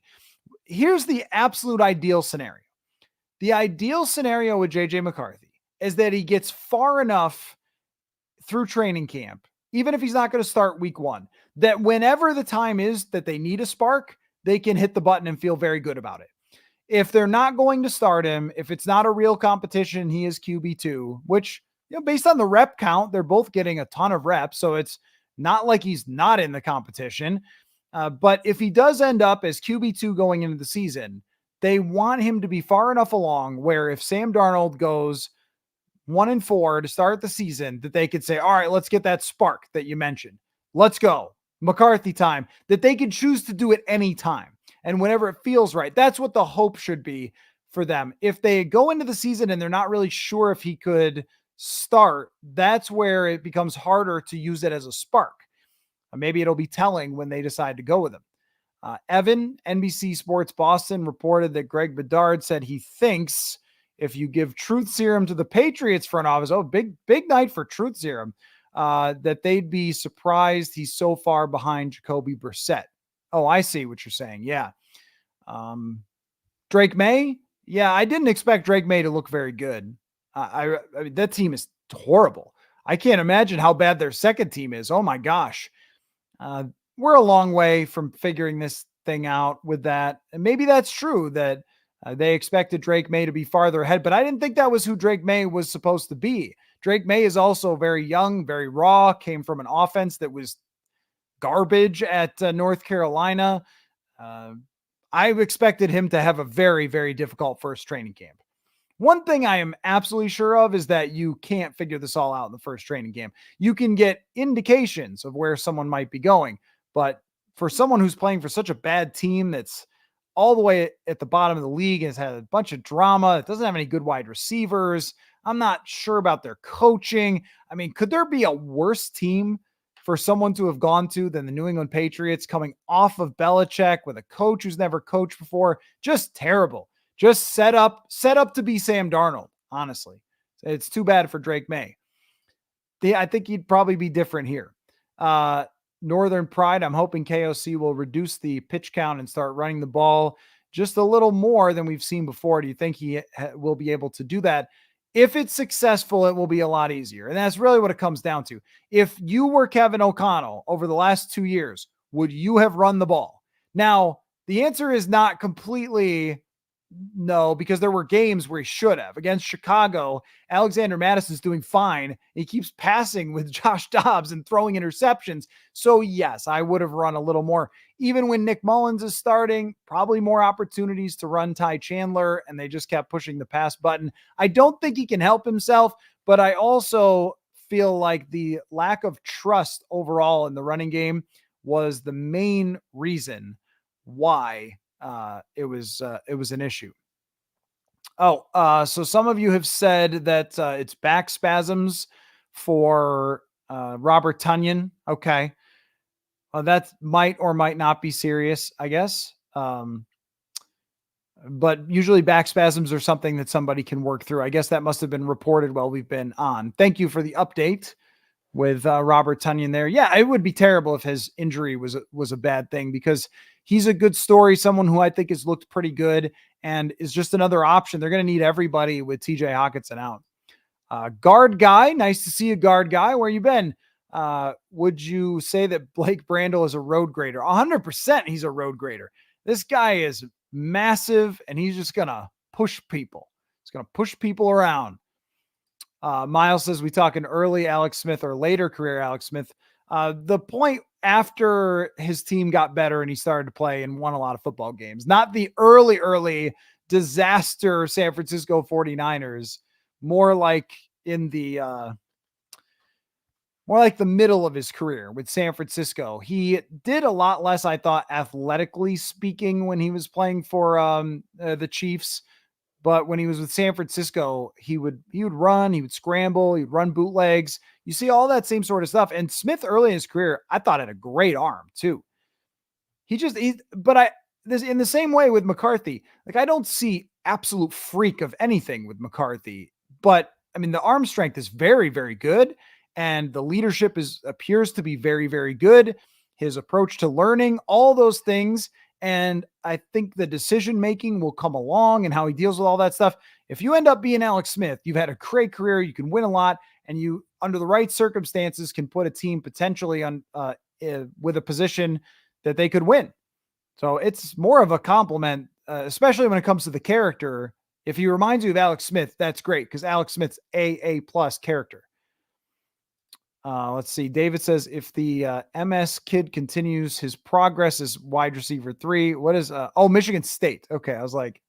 Here's the absolute ideal scenario. The ideal scenario with JJ McCarthy is that he gets far enough through training camp, even if he's not going to start week 1, that whenever the time is that they need a spark, they can hit the button and feel very good about it. If they're not going to start him, if it's not a real competition, he is QB2, which, based on the rep count, they're both getting a ton of reps. So it's not like he's not in the competition. But if he does end up as QB2 going into the season, they want him to be far enough along where if Sam Darnold goes 1-4 to start the season, that they could say, all right, let's get that spark that you mentioned. Let's go. McCarthy time, that they can choose to do it any time and whenever it feels right. That's what the hope should be for them. If they go into the season and they're not really sure if he could start, that's where it becomes harder to use it as a spark. Maybe it'll be telling when they decide to go with him. Evan, NBC Sports Boston, reported that Greg Bedard said he thinks if you give truth serum to the Patriots front office, big night for truth serum, that they'd be surprised he's so far behind Jacoby Brissett. Oh, I see what you're saying. Yeah. Drake May. Yeah, I didn't expect Drake May to look very good. I mean, that team is horrible. I can't imagine how bad their second team is. Oh my gosh. We're a long way from figuring this thing out with that. And maybe that's true that they expected Drake May to be farther ahead, but I didn't think that was who Drake May was supposed to be. Drake May is also very young, very raw, came from an offense that was garbage at North Carolina. I expected him to have a very, very difficult first training camp. One thing I am absolutely sure of is that you can't figure this all out in the first training camp. You can get indications of where someone might be going, but for someone who's playing for such a bad team that's all the way at the bottom of the league, has had a bunch of drama, it doesn't have any good wide receivers, I'm not sure about their coaching. I mean, could there be a worse team for someone to have gone to than the New England Patriots, coming off of Belichick with a coach who's never coached before? Just terrible. Just set up to be Sam Darnold, honestly. It's too bad for Drake May. I think he'd probably be different here. Northern Pride, I'm hoping KOC will reduce the pitch count and start running the ball just a little more than we've seen before. Do you think he will be able to do that? If it's successful, it will be a lot easier. And that's really what it comes down to. If you were Kevin O'Connell over the last 2 years, would you have run the ball? Now, the answer is not completely no, because there were games where he should have. Against Chicago, Alexander Madison's doing fine. He keeps passing with Josh Dobbs and throwing interceptions. So yes, I would have run a little more. Even when Nick Mullins is starting, probably more opportunities to run Ty Chandler, and they just kept pushing the pass button. I don't think he can help himself, but I also feel like the lack of trust overall in the running game was the main reason why it was an issue. So some of you have said that it's back spasms for Robert Tonyan. Okay. That might or might not be serious, I guess. But usually back spasms are something that somebody can work through. I guess that must have been reported while we've been on. Thank you for the update with Robert Tonyan there. Yeah, it would be terrible if his injury was a bad thing, because he's a good story, someone who I think has looked pretty good and is just another option. They're going to need everybody with TJ Hockenson out. Guard guy, nice to see a guard guy. Where you been? Would you say that Blake Brandel is a road grader? 100% he's a road grader. This guy is massive, and he's just going to push people. He's going to push people around. Miles says, we talking early Alex Smith or later career Alex Smith? The point after his team got better and he started to play and won a lot of football games, not the early disaster San Francisco 49ers, more like in the middle of his career with San Francisco. He did a lot less, I thought, athletically speaking, when he was playing for the Chiefs. But when he was with San Francisco, he would run, he would scramble, he'd run bootlegs. You see all that same sort of stuff. And Smith early in his career, I thought, had a great arm too. In the same way with McCarthy, like, I don't see absolute freak of anything with McCarthy, but I mean, the arm strength is very, very good. And the leadership appears to be very, very good. His approach to learning, all those things. And I think the decision-making will come along and how he deals with all that stuff. If you end up being Alex Smith, you've had a great career, you can win a lot, and you, under the right circumstances, can put a team potentially on with a position that they could win. So it's more of a compliment, especially when it comes to the character. If he reminds you of Alex Smith, that's great, because Alex Smith's A+ character. Let's see. David says, if the MS kid continues his progress as wide receiver 3, what is, Michigan State. Okay. I was like,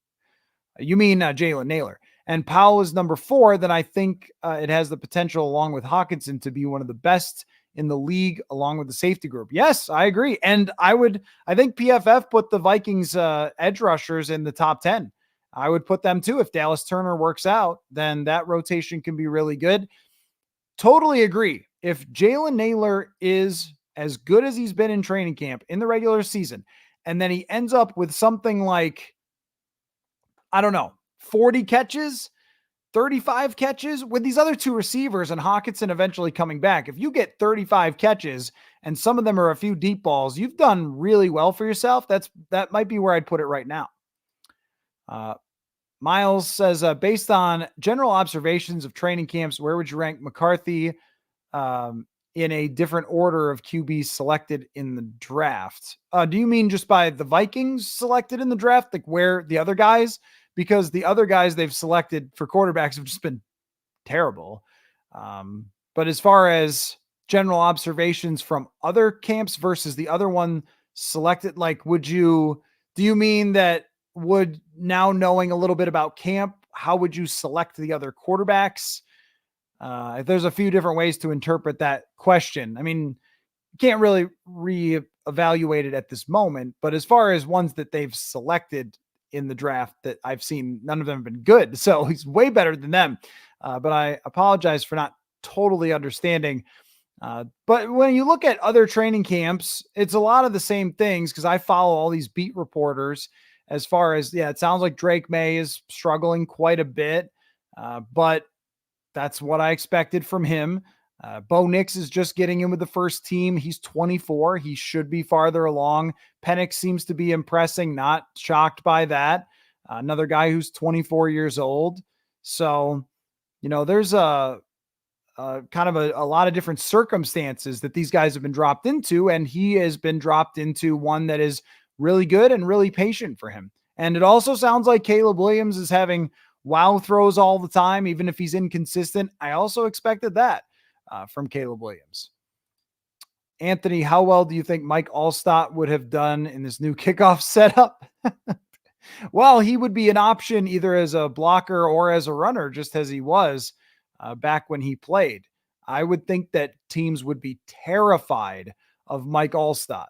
you mean Jalen Naylor. And Powell is number 4, then I think it has the potential, along with Hockenson, to be one of the best in the league along with the safety group. Yes, I agree. And I think PFF put the Vikings edge rushers in the top 10. I would put them too. If Dallas Turner works out, then that rotation can be really good. Totally agree. If Jalen Naylor is as good as he's been in training camp in the regular season, and then he ends up with something like, I don't know, 40 catches, 35 catches with these other two receivers and Hawkinson eventually coming back. If you get 35 catches and some of them are a few deep balls, you've done really well for yourself. That might be where I'd put it right now. Miles says, based on general observations of training camps, where would you rank McCarthy in a different order of QBs selected in the draft? Do you mean just by the Vikings selected in the draft, like where the other guys? Because the other guys they've selected for quarterbacks have just been terrible. But as far as general observations from other camps versus the other one selected, like, do you mean that would now knowing a little bit about camp, how would you select the other quarterbacks? If there's a few different ways to interpret that question. I mean, you can't really reevaluate it at this moment, but as far as ones that they've selected in the draft that I've seen, none of them have been good. So he's way better than them. But I apologize for not totally understanding. But when you look at other training camps, it's a lot of the same things because I follow all these beat reporters as far as, it sounds like Drake May is struggling quite a bit, but that's what I expected from him. Bo Nix is just getting in with the first team. He's 24. He should be farther along. Penix seems to be impressing. Not shocked by that. Another guy who's 24 years old. So, there's a kind of a lot of different circumstances that these guys have been dropped into, and he has been dropped into one that is really good and really patient for him. And it also sounds like Caleb Williams is having wow throws all the time, even if he's inconsistent. I also expected that from Caleb Williams. Anthony, how well do you think Mike Allstott would have done in this new kickoff setup? Well, he would be an option either as a blocker or as a runner, just as he was back when he played. I would think that teams would be terrified of Mike Allstott.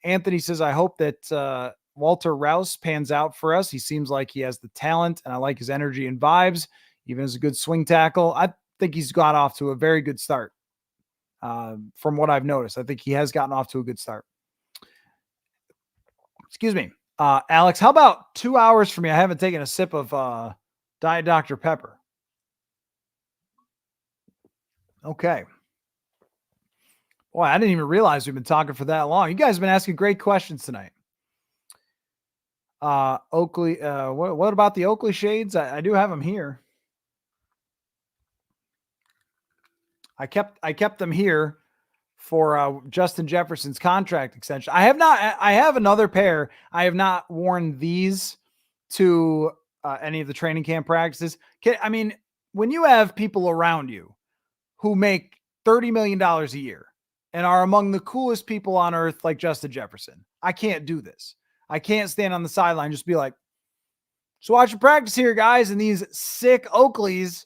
Anthony says, I hope that Walter Rouse pans out for us. He seems like he has the talent, and I like his energy and vibes, even as a good swing tackle. I think he's got off to a very good start. From what I've noticed, I think he has gotten off to a good start. Excuse me. Alex, how about 2 hours for me? I haven't taken a sip of Diet Dr. Pepper. Okay. Boy, I didn't even realize we've been talking for that long. You guys have been asking great questions tonight. Oakley, what about the Oakley shades? I do have them here. I kept them here for Justin Jefferson's contract extension. I have another pair. I have not worn these to any of the training camp practices. I mean, when you have people around you who make $30 million a year and are among the coolest people on earth, like Justin Jefferson, I can't do this. I can't stand on the sideline and just be like, so watch your practice here, guys, and these sick Oakleys.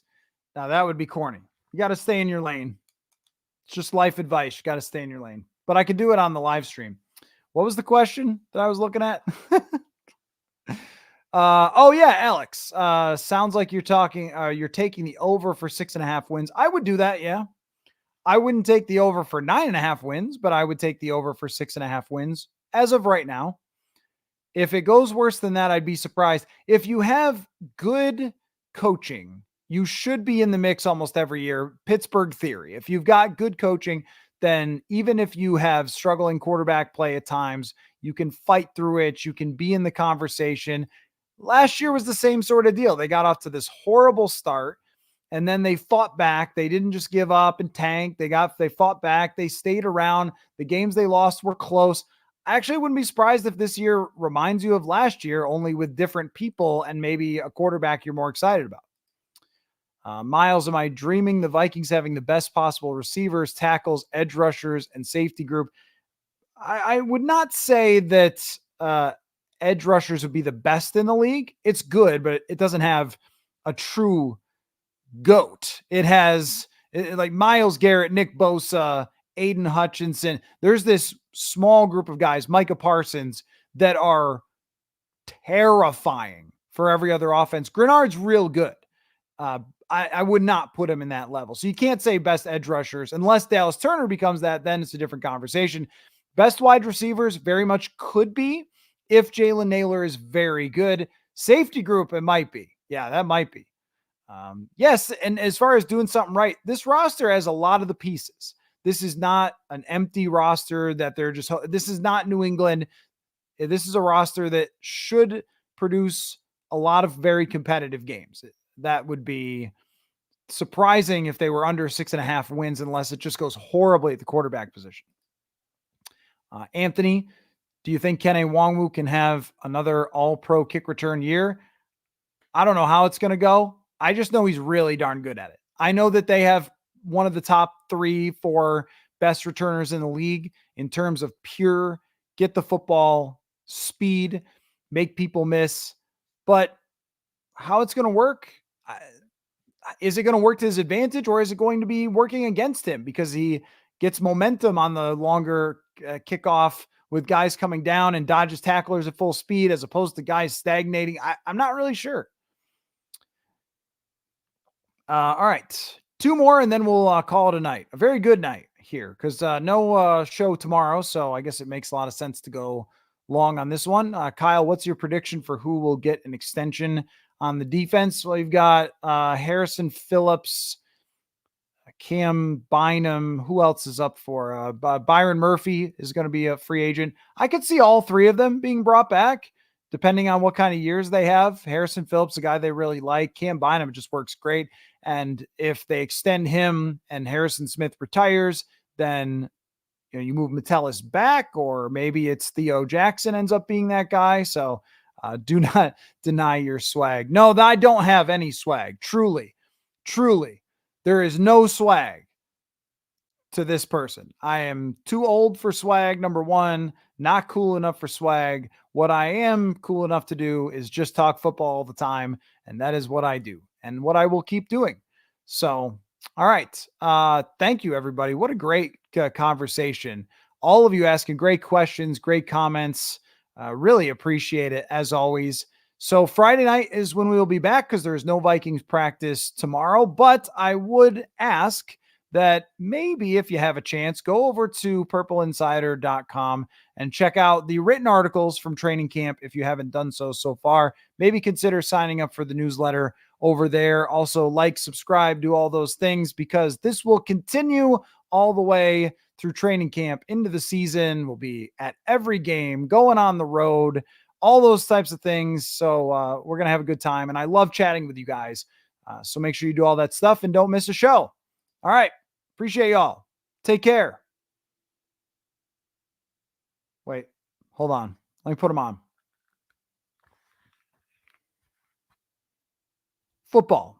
Now, that would be corny. You got to stay in your lane. It's just life advice. You got to stay in your lane. But I could do it on the live stream. What was the question that I was looking at? Oh, yeah, Alex. Sounds like you're taking the over for 6.5 wins. I would do that, yeah. I wouldn't take the over for 9.5 wins, but I would take the over for 6.5 wins as of right now. If it goes worse than that, I'd be surprised. If you have good coaching, you should be in the mix almost every year. Pittsburgh theory. If you've got good coaching, then even if you have struggling quarterback play at times, you can fight through it. You can be in the conversation. Last year was the same sort of deal. They got off to this horrible start, and then they fought back. They didn't just give up and tank. They fought back. They stayed around. The games they lost were close. I actually wouldn't be surprised if this year reminds you of last year, only with different people and maybe a quarterback you're more excited about. Miles, am I dreaming the Vikings having the best possible receivers, tackles, edge rushers, and safety group? I would not say that edge rushers would be the best in the league. It's good, but it doesn't have a true GOAT. It has like Myles Garrett, Nick Bosa, Aiden Hutchinson. There's this small group of guys, Micah Parsons, that are terrifying for every other offense. Grenard's real good. I would not put him in that level. So you can't say best edge rushers unless Dallas Turner becomes that. Then it's a different conversation. Best wide receivers very much could be if Jalen Naylor is very good. Safety group, it might be. Yeah, that might be. Yes, and as far as doing something right, this roster has a lot of the pieces. This is not an empty roster that they're just, this is not New England. This is a roster that should produce a lot of very competitive games. That would be surprising if they were under 6.5 wins, unless it just goes horribly at the quarterback position. Anthony, do you think Kene Nwangwu can have another all-pro kick return year? I don't know how it's going to go. I just know he's really darn good at it. I know that they have one of the top 3-4 best returners in the league in terms of pure get the football speed, make people miss. But how it's going to work, is it going to work to his advantage, or is it going to be working against him because he gets momentum on the longer kickoff with guys coming down and dodges tacklers at full speed as opposed to guys stagnating? I'm not really sure. All right. 2 more, and then we'll call it a night. A very good night here because no show tomorrow, so I guess it makes a lot of sense to go long on this one. Kyle, what's your prediction for who will get an extension on the defense? Well, you've got Harrison Phillips, Cam Bynum. Who else is up for? Byron Murphy is going to be a free agent. I could see all 3 of them being brought back, depending on what kind of years they have. Harrison Phillips, a guy they really like. Cam Bynum just works great. And if they extend him and Harrison Smith retires, then you move Metellus back, or maybe it's Theo Jackson ends up being that guy. So do not deny your swag. No, I don't have any swag. Truly. There is no swag to this person. I am too old for swag, number one, not cool enough for swag. What I am cool enough to do is just talk football all the time, and that is what I do and what I will keep doing. So, all right. Thank you, everybody. What a great conversation. All of you asking great questions, great comments. Really appreciate it, as always. So Friday night is when we will be back because there is no Vikings practice tomorrow, but I would ask that maybe if you have a chance, go over to purpleinsider.com and check out the written articles from training camp. If you haven't done so far, maybe consider signing up for the newsletter over there. Also like, subscribe, do all those things, because this will continue all the way through training camp into the season. We'll be at every game, going on the road, all those types of things. So we're going to have a good time, and I love chatting with you guys. So make sure you do all that stuff and don't miss a show. All right. Appreciate y'all. Take care. Wait, hold on. Let me put them on. Football